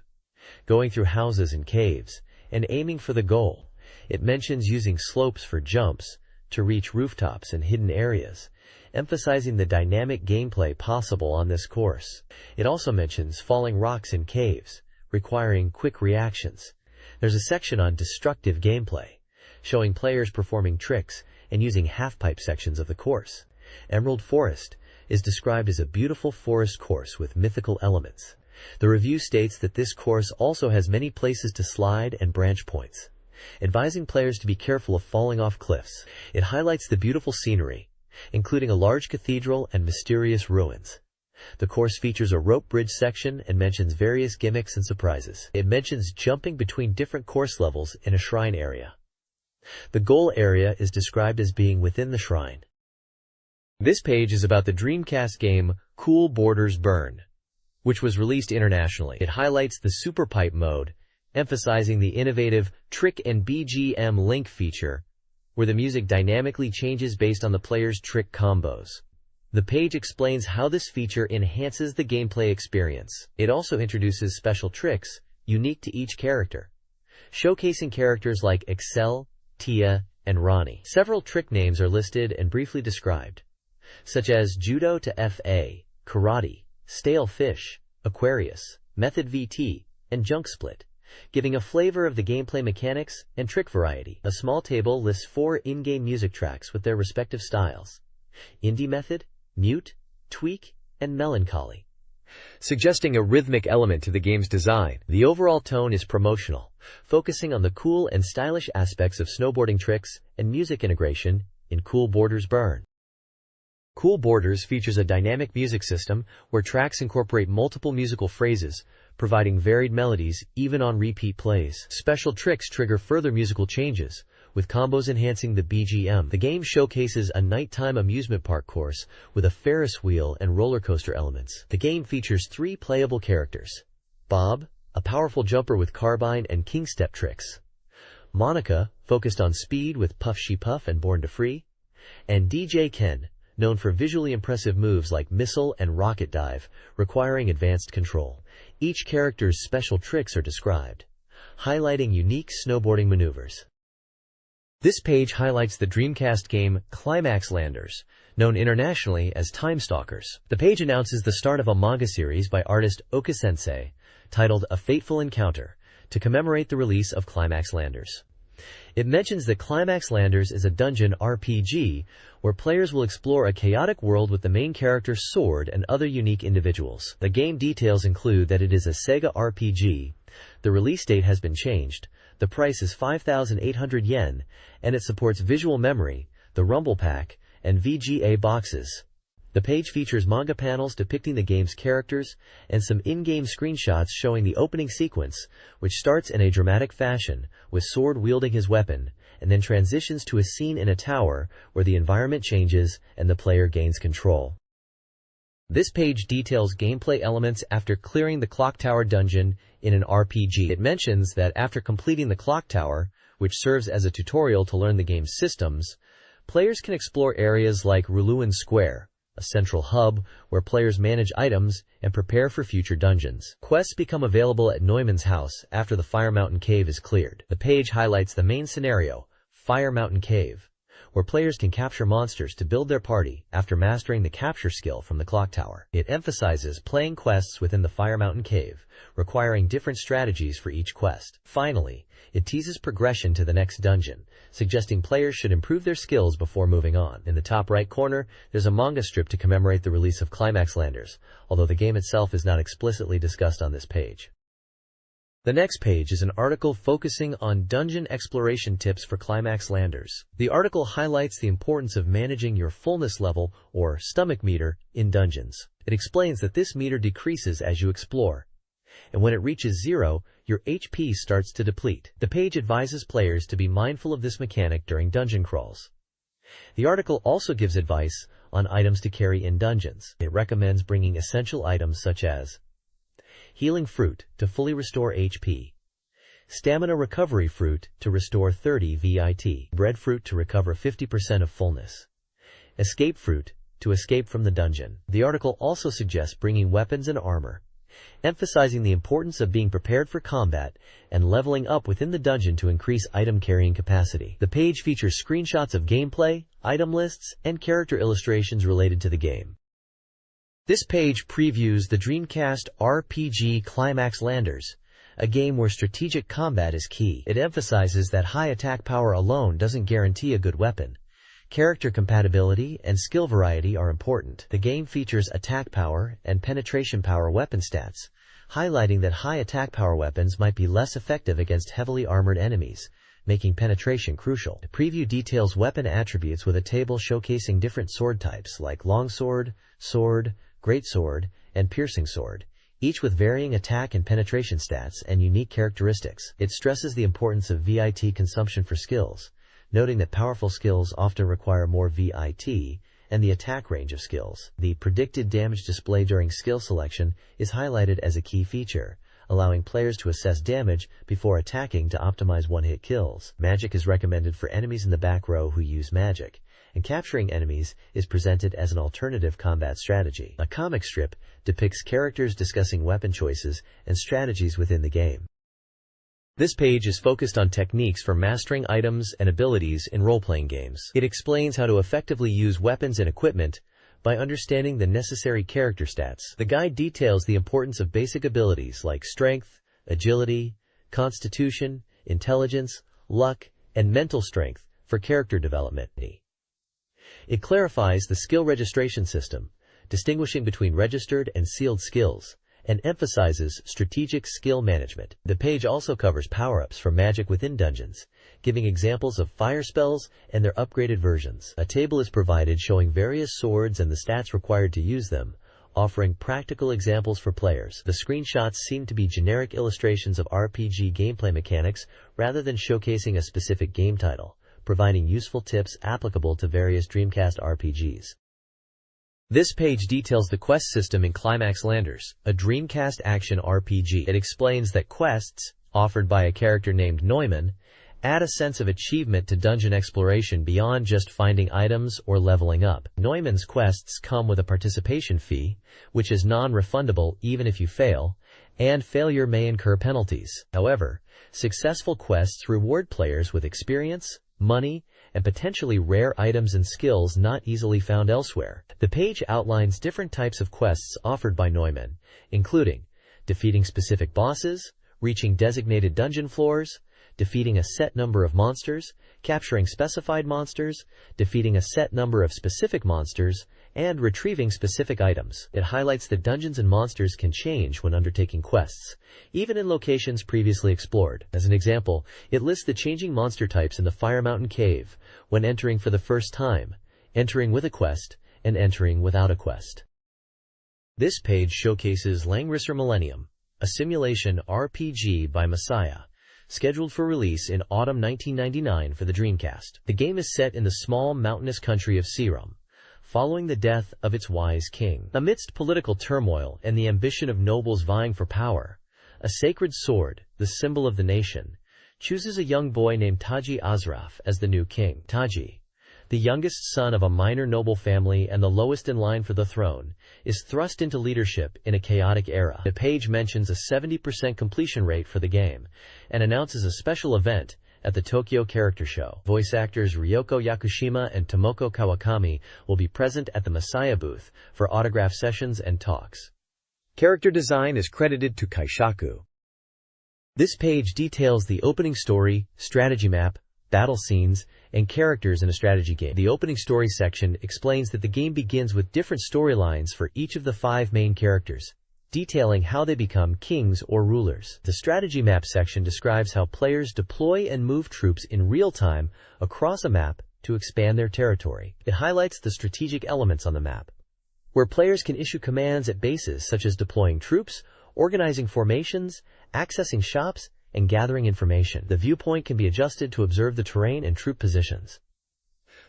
going through houses and caves, and aiming for the goal. It mentions using slopes for jumps to reach rooftops and hidden areas, emphasizing the dynamic gameplay possible on this course. It also mentions falling rocks in caves, requiring quick reactions. There's a section on destructive gameplay, showing players performing tricks and using half-pipe sections of the course. Emerald Forest is described as a beautiful forest course with mythical elements. The review states that this course also has many places to slide and branch points, advising players to be careful of falling off cliffs. It highlights the beautiful scenery, including a large cathedral and mysterious ruins. The course features a rope bridge section and mentions various gimmicks and surprises. It mentions jumping between different course levels in a shrine area. The goal area is described as being within the shrine. This page is about the Dreamcast game Cool Borders Burn, which was released internationally. It highlights the Super Pipe mode, emphasizing the innovative Trick and BGM Link feature, where the music dynamically changes based on the player's trick combos. The page explains how this feature enhances the gameplay experience. It also introduces special tricks unique to each character, showcasing characters like Excel, Tia, and Ronnie. Several trick names are listed and briefly described, such as Judo to FA, Karate, Stale Fish, Aquarius, Method VT, and Junk Split, giving a flavor of the gameplay mechanics and trick variety. A small table lists 4 in-game music tracks with their respective styles: Indie Method, Mute, Tweak, and Melancholy, suggesting a rhythmic element to the game's design. The overall tone is promotional, focusing on the cool and stylish aspects of snowboarding tricks and music integration in Cool Borders Burn. Cool Borders features a dynamic music system where tracks incorporate multiple musical phrases, providing varied melodies even on repeat plays. Special tricks trigger further musical changes, with combos enhancing the BGM. The game showcases a nighttime amusement park course with a Ferris wheel and roller coaster elements. The game features 3 playable characters: Bob, a powerful jumper with carbine and king step tricks; Monica, focused on speed with Puff She Puff and Born to Free; and DJ Ken, known for visually impressive moves like missile and rocket dive, requiring advanced control. Each character's special tricks are described, highlighting unique snowboarding maneuvers. This page highlights the Dreamcast game Climax Landers, known internationally as Time Stalkers. The page announces the start of a manga series by artist Oka-sensei, titled A Fateful Encounter, to commemorate the release of Climax Landers. It mentions that Climax Landers is a dungeon RPG where players will explore a chaotic world with the main character Sword and other unique individuals. The game details include that it is a Sega RPG, the release date has been changed, the price is 5,800 yen, and it supports visual memory, the Rumble Pack, and VGA boxes. The page features manga panels depicting the game's characters and some in-game screenshots showing the opening sequence, which starts in a dramatic fashion with Sword wielding his weapon, and then transitions to a scene in a tower where the environment changes and the player gains control. This page details gameplay elements after clearing the Clock Tower dungeon in an RPG. It mentions that after completing the Clock Tower, which serves as a tutorial to learn the game's systems, players can explore areas like Ruluan Square, a central hub where players manage items and prepare for future dungeons. Quests become available at Neumann's house after the Fire Mountain Cave is cleared. The page highlights the main scenario, Fire Mountain Cave, where players can capture monsters to build their party after mastering the capture skill from the Clock Tower. It emphasizes playing quests within the Fire Mountain Cave, requiring different strategies for each quest. Finally, it teases progression to the next dungeon, suggesting players should improve their skills before moving on. In the top right corner, there's a manga strip to commemorate the release of Climax Landers, although the game itself is not explicitly discussed on this page. The next page is an article focusing on dungeon exploration tips for Climax Landers. The article highlights the importance of managing your fullness level, or stomach meter, in dungeons. It explains that this meter decreases as you explore, and when it reaches 0, your HP starts to deplete. The page advises players to be mindful of this mechanic during dungeon crawls. The article also gives advice on items to carry in dungeons. It recommends bringing essential items such as healing fruit to fully restore HP, stamina recovery fruit to restore 30 VIT, breadfruit to recover 50% of fullness, escape fruit to escape from the dungeon. The article also suggests bringing weapons and armor, emphasizing the importance of being prepared for combat and leveling up within the dungeon to increase item carrying capacity. The page features screenshots of gameplay, item lists, and character illustrations related to the game. This page previews the Dreamcast RPG Climax Landers, a game where strategic combat is key. It emphasizes that high attack power alone doesn't guarantee a good weapon. Character compatibility and skill variety are important. The game features attack power and penetration power weapon stats, highlighting that high attack power weapons might be less effective against heavily armored enemies, making penetration crucial. The preview details weapon attributes with a table showcasing different sword types like longsword, sword, greatsword, and piercing sword, each with varying attack and penetration stats and unique characteristics. It stresses the importance of VIT consumption for skills, noting that powerful skills often require more VIT and the attack range of skills. The predicted damage display during skill selection is highlighted as a key feature, allowing players to assess damage before attacking to optimize one-hit kills. Magic is recommended for enemies in the back row who use magic, and capturing enemies is presented as an alternative combat strategy. A comic strip depicts characters discussing weapon choices and strategies within the game. This page is focused on techniques for mastering items and abilities in role-playing games. It explains how to effectively use weapons and equipment by understanding the necessary character stats. The guide details the importance of basic abilities like strength, agility, constitution, intelligence, luck, and mental strength for character development. It clarifies the skill registration system, distinguishing between registered and sealed skills, and emphasizes strategic skill management. The page also covers power-ups for magic within dungeons, giving examples of fire spells and their upgraded versions. A table is provided showing various swords and the stats required to use them, offering practical examples for players. The screenshots seem to be generic illustrations of RPG gameplay mechanics rather than showcasing a specific game title, providing useful tips applicable to various Dreamcast RPGs. This page details the quest system in Climax Landers, a Dreamcast action RPG. It explains that quests, offered by a character named Neumann, add a sense of achievement to dungeon exploration beyond just finding items or leveling up. Neumann's quests come with a participation fee, which is non-refundable even if you fail, and failure may incur penalties. However, successful quests reward players with experience, money, and potentially rare items and skills not easily found elsewhere. The page outlines different types of quests offered by Neumann, including defeating specific bosses, reaching designated dungeon floors, defeating a set number of monsters, capturing specified monsters, defeating a set number of specific monsters, and retrieving specific items. It highlights that dungeons and monsters can change when undertaking quests, even in locations previously explored. As an example, it lists the changing monster types in the Fire Mountain Cave when entering for the first time, entering with a quest, and entering without a quest. This page showcases Langrisser Millennium, a simulation RPG by Messiah, scheduled for release in autumn 1999 for the Dreamcast. The game is set in the small mountainous country of Serum, following the death of its wise king. Amidst political turmoil and the ambition of nobles vying for power, a sacred sword, the symbol of the nation, chooses a young boy named Taji Azraf as the new king. Taji, the youngest son of a minor noble family and the lowest in line for the throne, is thrust into leadership in a chaotic era. The page mentions a 70% completion rate for the game and announces a special event at the Tokyo Character Show. Voice actors Ryoko Yakushima and Tomoko Kawakami will be present at the Messiah booth for autograph sessions and talks. Character design is credited to Kaishaku. This page details the opening story, strategy map, battle scenes, and characters in a strategy game. The opening story section explains that the game begins with different storylines for each of the 5 main characters, detailing how they become kings or rulers. The strategy map section describes how players deploy and move troops in real time across a map to expand their territory. It highlights the strategic elements on the map, where players can issue commands at bases such as deploying troops, organizing formations, accessing shops, and gathering information. The viewpoint can be adjusted to observe the terrain and troop positions.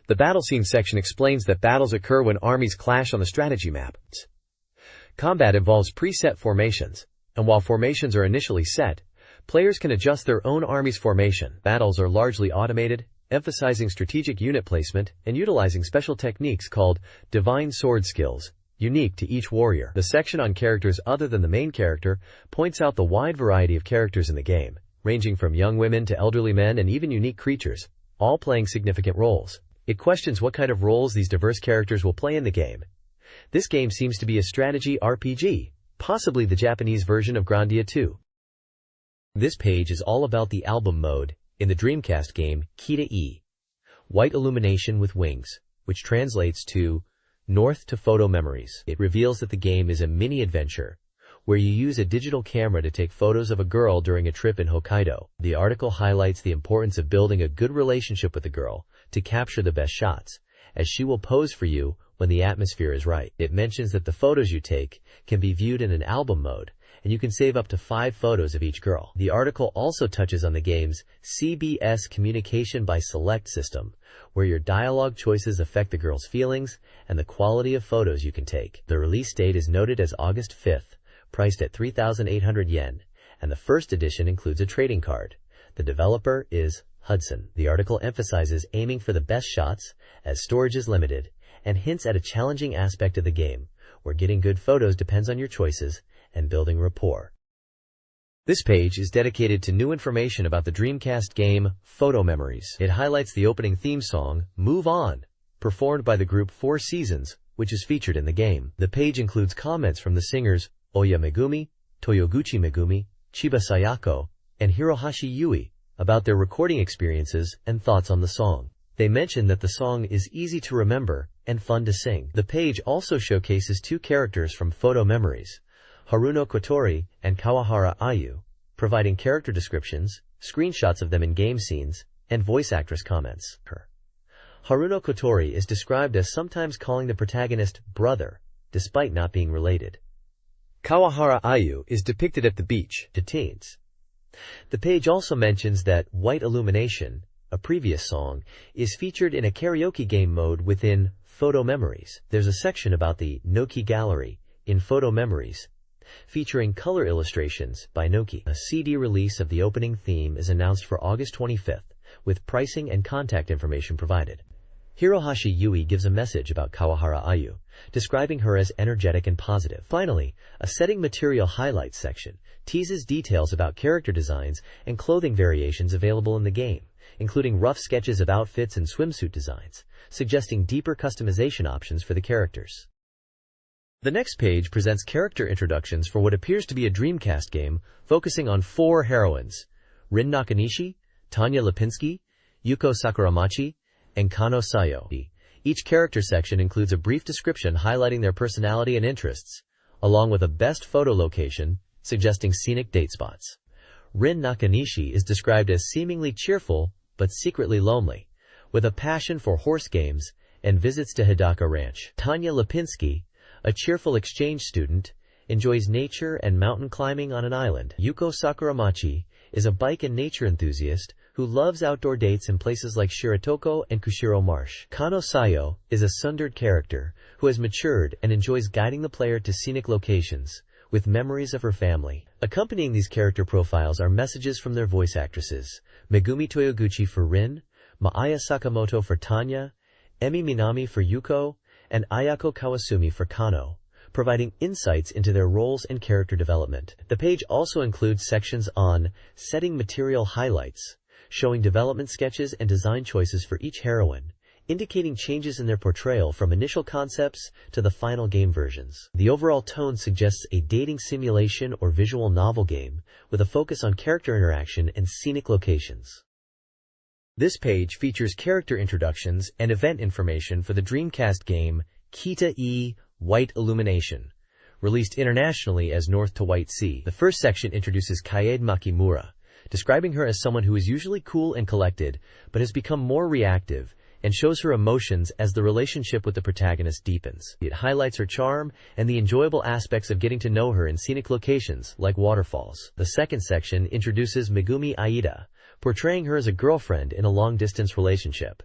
The battle scene section explains that battles occur when armies clash on the strategy map. Combat involves preset formations, and while formations are initially set, players can adjust their own army's formation. Battles are largely automated, emphasizing strategic unit placement and utilizing special techniques called divine sword skills, unique to each warrior. The section on characters other than the main character points out the wide variety of characters in the game, ranging from young women to elderly men and even unique creatures, all playing significant roles. It questions what kind of roles these diverse characters will play in the game. This game seems to be a strategy RPG, possibly the Japanese version of Grandia 2. This page is all about the album mode in the Dreamcast game Kita-E, White Illumination with Wings, which translates to North to Photo Memories. It reveals that the game is a mini-adventure, where you use a digital camera to take photos of a girl during a trip in Hokkaido. The article highlights the importance of building a good relationship with the girl to capture the best shots, as she will pose for you when the atmosphere is right. It mentions that the photos you take can be viewed in an album mode, and you can save up to 5 photos of each girl. The article also touches on the game's CBS communication by select system, where your dialogue choices affect the girl's feelings and the quality of photos you can take. The release date is noted as August 5th, priced at 3,800 yen, and the first edition includes a trading card. The developer is Hudson. The article emphasizes aiming for the best shots, as storage is limited, and hints at a challenging aspect of the game, where getting good photos depends on your choices and building rapport. This page is dedicated to new information about the Dreamcast game Photo Memories. It highlights the opening theme song, Move On, performed by the group Four Seasons, which is featured in the game. The page includes comments from the singers Oya Megumi, Toyoguchi Megumi, Chiba Sayako, and Hirohashi Yui about their recording experiences and thoughts on the song. They mention that the song is easy to remember and fun to sing. The page also showcases 2 characters from Photo Memories, Haruno Kotori and Kawahara Ayu, providing character descriptions, screenshots of them in game scenes, and voice actress comments. Haruno Kotori is described as sometimes calling the protagonist brother, despite not being related. Kawahara Ayu is depicted at the beach to teens. The page also mentions that White Illumination, a previous song, is featured in a karaoke game mode within Photo Memories. There's a section about the Noki Gallery in Photo Memories, featuring color illustrations by Noki. A CD release of the opening theme is announced for August 25th, with pricing and contact information provided. Hirohashi Yui gives a message about Kawahara Ayu, describing her as energetic and positive. Finally, a setting material highlights section teases details about character designs and clothing variations available in the game, including rough sketches of outfits and swimsuit designs, suggesting deeper customization options for the characters. The next page presents character introductions for what appears to be a Dreamcast game, focusing on 4 heroines: Rin Nakanishi, Tanya Lipinski, Yuko Sakuramachi, and Kano Sayo. Each character section includes a brief description highlighting their personality and interests, along with a best photo location, suggesting scenic date spots. Rin Nakanishi is described as seemingly cheerful, but secretly lonely, with a passion for horse games and visits to Hidaka Ranch. Tanya Lipinski, a cheerful exchange student, enjoys nature and mountain climbing on an island. Yuko Sakuramachi is a bike and nature enthusiast who loves outdoor dates in places like Shiratoko and Kushiro Marsh. Kano Sayo is a sundered character who has matured and enjoys guiding the player to scenic locations, with memories of her family. Accompanying these character profiles are messages from their voice actresses: Megumi Toyoguchi for Rin, Maaya Sakamoto for Tanya, Emi Minami for Yuko, and Ayako Kawasumi for Kano, providing insights into their roles and character development. The page also includes sections on setting material highlights, showing development sketches and design choices for each heroine, indicating changes in their portrayal from initial concepts to the final game versions. The overall tone suggests a dating simulation or visual novel game, with a focus on character interaction and scenic locations. This page features character introductions and event information for the Dreamcast game Kita-E, White Illumination, released internationally as North to White Sea. The first section introduces Kaede Makimura, describing her as someone who is usually cool and collected, but has become more reactive, and shows her emotions as the relationship with the protagonist deepens. It highlights her charm and the enjoyable aspects of getting to know her in scenic locations like waterfalls. The second section introduces Megumi Aida, portraying her as a girlfriend in a long-distance relationship.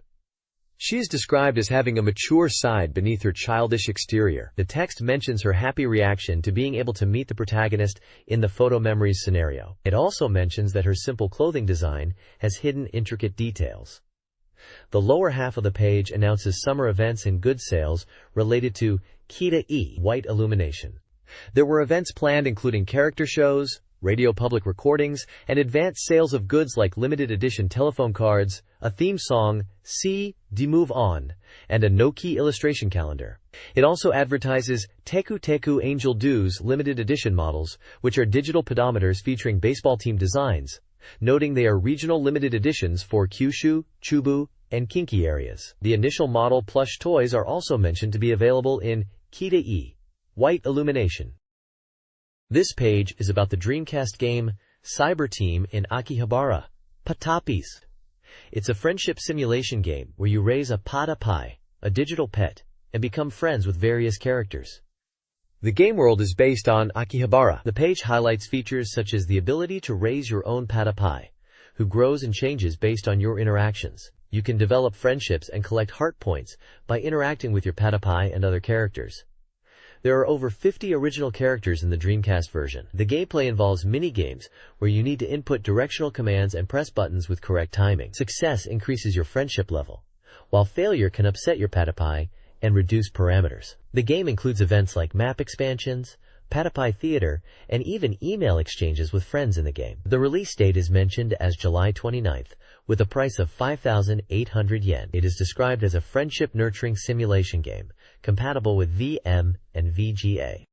She is described as having a mature side beneath her childish exterior. The text mentions her happy reaction to being able to meet the protagonist in the photo memories scenario. It also mentions that her simple clothing design has hidden intricate details. The lower half of the page announces summer events and goods sales related to Kita-e, white illumination. There were events planned including character shows, radio public recordings, and advanced sales of goods like limited edition telephone cards, a theme song, See, De Move On, and a no-key illustration calendar. It also advertises Teku Teku Angel Dews limited edition models, which are digital pedometers featuring baseball team designs, noting they are regional limited editions for Kyushu, Chubu, and Kinki areas. The initial model plush toys are also mentioned to be available in Kita-e, white illumination. This page is about the Dreamcast game Cyber Team in Akihabara, Patapis. It's a friendship simulation game where you raise a patapai, a digital pet, and become friends with various characters. The game world is based on Akihabara. The page highlights features such as the ability to raise your own patapai, who grows and changes based on your interactions. You can develop friendships and collect heart points by interacting with your patapai and other characters. There are over 50 original characters in the Dreamcast version. The gameplay involves mini-games where you need to input directional commands and press buttons with correct timing. Success increases your friendship level, while failure can upset your patapai and reduce parameters. The game includes events like map expansions, patapai theater, and even email exchanges with friends in the game. The release date is mentioned as July 29th, with a price of 5,800 yen. It is described as a friendship-nurturing simulation game, compatible with VM and VGA.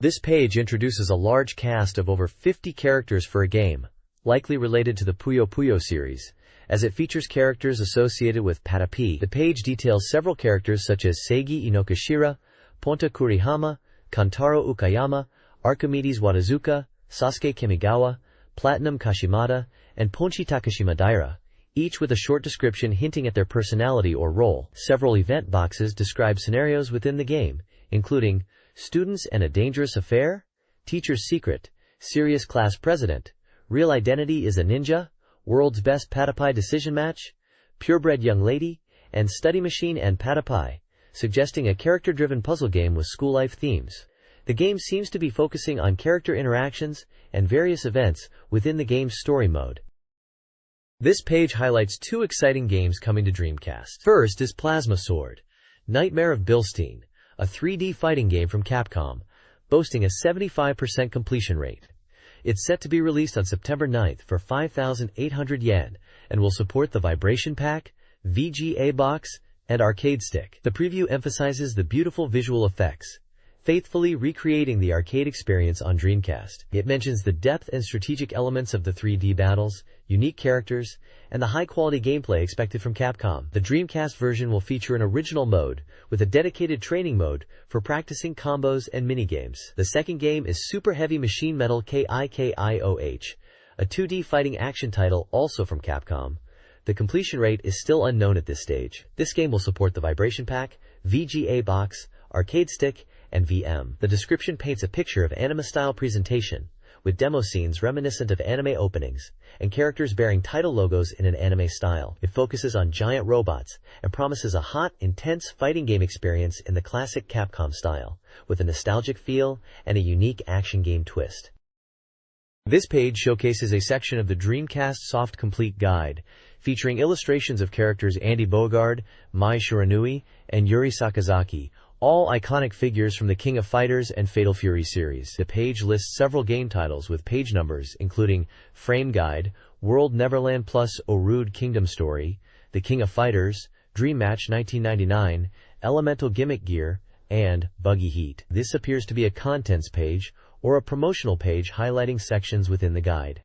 This page introduces a large cast of over 50 characters for a game, likely related to the Puyo Puyo series, as it features characters associated with Patapi. The page details several characters such as Seigi Inokashira, Ponta Kurihama, Kantaro Ukayama, Archimedes Watazuka, Sasuke Kamigawa, Platinum Kashimata, and Ponchi Takashima Daira, each with a short description hinting at their personality or role. Several event boxes describe scenarios within the game, including Students and a Dangerous Affair, Teacher's Secret, Serious Class President, Real Identity is a Ninja, World's Best Patapai Decision Match, Purebred Young Lady, and Study Machine and Patapai, suggesting a character-driven puzzle game with school-life themes. The game seems to be focusing on character interactions and various events within the game's story mode. This page highlights two exciting games coming to Dreamcast. First is Plasma Sword, Nightmare of Bilstein, a 3D fighting game from Capcom, boasting a 75% completion rate. It's set to be released on September 9th for 5,800 yen and will support the Vibration Pack, VGA box, and arcade stick. The preview emphasizes the beautiful visual effects, faithfully recreating the arcade experience on Dreamcast. It mentions the depth and strategic elements of the 3D battles, unique characters, and the high-quality gameplay expected from Capcom. The Dreamcast version will feature an original mode, with a dedicated training mode for practicing combos and minigames. The second game is Super Heavy Machine Metal KIKIOH, a 2D fighting action title also from Capcom. The completion rate is still unknown at this stage. This game will support the Vibration Pack, VGA box, arcade stick, and VM. The description paints a picture of anime-style presentation, with demo scenes reminiscent of anime openings, and characters bearing title logos in an anime style. It focuses on giant robots, and promises a hot, intense fighting game experience in the classic Capcom style, with a nostalgic feel and a unique action game twist. This page showcases a section of the Dreamcast Soft Complete Guide, featuring illustrations of characters Andy Bogard, Mai Shiranui, and Yuri Sakazaki, all iconic figures from the King of Fighters and Fatal Fury series. The page lists several game titles with page numbers, including Frame Guide, World Neverland Plus Orude Kingdom Story, The King of Fighters, Dream Match 1999, Elemental Gimmick Gear, and Buggy Heat. This appears to be a contents page or a promotional page highlighting sections within the guide.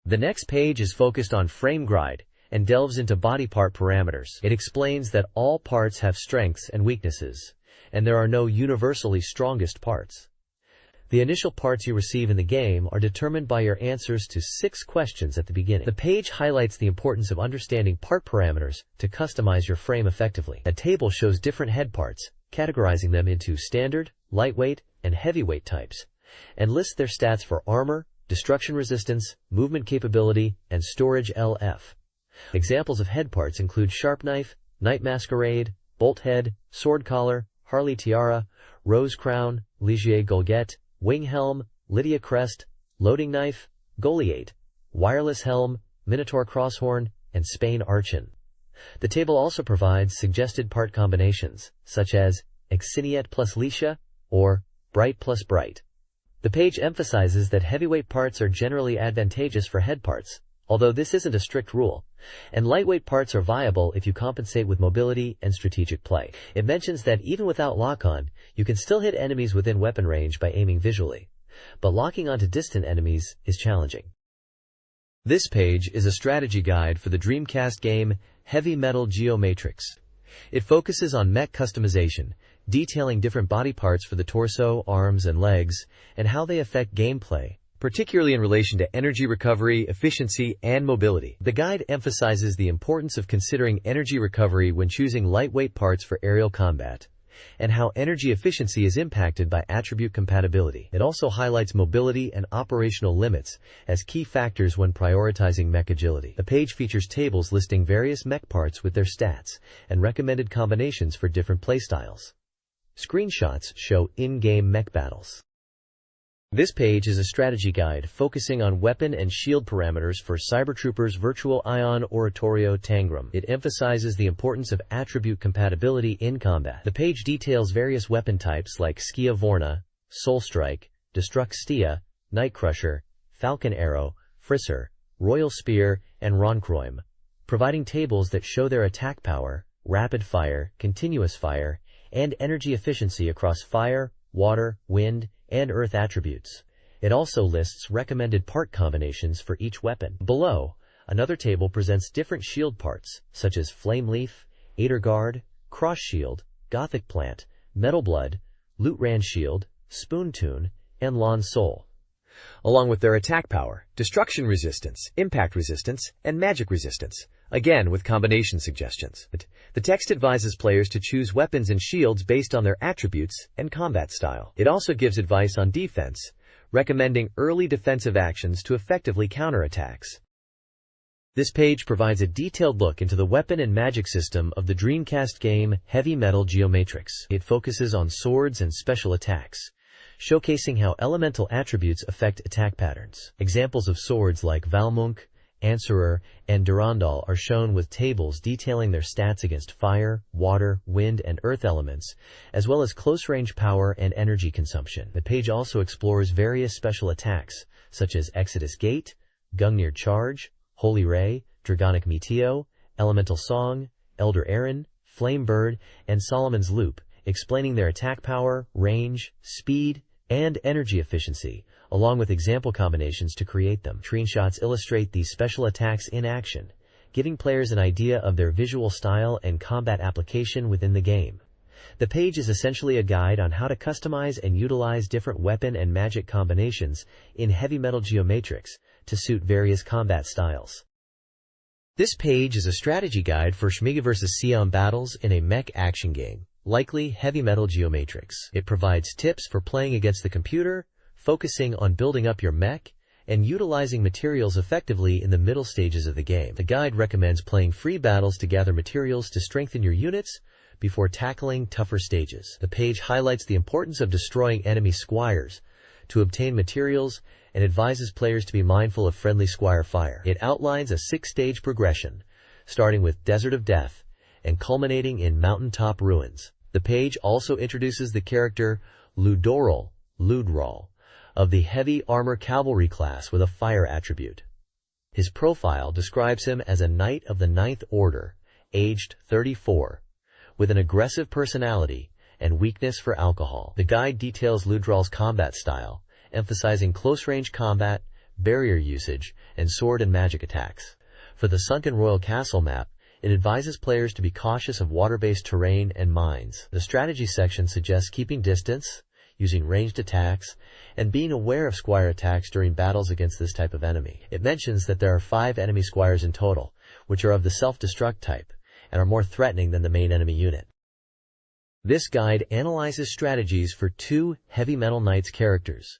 The next page is focused on Frame Guide and delves into body part parameters. It explains that all parts have strengths and weaknesses, and there are no universally strongest parts. The initial parts you receive in the game are determined by your answers to 6 questions at the beginning. The page highlights the importance of understanding part parameters to customize your frame effectively. A table shows different head parts, categorizing them into standard, lightweight, and heavyweight types, and lists their stats for armor, destruction resistance, movement capability, and storage LF. Examples of head parts include sharp knife, knight masquerade, bolt head, sword collar, Harley tiara, rose crown, Ligier Golget, wing helm, Lydia crest, loading knife, Goliath, wireless helm, Minotaur crosshorn, and Spain archon. The table also provides suggested part combinations, such as Exiniet plus Licia or Bright plus Bright. The page emphasizes that heavyweight parts are generally advantageous for head parts, although this isn't a strict rule, and lightweight parts are viable if you compensate with mobility and strategic play. It mentions that even without lock-on, you can still hit enemies within weapon range by aiming visually, but locking onto distant enemies is challenging. This page is a strategy guide for the Dreamcast game Heavy Metal Geomatrix. It focuses on mech customization, detailing different body parts for the torso, arms, and legs, and how they affect gameplay, particularly in relation to energy recovery, efficiency, and mobility. The guide emphasizes the importance of considering energy recovery when choosing lightweight parts for aerial combat, and how energy efficiency is impacted by attribute compatibility. It also highlights mobility and operational limits as key factors when prioritizing mech agility. The page features tables listing various mech parts with their stats and recommended combinations for different playstyles. Screenshots show in-game mech battles. This page is a strategy guide focusing on weapon and shield parameters for Cybertrooper's Virtual Ion Oratorio Tangram. It emphasizes the importance of attribute compatibility in combat. The page details various weapon types like Skia Vorna, Soul Strike, Destruct Stia, Night Crusher, Falcon Arrow, Frisser, Royal Spear, and Ronkroim, providing tables that show their attack power, rapid fire, continuous fire, and energy efficiency across fire, water, wind, and earth attributes. It also lists recommended part combinations for each weapon. Below, another table presents different shield parts, such as Flame Leaf, Aether Guard, Cross Shield, Gothic Plant, Metal Blood, Lutran Shield, Spoon Tune, and Lawn Soul, along with their attack power, destruction resistance, impact resistance, and magic resistance, again with combination suggestions. The text advises players to choose weapons and shields based on their attributes and combat style. It also gives advice on defense, recommending early defensive actions to effectively counter attacks. This page provides a detailed look into the weapon and magic system of the Dreamcast game Heavy Metal Geomatrix. It focuses on swords and special attacks, showcasing how elemental attributes affect attack patterns. Examples of swords like Valmunk, Answerer, and Durandal are shown with tables detailing their stats against fire, water, wind, and earth elements, as well as close-range power and energy consumption. The page also explores various special attacks, such as Exodus Gate, Gungnir Charge, Holy Ray, Dragonic Meteo, Elemental Song, Elder Aaron, Flame Bird, and Solomon's Loop, explaining their attack power, range, speed, and energy efficiency, along with example combinations to create them. Screenshots illustrate these special attacks in action, giving players an idea of their visual style and combat application within the game. The page is essentially a guide on how to customize and utilize different weapon and magic combinations in Heavy Metal Geomatrix to suit various combat styles. This page is a strategy guide for Shmiga vs. Sion battles in a mech action game, likely Heavy Metal Geomatrix. It provides tips for playing against the computer, focusing on building up your mech, and utilizing materials effectively in the middle stages of the game. The guide recommends playing free battles to gather materials to strengthen your units before tackling tougher stages. The page highlights the importance of destroying enemy squires to obtain materials and advises players to be mindful of friendly squire fire. It outlines a 6-stage progression, starting with Desert of Death and culminating in Mountaintop Ruins. The page also introduces the character Ludorol, of the Heavy Armor Cavalry class with a fire attribute. His profile describes him as a Knight of the Ninth Order, aged 34, with an aggressive personality and weakness for alcohol. The guide details Ludrol's combat style, emphasizing close-range combat, barrier usage, and sword and magic attacks. For the Sunken Royal Castle map, it advises players to be cautious of water-based terrain and mines. The strategy section suggests keeping distance, using ranged attacks, and being aware of squire attacks during battles against this type of enemy. It mentions that there are 5 enemy squires in total, which are of the self-destruct type, and are more threatening than the main enemy unit. This guide analyzes strategies for 2 Heavy Metal Knights characters,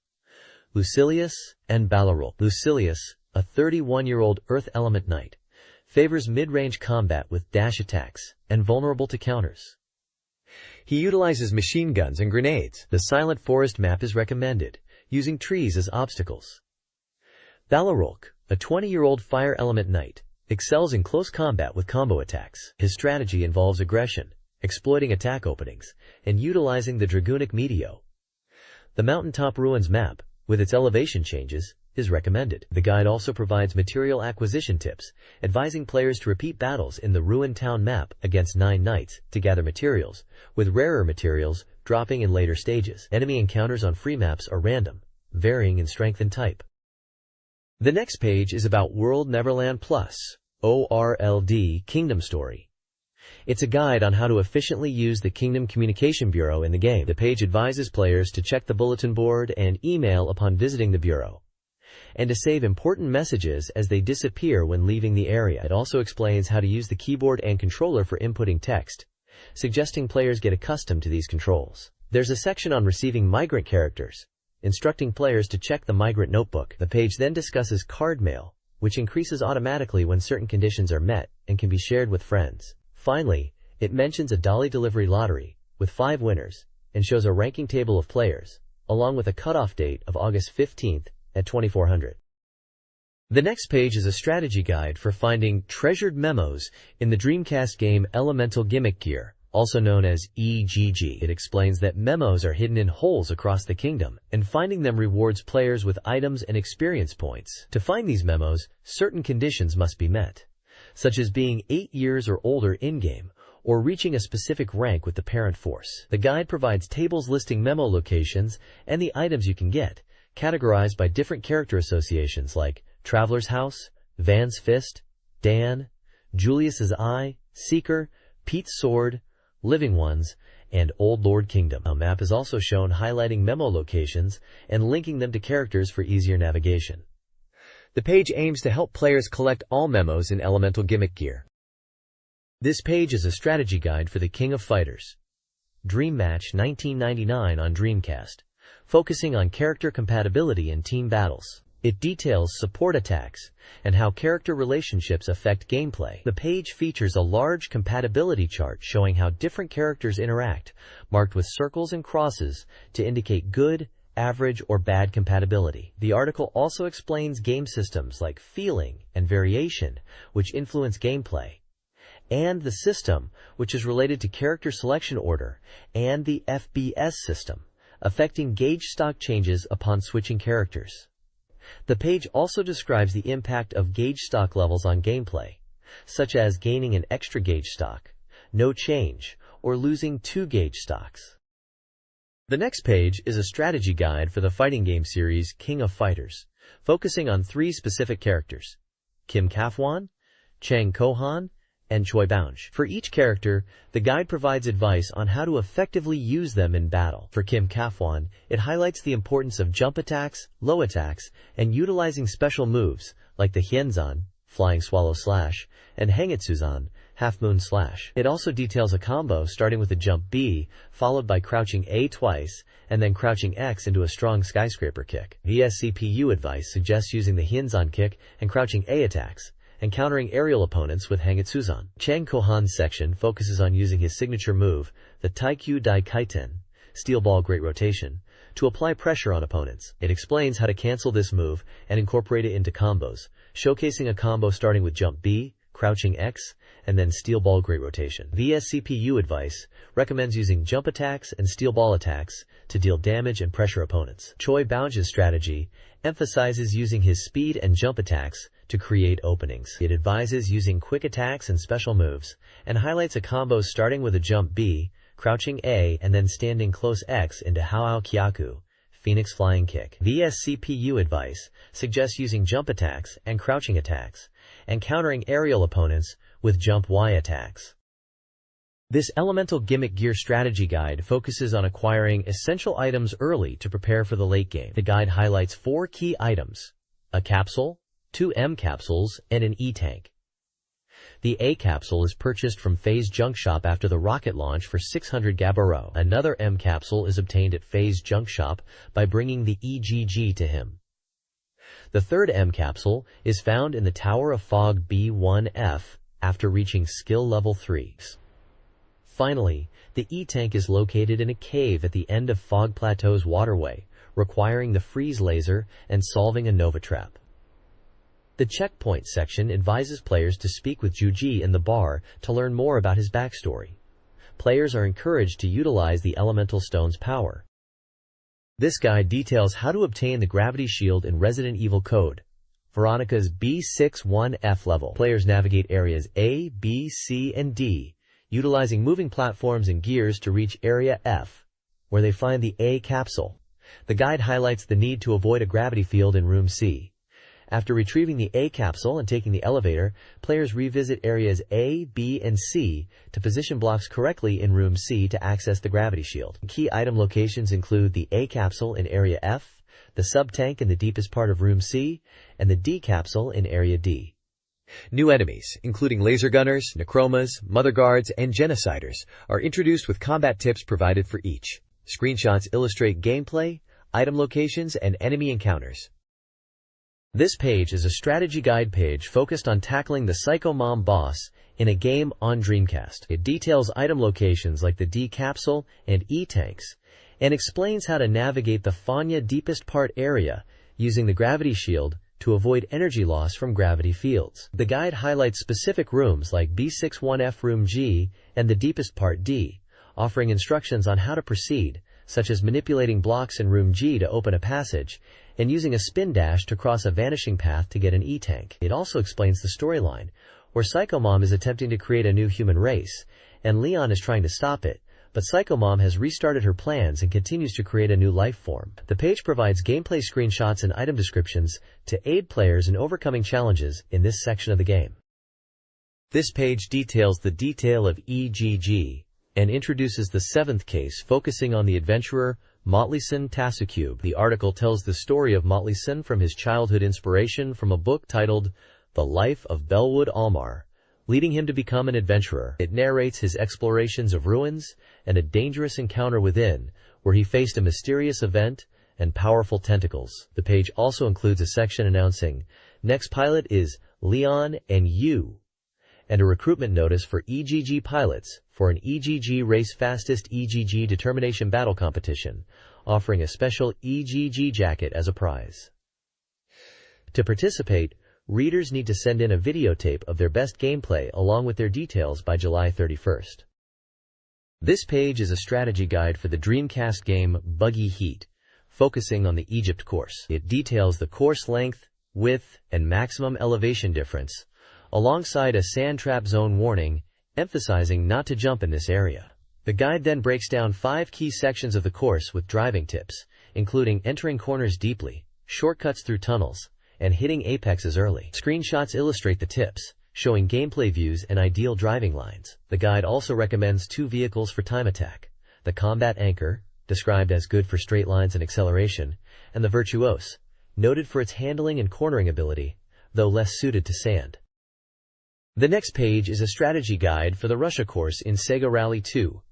Lucilius and Balarol. Lucilius, a 31-year-old Earth Element Knight, favors mid-range combat with dash attacks, and vulnerable to counters. He utilizes machine guns and grenades. The Silent Forest map is recommended, using trees as obstacles. Balorolk, a 20-year-old fire element knight, excels in close combat with combo attacks. His strategy involves aggression, exploiting attack openings, and utilizing the Dragunic Meteor. The Mountaintop Ruins map, with its elevation changes, is recommended. The guide also provides material acquisition tips, advising players to repeat battles in the Ruined Town map against 9 knights to gather materials, with rarer materials dropping in later stages. Enemy encounters on free maps are random, varying in strength and type. The next page is about World Neverland Plus, ORLD Kingdom Story. It's a guide on how to efficiently use the Kingdom Communication Bureau in the game. The page advises players to check the bulletin board and email upon visiting the bureau, and to save important messages as they disappear when leaving the area. It also explains how to use the keyboard and controller for inputting text, suggesting players get accustomed to these controls. There's a section on receiving migrant characters, instructing players to check the migrant notebook. The page then discusses card mail, which increases automatically when certain conditions are met and can be shared with friends. Finally, it mentions a dolly delivery lottery with 5 winners and shows a ranking table of players, along with a cutoff date of August 15th at 2400. The next page is a strategy guide for finding treasured memos in the Dreamcast game Elemental Gimmick Gear, also known as EGG. It explains that memos are hidden in holes across the kingdom, and finding them rewards players with items and experience points. To find these memos, certain conditions must be met, such as being 8 years or older in-game, or reaching a specific rank with the parent force. The guide provides tables listing memo locations and the items you can get, categorized by different character associations like Traveler's House, Van's Fist, Dan, Julius's Eye, Seeker, Pete's Sword, Living Ones, and Old Lord Kingdom. A map is also shown highlighting memo locations and linking them to characters for easier navigation. The page aims to help players collect all memos in Elemental Gimmick Gear. This page is a strategy guide for the King of Fighters, Dream Match 1999 on Dreamcast, focusing on character compatibility in team battles. It details support attacks and how character relationships affect gameplay. The page features a large compatibility chart showing how different characters interact, marked with circles and crosses to indicate good, average, or bad compatibility. The article also explains game systems like feeling and variation, which influence gameplay, and the system, which is related to character selection order, and the FBS system, affecting gauge stock changes upon switching characters. The page also describes the impact of gauge stock levels on gameplay, such as gaining an extra gauge stock, no change, or losing 2 gauge stocks. The next page is a strategy guide for the fighting game series King of Fighters, focusing on 3 specific characters: Kim Kafwan, Chang Kohan, and Choi Bounge. For each character, the guide provides advice on how to effectively use them in battle. For Kim Kafwan, it highlights the importance of jump attacks, low attacks, and utilizing special moves like the Hyenzan, Flying Swallow Slash, and Hangetsuzan, Half Moon Slash. It also details a combo starting with a jump B, followed by crouching A twice, and then crouching X into a strong skyscraper kick. VSCPU advice suggests using the Hyenzan kick and crouching A attacks, and countering aerial opponents with Hangetsuzan. Chang Kohan's section focuses on using his signature move, the Taikyu Dai Kaiten, Steel Ball Great Rotation, to apply pressure on opponents. It explains how to cancel this move and incorporate it into combos, showcasing a combo starting with jump B, crouching X, and then Steel Ball Great Rotation. VSCPU advice recommends using jump attacks and steel ball attacks to deal damage and pressure opponents. Choi Bounge's strategy emphasizes using his speed and jump attacks to create openings. It advises using quick attacks and special moves, and highlights a combo starting with a jump B, crouching A, and then standing close X into Hao Kyaku, Phoenix Flying Kick. VSCPU advice suggests using jump attacks and crouching attacks, and countering aerial opponents with jump Y attacks. This Elemental Gimmick Gear strategy guide focuses on acquiring essential items early to prepare for the late game. The guide highlights 4 key items: a capsule, 2 M capsules, and an E-tank. The A capsule is purchased from Faye's junk shop after the rocket launch for 600 Gabaro. Another M capsule is obtained at Faye's junk shop by bringing the EGG to him. The third M capsule is found in the Tower of Fog B1F after reaching skill level 3. Finally, the E-tank is located in a cave at the end of Fog Plateau's waterway, requiring the freeze laser and solving a Nova trap. The checkpoint section advises players to speak with Juji in the bar to learn more about his backstory. Players are encouraged to utilize the elemental stone's power. This guide details how to obtain the gravity shield in Resident Evil Code Veronica's B61F level. Players navigate areas A, B, C, and D, utilizing moving platforms and gears to reach Area F, where they find the A capsule. The guide highlights the need to avoid a gravity field in Room C. After retrieving the A capsule and taking the elevator, players revisit areas A, B, and C to position blocks correctly in Room C to access the gravity shield. Key item locations include the A capsule in Area F, the sub-tank in the deepest part of Room C, and the D capsule in Area D. New enemies, including laser gunners, necromas, mother guards, and genociders, are introduced with combat tips provided for each. Screenshots illustrate gameplay, item locations, and enemy encounters. This page is a strategy guide page focused on tackling the Psycho Mom boss in a game on Dreamcast. It details item locations like the D capsule and E-tanks, and explains how to navigate the Fanya deepest part area using the gravity shield to avoid energy loss from gravity fields. The guide highlights specific rooms like B61F Room G and the deepest part D, offering instructions on how to proceed, such as manipulating blocks in Room G to open a passage, and using a spin dash to cross a vanishing path to get an E-tank. It also explains the storyline, where Psycho Mom is attempting to create a new human race, and Leon is trying to stop it, but Psycho Mom has restarted her plans and continues to create a new life form. The page provides gameplay screenshots and item descriptions to aid players in overcoming challenges in this section of the game. This page details the detail of EGG, and introduces the seventh case focusing on the adventurer Motleyson Tassucube. The article tells the story of Motleyson from his childhood inspiration from a book titled The Life of Bellwood Almar, leading him to become an adventurer. It narrates his explorations of ruins and a dangerous encounter within, where he faced a mysterious event and powerful tentacles. The page also includes a section announcing, "Next pilot is Leon and you," and a recruitment notice for EGG pilots for an EGG Race Fastest EGG Determination Battle Competition, offering a special EGG jacket as a prize. To participate, readers need to send in a videotape of their best gameplay along with their details by July 31st. This page is a strategy guide for the Dreamcast game Buggy Heat, focusing on the Egypt course. It details the course length, width, and maximum elevation difference, alongside a sand trap zone warning, emphasizing not to jump in this area. The guide then breaks down 5 key sections of the course with driving tips, including entering corners deeply, shortcuts through tunnels, and hitting apexes early. Screenshots illustrate the tips, showing gameplay views and ideal driving lines. The guide also recommends 2 vehicles for time attack: the Combat Anchor, described as good for straight lines and acceleration, and the Virtuose, noted for its handling and cornering ability, though less suited to sand. The next page is a strategy guide for the Russia course in Sega Rally 2.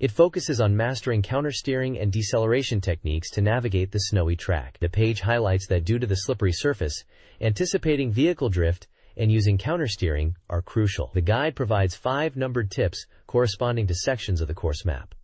It focuses on mastering countersteering and deceleration techniques to navigate the snowy track. The page highlights that due to the slippery surface, anticipating vehicle drift and using countersteering are crucial. The guide provides 5 numbered tips corresponding to sections of the course map.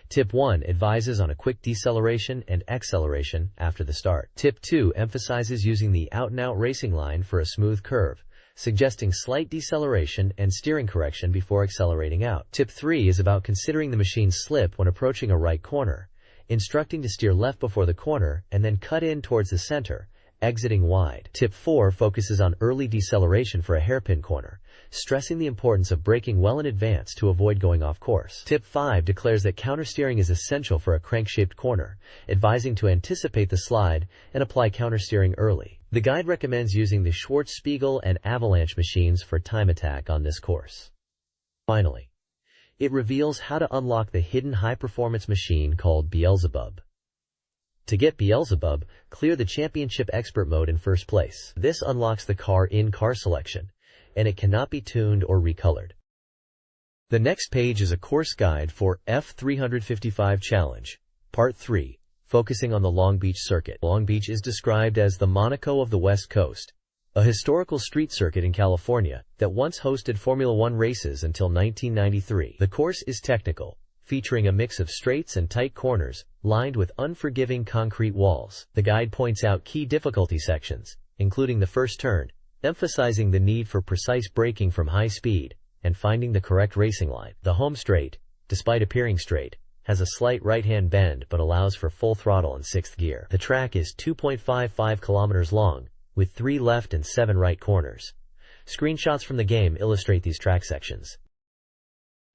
Tip 1 advises on a quick deceleration and acceleration after the start. Tip 2 emphasizes using the out-and-out racing line for a smooth curve, suggesting slight deceleration and steering correction before accelerating out. Tip 3 is about considering the machine's slip when approaching a right corner, instructing to steer left before the corner and then cut in towards the center, exiting wide. Tip 4 focuses on early deceleration for a hairpin corner, stressing the importance of braking well in advance to avoid going off course. Tip 5 declares that countersteering is essential for a crank-shaped corner, advising to anticipate the slide and apply countersteering early. The guide recommends using the Schwarzspiegel and Avalanche machines for time attack on this course. Finally, it reveals how to unlock the hidden high-performance machine called Beelzebub. To get Beelzebub, clear the Championship Expert mode in first place. This unlocks the car in-car selection, and it cannot be tuned or recolored. The next page is a course guide for F355 Challenge, Part 3, focusing on the Long Beach circuit. Long Beach is described as the Monaco of the West Coast, a historical street circuit in California that once hosted Formula One races until 1993. The course is technical, featuring a mix of straights and tight corners, lined with unforgiving concrete walls. The guide points out key difficulty sections, including the first turn, emphasizing the need for precise braking from high speed and finding the correct racing line. The home straight, despite appearing straight, has a slight right-hand bend but allows for full throttle in sixth gear. The track is 2.55 kilometers long, with 3 left and 7 right corners. Screenshots from the game illustrate these track sections.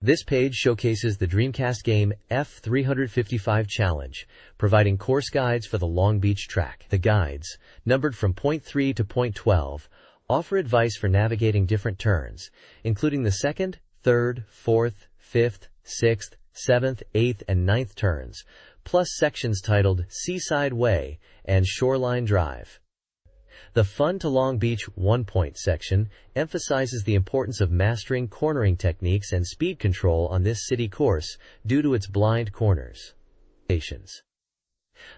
This page showcases the Dreamcast game F355 Challenge, providing course guides for the Long Beach track. The guides, numbered from point 3 to point 12, offer advice for navigating different turns, including the 2nd, 3rd, 4th, 5th, 6th, 7th, 8th, and 9th turns, plus sections titled Seaside Way and Shoreline Drive. The Fun to Long Beach 1-point section emphasizes the importance of mastering cornering techniques and speed control on this city course due to its blind corners.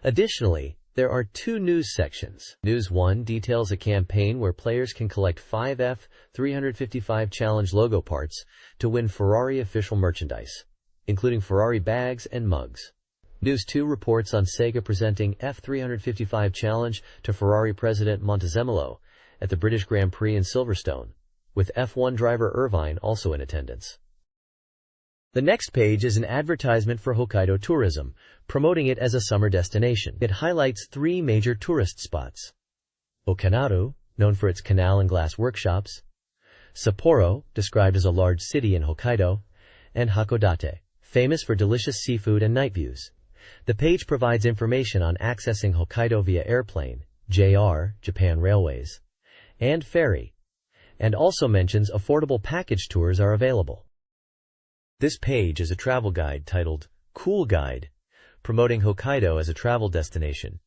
Additionally, there are 2 news sections. News 1 details a campaign where players can collect 5 F355 Challenge logo parts to win Ferrari official merchandise, including Ferrari bags and mugs. News 2 reports on Sega presenting F355 Challenge to Ferrari President Montezemolo at the British Grand Prix in Silverstone, with F1 driver Irvine also in attendance. The next page is an advertisement for Hokkaido tourism, promoting it as a summer destination. It highlights 3 major tourist spots: Okinawa, known for its canal and glass workshops; Sapporo, described as a large city in Hokkaido; and Hakodate, famous for delicious seafood and night views. The page provides information on accessing Hokkaido via airplane, JR, Japan Railways, and ferry, and also mentions affordable package tours are available. This page is a travel guide titled Cool Guide, promoting Hokkaido as a travel destination,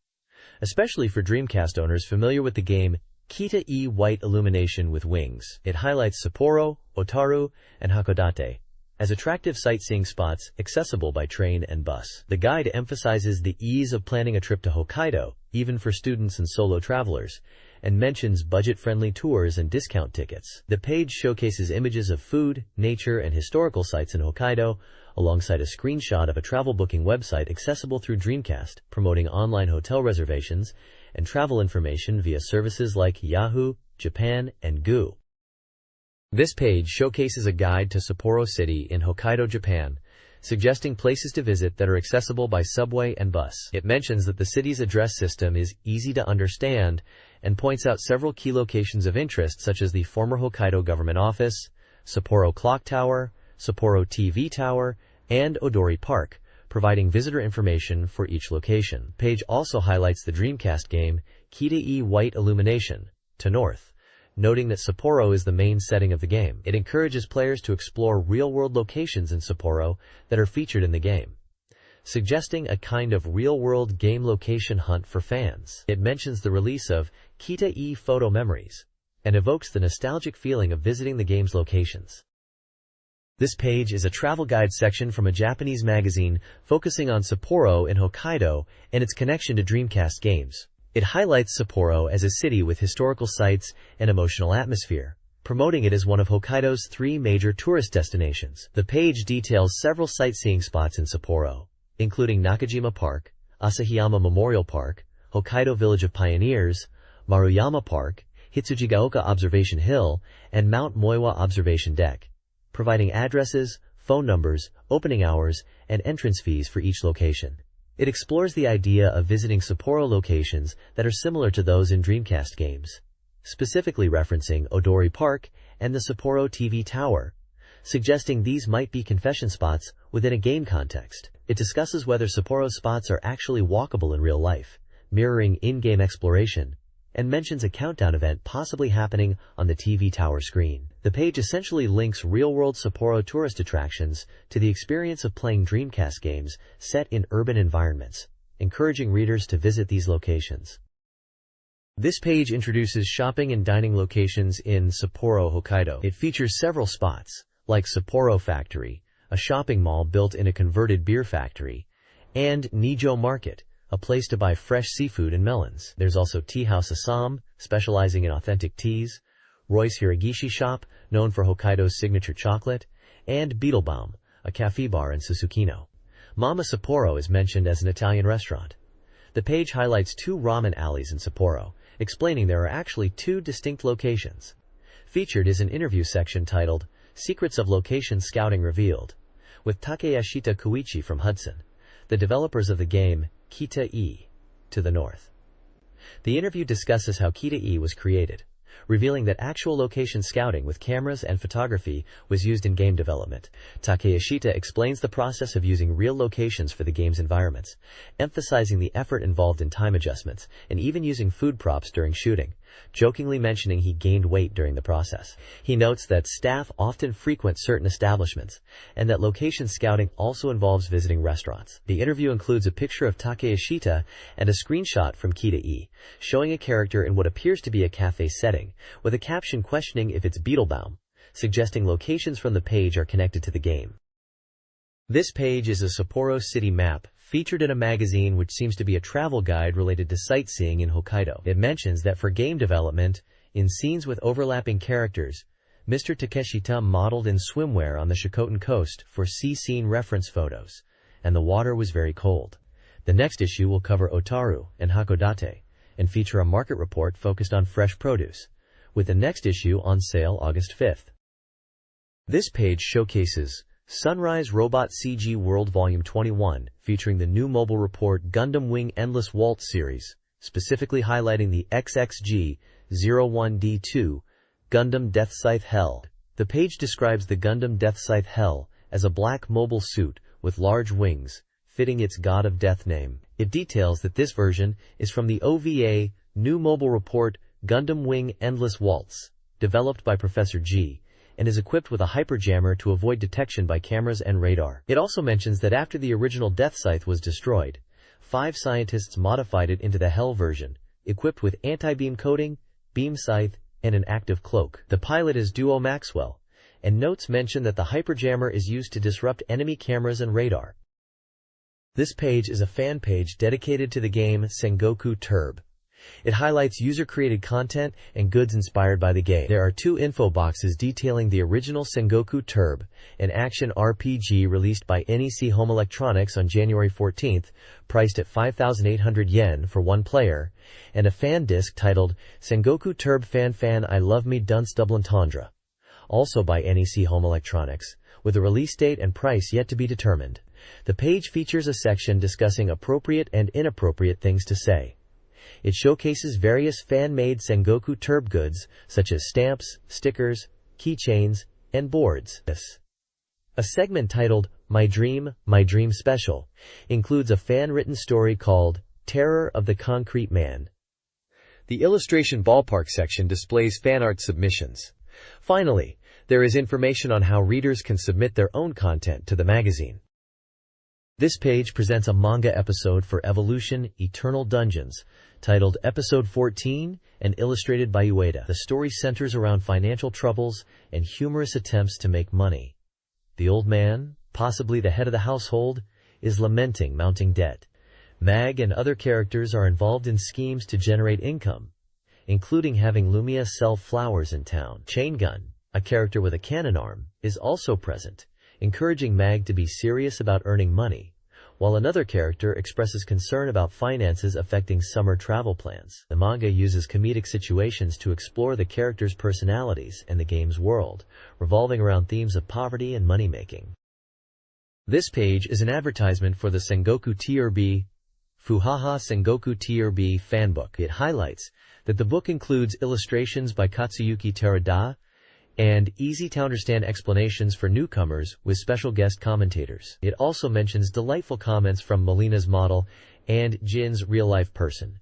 especially for Dreamcast owners familiar with the game Kita-e White Illumination with Wings. It highlights Sapporo, Otaru, and Hakodate as attractive sightseeing spots accessible by train and bus. The guide emphasizes the ease of planning a trip to Hokkaido, even for students and solo travelers, and mentions budget-friendly tours and discount tickets. The page showcases images of food, nature, and historical sites in Hokkaido, alongside a screenshot of a travel booking website accessible through Dreamcast, promoting online hotel reservations and travel information via services like Yahoo, Japan, and Goo. This page showcases a guide to Sapporo City in Hokkaido, Japan, suggesting places to visit that are accessible by subway and bus. It mentions that the city's address system is easy to understand and points out several key locations of interest such as the former Hokkaido Government Office, Sapporo Clock Tower, Sapporo TV Tower, and Odori Park, providing visitor information for each location. The page also highlights the Dreamcast game Kita-e White Illumination to north, noting that Sapporo is the main setting of the game. It encourages players to explore real-world locations in Sapporo that are featured in the game, suggesting a kind of real-world game location hunt for fans. It mentions the release of Kita-e Photo Memories and evokes the nostalgic feeling of visiting the game's locations. This page is a travel guide section from a Japanese magazine focusing on Sapporo in Hokkaido and its connection to Dreamcast games. It highlights Sapporo as a city with historical sites and emotional atmosphere, promoting it as one of Hokkaido's 3 major tourist destinations. The page details several sightseeing spots in Sapporo, including Nakajima Park, Asahiyama Memorial Park, Hokkaido Village of Pioneers, Maruyama Park, Hitsujigaoka Observation Hill, and Mount Moiwa Observation Deck, providing addresses, phone numbers, opening hours, and entrance fees for each location. It explores the idea of visiting Sapporo locations that are similar to those in Dreamcast games, specifically referencing Odori Park and the Sapporo TV Tower, suggesting these might be confession spots within a game context. It discusses whether Sapporo spots are actually walkable in real life, mirroring in-game exploration, and mentions a countdown event possibly happening on the TV tower screen. The page essentially links real-world Sapporo tourist attractions to the experience of playing Dreamcast games set in urban environments, encouraging readers to visit these locations. This page introduces shopping and dining locations in Sapporo, Hokkaido. It features several spots, like Sapporo Factory, a shopping mall built in a converted beer factory, and Nijo Market, a place to buy fresh seafood and melons. There's also Tea House Assam, specializing in authentic teas, Roy's Hiragishi Shop, known for Hokkaido's signature chocolate, and Beetlebaum, a cafe bar in Susukino. Mama Sapporo is mentioned as an Italian restaurant. The page highlights 2 ramen alleys in Sapporo, explaining there are actually 2 distinct locations. Featured is an interview section titled, Secrets of Location Scouting Revealed, with Takeyashita Koichi from Hudson, the developers of the game Kita-e, to the north. The interview discusses how Kita-e was created, revealing that actual location scouting with cameras and photography was used in game development. Takeyashita explains the process of using real locations for the game's environments, emphasizing the effort involved in time adjustments, and even using food props during shooting, jokingly mentioning he gained weight during the process. He notes that staff often frequent certain establishments, and that location scouting also involves visiting restaurants. The interview includes a picture of Takeyashita and a screenshot from Kita-e, showing a character in what appears to be a cafe setting, with a caption questioning if it's Beetlebaum, suggesting locations from the page are connected to the game. This page is a Sapporo city map, featured in a magazine which seems to be a travel guide related to sightseeing in Hokkaido. It mentions that for game development, in scenes with overlapping characters, Mr. Takeshita modeled in swimwear on the Shikotan coast for sea scene reference photos, and the water was very cold. The next issue will cover Otaru and Hakodate, and feature a market report focused on fresh produce, with the next issue on sale August 5th. This page showcases Sunrise Robot CG World Volume 21, featuring the new mobile report Gundam Wing Endless Waltz series, specifically highlighting the XXG-01D2 Gundam Death Scythe Hell. The page describes the Gundam Death Scythe Hell as a black mobile suit with large wings, fitting its God of Death name. It details that this version is from the OVA New Mobile Report Gundam Wing Endless Waltz, developed by Professor G, and is equipped with a hyperjammer to avoid detection by cameras and radar. It also mentions that after the original Death Scythe was destroyed, 5 scientists modified it into the Hell version, equipped with anti-beam coating, beam scythe, and an active cloak. The pilot is Duo Maxwell, and notes mention that the hyperjammer is used to disrupt enemy cameras and radar. This page is a fan page dedicated to the game Sengoku Turb. It highlights user-created content and goods inspired by the game. There are 2 info boxes detailing the original Sengoku Turb, an action RPG released by NEC Home Electronics on January 14th, priced at 5,800 yen for 1 player, and a fan disc titled Sengoku Turb Fan I Love Me Dunce Double Entendre, also by NEC Home Electronics, with a release date and price yet to be determined. The page features a section discussing appropriate and inappropriate things to say. It showcases various fan-made Sengoku Turb goods, such as stamps, stickers, keychains, and boards. A segment titled My Dream Special includes a fan-written story called Terror of the Concrete Man. The illustration ballpark section displays fan art submissions. Finally, there is information on how readers can submit their own content to the magazine. This page presents a manga episode for Evolution Eternal Dungeons, titled Episode 14 and illustrated by Ueda. The story centers around financial troubles and humorous attempts to make money. The old man, possibly the head of the household, is lamenting mounting debt. Mag and other characters are involved in schemes to generate income, including having Lumia sell flowers in town. Chain Gun, a character with a cannon arm, is also present, encouraging Mag to be serious about earning money, while another character expresses concern about finances affecting summer travel plans. The manga uses comedic situations to explore the characters' personalities and the game's world, revolving around themes of poverty and money-making. This page is an advertisement for the Sengoku TRB Fuhaha Sengoku TRB fanbook. It highlights that the book includes illustrations by Katsuyuki Terada and easy-to-understand explanations for newcomers with special guest commentators. It also mentions delightful comments from Melina's model and Jin's real-life person,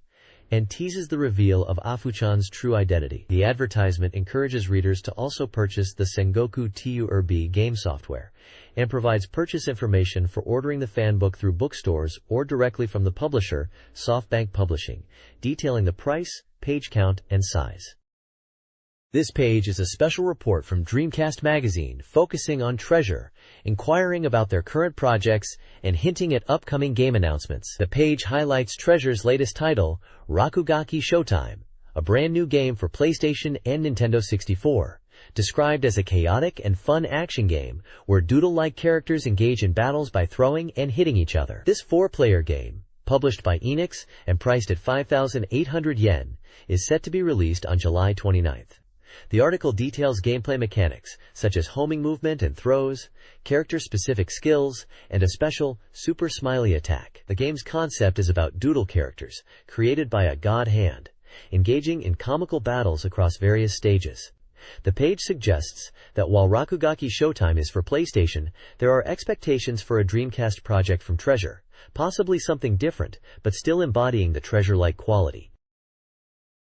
and teases the reveal of Afuchan's true identity. The advertisement encourages readers to also purchase the Sengoku TRB game software, and provides purchase information for ordering the fanbook through bookstores or directly from the publisher, SoftBank Publishing, detailing the price, page count, and size. This page is a special report from Dreamcast Magazine focusing on Treasure, inquiring about their current projects, and hinting at upcoming game announcements. The page highlights Treasure's latest title, Rakugaki Showtime, a brand new game for PlayStation and Nintendo 64. Described as a chaotic and fun action game where doodle-like characters engage in battles by throwing and hitting each other. This 4-player game, published by Enix and priced at 5,800 yen, is set to be released on July 29th. The article details gameplay mechanics, such as homing movement and throws, character-specific skills, and a special, super smiley attack. The game's concept is about doodle characters, created by a god hand, engaging in comical battles across various stages. The page suggests that while Rakugaki Showtime is for PlayStation, there are expectations for a Dreamcast project from Treasure, possibly something different, but still embodying the Treasure-like quality.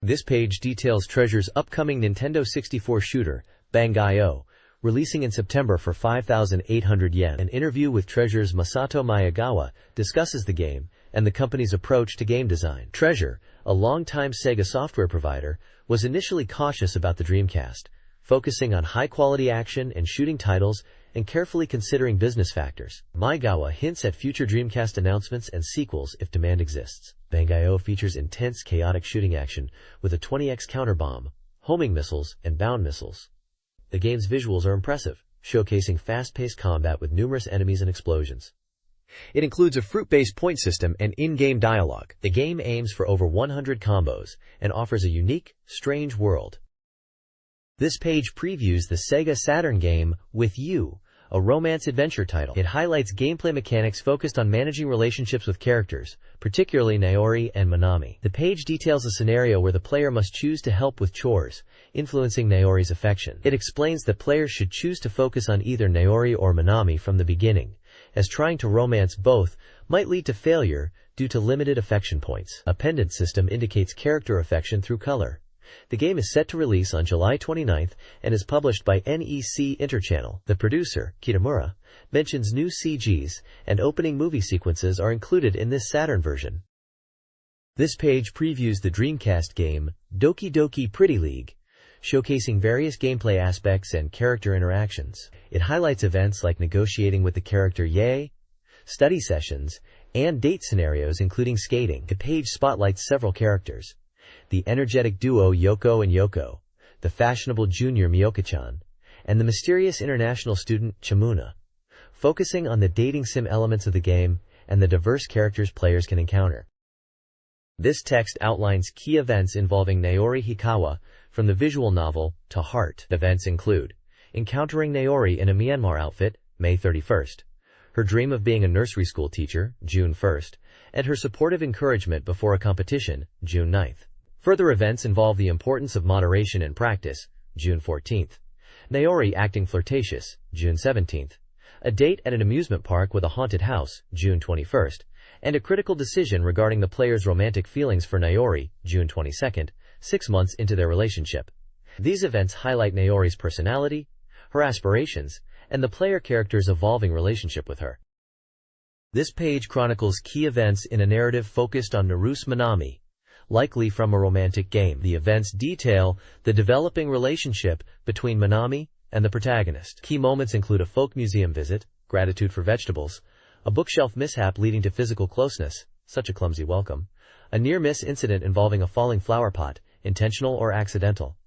This page details Treasure's upcoming Nintendo 64 shooter, Bang-I-O, releasing in September for 5,800 yen. An interview with Treasure's Masato Miyagawa discusses the game and the company's approach to game design. Treasure, a longtime Sega software provider, was initially cautious about the Dreamcast, focusing on high-quality action and shooting titles and carefully considering business factors. Miyagawa hints at future Dreamcast announcements and sequels if demand exists. Bang-I-O features intense, chaotic shooting action with a 20x counterbomb, homing missiles, and bound missiles. The game's visuals are impressive, showcasing fast-paced combat with numerous enemies and explosions. It includes a fruit-based point system and in-game dialogue. The game aims for over 100 combos and offers a unique, strange world. This page previews the Sega Saturn game, With You, a romance-adventure title. It highlights gameplay mechanics focused on managing relationships with characters, particularly Naori and Manami. The page details a scenario where the player must choose to help with chores, influencing Naori's affection. It explains that players should choose to focus on either Naori or Manami from the beginning, as trying to romance both might lead to failure due to limited affection points. A pendant system indicates character affection through color. The game is set to release on July 29th and is published by NEC Interchannel. The producer, Kitamura, mentions new CGs and opening movie sequences are included in this Saturn version. This page previews the Dreamcast game, Doki Doki Pretty League, showcasing various gameplay aspects and character interactions. It highlights events like negotiating with the character Yae, study sessions, and date scenarios including skating. The page spotlights several characters: the energetic duo Yoko and Yoko, the fashionable junior Miyoka-chan, and the mysterious international student Chamuna, focusing on the dating sim elements of the game and the diverse characters players can encounter. This text outlines key events involving Naori Hikawa, from the visual novel to Heart. Events include encountering Naori in a Myanmar outfit, May 31st, her dream of being a nursery school teacher, June 1st, and her supportive encouragement before a competition, June 9th. Further events involve the importance of moderation and practice, June 14th, Naori acting flirtatious, June 17th, a date at an amusement park with a haunted house, June 21st, and a critical decision regarding the player's romantic feelings for Naori, June 22nd, 6 months into their relationship. These events highlight Naori's personality, her aspirations, and the player character's evolving relationship with her. This page chronicles key events in a narrative focused on Naruse Manami, likely from a romantic game. The events detail the developing relationship between Manami and the protagonist. Key moments include a folk museum visit, gratitude for vegetables, a bookshelf mishap leading to physical closeness, such a clumsy welcome, a near-miss incident involving a falling flower pot, intentional or accidental,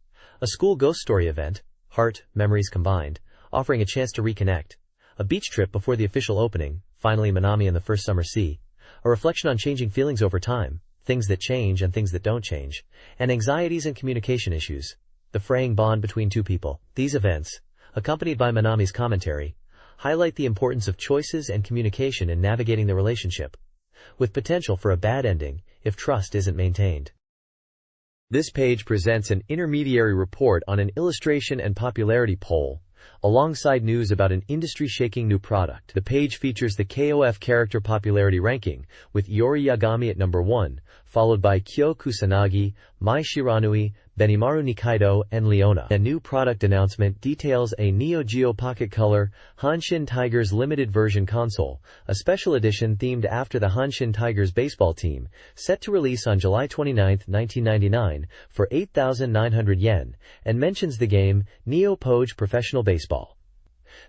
a school ghost story event, Heart, Memories Combined, offering a chance to reconnect, a beach trip before the official opening, finally Manami and the First Summer Sea, a reflection on changing feelings over time, things that change and things that don't change, and anxieties and communication issues, the fraying bond between two people. These events, accompanied by Manami's commentary, highlight the importance of choices and communication in navigating the relationship, with potential for a bad ending if trust isn't maintained. This page presents an intermediary report on an illustration and popularity poll, alongside news about an industry-shaking new product. The page features the KOF character popularity ranking, with Iori Yagami at number 1, followed by Kyo Kusanagi, Mai Shiranui, Benimaru Nikaido, and Leona. A new product announcement details a Neo Geo Pocket Color Hanshin Tigers limited version console, a special edition themed after the Hanshin Tigers baseball team, set to release on July 29, 1999, for 8,900 yen, and mentions the game Neo Poge Professional Baseball.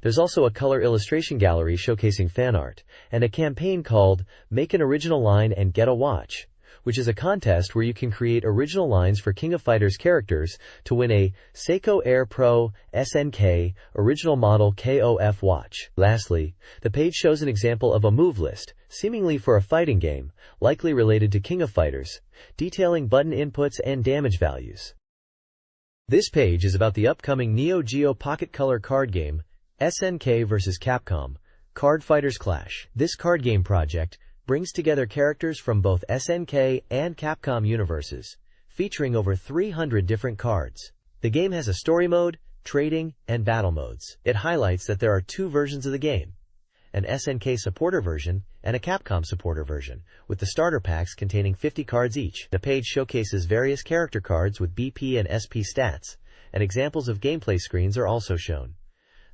There's also a color illustration gallery showcasing fan art, and a campaign called Make an Original Line and Get a Watch, which is a contest where you can create original lines for King of Fighters characters to win a Seiko Air Pro SNK Original Model KOF watch. Lastly, the page shows an example of a move list, seemingly for a fighting game, likely related to King of Fighters, detailing button inputs and damage values. This page is about the upcoming Neo Geo Pocket Color card game, SNK vs. Capcom, Card Fighters Clash. This card game project brings together characters from both SNK and Capcom universes, featuring over 300 different cards. The game has a story mode, trading, and battle modes. It highlights that there are two versions of the game, an SNK supporter version and a Capcom supporter version, with the starter packs containing 50 cards each. The page showcases various character cards with BP and SP stats, and examples of gameplay screens are also shown.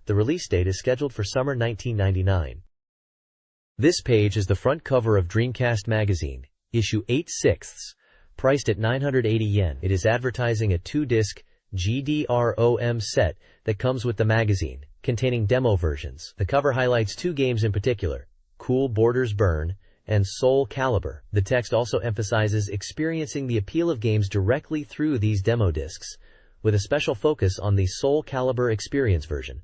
The release date is scheduled for summer 1999. This page is the front cover of Dreamcast Magazine, issue 8/6, priced at 980 yen. It is advertising a 2-disc GDROM set that comes with the magazine, containing demo versions. The cover highlights two games in particular, Cool Borders Burn and Soul Calibur. The text also emphasizes experiencing the appeal of games directly through these demo discs, with a special focus on the Soul Calibur Experience version.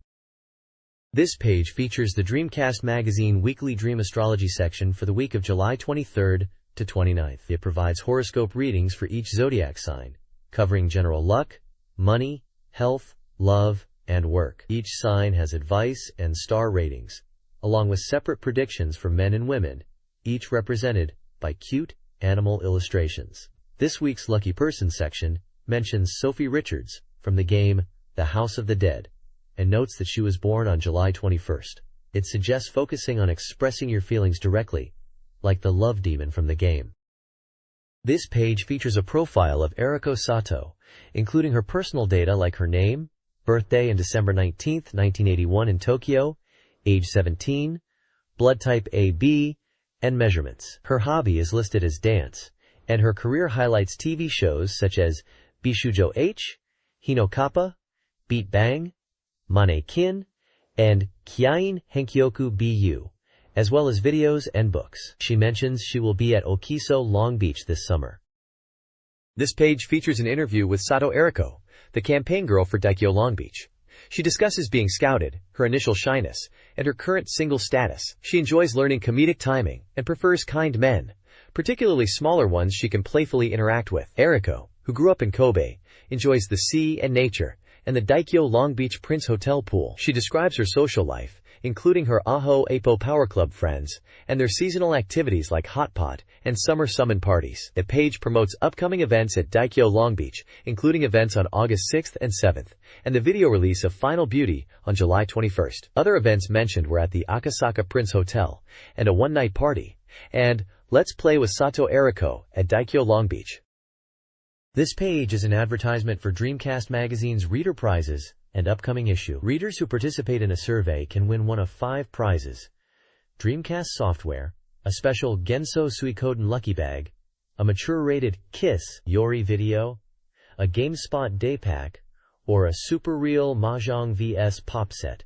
This page features the Dreamcast Magazine Weekly Dream Astrology section for the week of July 23rd to 29th. It provides horoscope readings for each zodiac sign, covering general luck, money, health, love, and work. Each sign has advice and star ratings, along with separate predictions for men and women, each represented by cute animal illustrations. This week's Lucky Person section mentions Sophie Richards from the game The House of the Dead, and notes that she was born on July 21st. It suggests focusing on expressing your feelings directly, like the love demon from the game. This page features a profile of Eriko Sato, including her personal data like her name, birthday in December 19, 1981 in Tokyo, age 17, blood type AB, and measurements. Her hobby is listed as dance, and her career highlights TV shows such as Bishujo H, Hino Kappa, Beat Bang, Mane-kin, and Kyain Henkyoku BU, as well as videos and books. She mentions she will be at Okiso Long Beach this summer. This page features an interview with Sato Eriko, the campaign girl for Daikyo Long Beach. She discusses being scouted, her initial shyness, and her current single status. She enjoys learning comedic timing and prefers kind men, particularly smaller ones she can playfully interact with. Eriko, who grew up in Kobe, enjoys the sea and nature, and the Daikyo Long Beach Prince Hotel pool. She describes her social life, including her Aho Apo Power Club friends, and their seasonal activities like hot pot and summer summon parties. The page promotes upcoming events at Daikyo Long Beach, including events on August 6th and 7th, and the video release of Final Beauty on July 21st. Other events mentioned were at the Akasaka Prince Hotel, and a one-night party, and Let's Play with Sato Eriko at Daikyo Long Beach. This page is an advertisement for Dreamcast Magazine's Reader Prizes and upcoming issue. Readers who participate in a survey can win one of 5 prizes: Dreamcast software, a special Genso Suikoden Lucky Bag, a mature-rated KISS Yori video, a GameSpot Day Pack, or a Super Real Mahjong vs Pop set.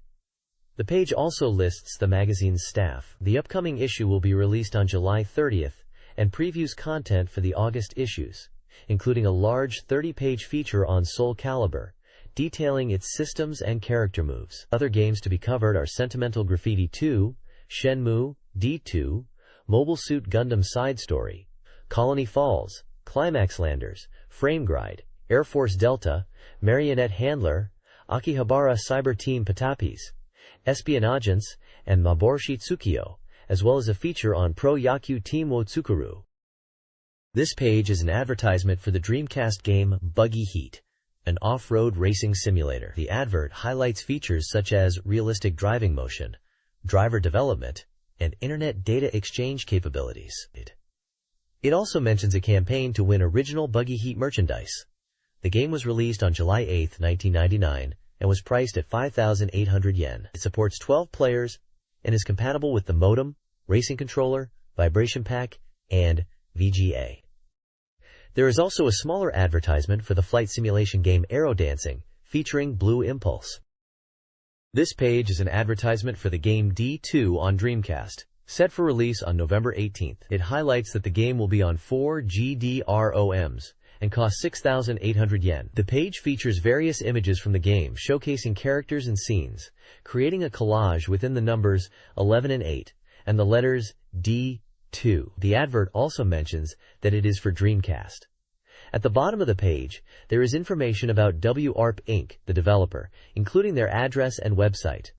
The page also lists the magazine's staff. The upcoming issue will be released on July 30th and previews content for the August issues, including a large 30-page feature on Soul Calibur, detailing its systems and character moves. Other games to be covered are Sentimental Graffiti 2, Shenmue, D2, Mobile Suit Gundam Side Story, Colony Falls, Climax Landers, Frame Gride, Air Force Delta, Marionette Handler, Akihabara Cyber Team Patapis, Espionagents, and Maborushi Tsukiyo, as well as a feature on Pro Yaku Team Wotsukuru. This page is an advertisement for the Dreamcast game Buggy Heat, an off-road racing simulator. The advert highlights features such as realistic driving motion, driver development, and internet data exchange capabilities. It also mentions a campaign to win original Buggy Heat merchandise. The game was released on July 8, 1999, and was priced at 5,800 yen. It supports 12 players and is compatible with the modem, racing controller, vibration pack, and VGA. There is also a smaller advertisement for the flight simulation game Aero Dancing, featuring Blue Impulse. This page is an advertisement for the game D2 on Dreamcast, set for release on November 18th. It highlights that the game will be on 4 GDROMs and cost 6,800 yen. The page features various images from the game showcasing characters and scenes, creating a collage within the numbers 11 and 8, and the letters D2. The advert also mentions that it is for Dreamcast. At the bottom of the page, there is information about WARP Inc., the developer, including their address and website.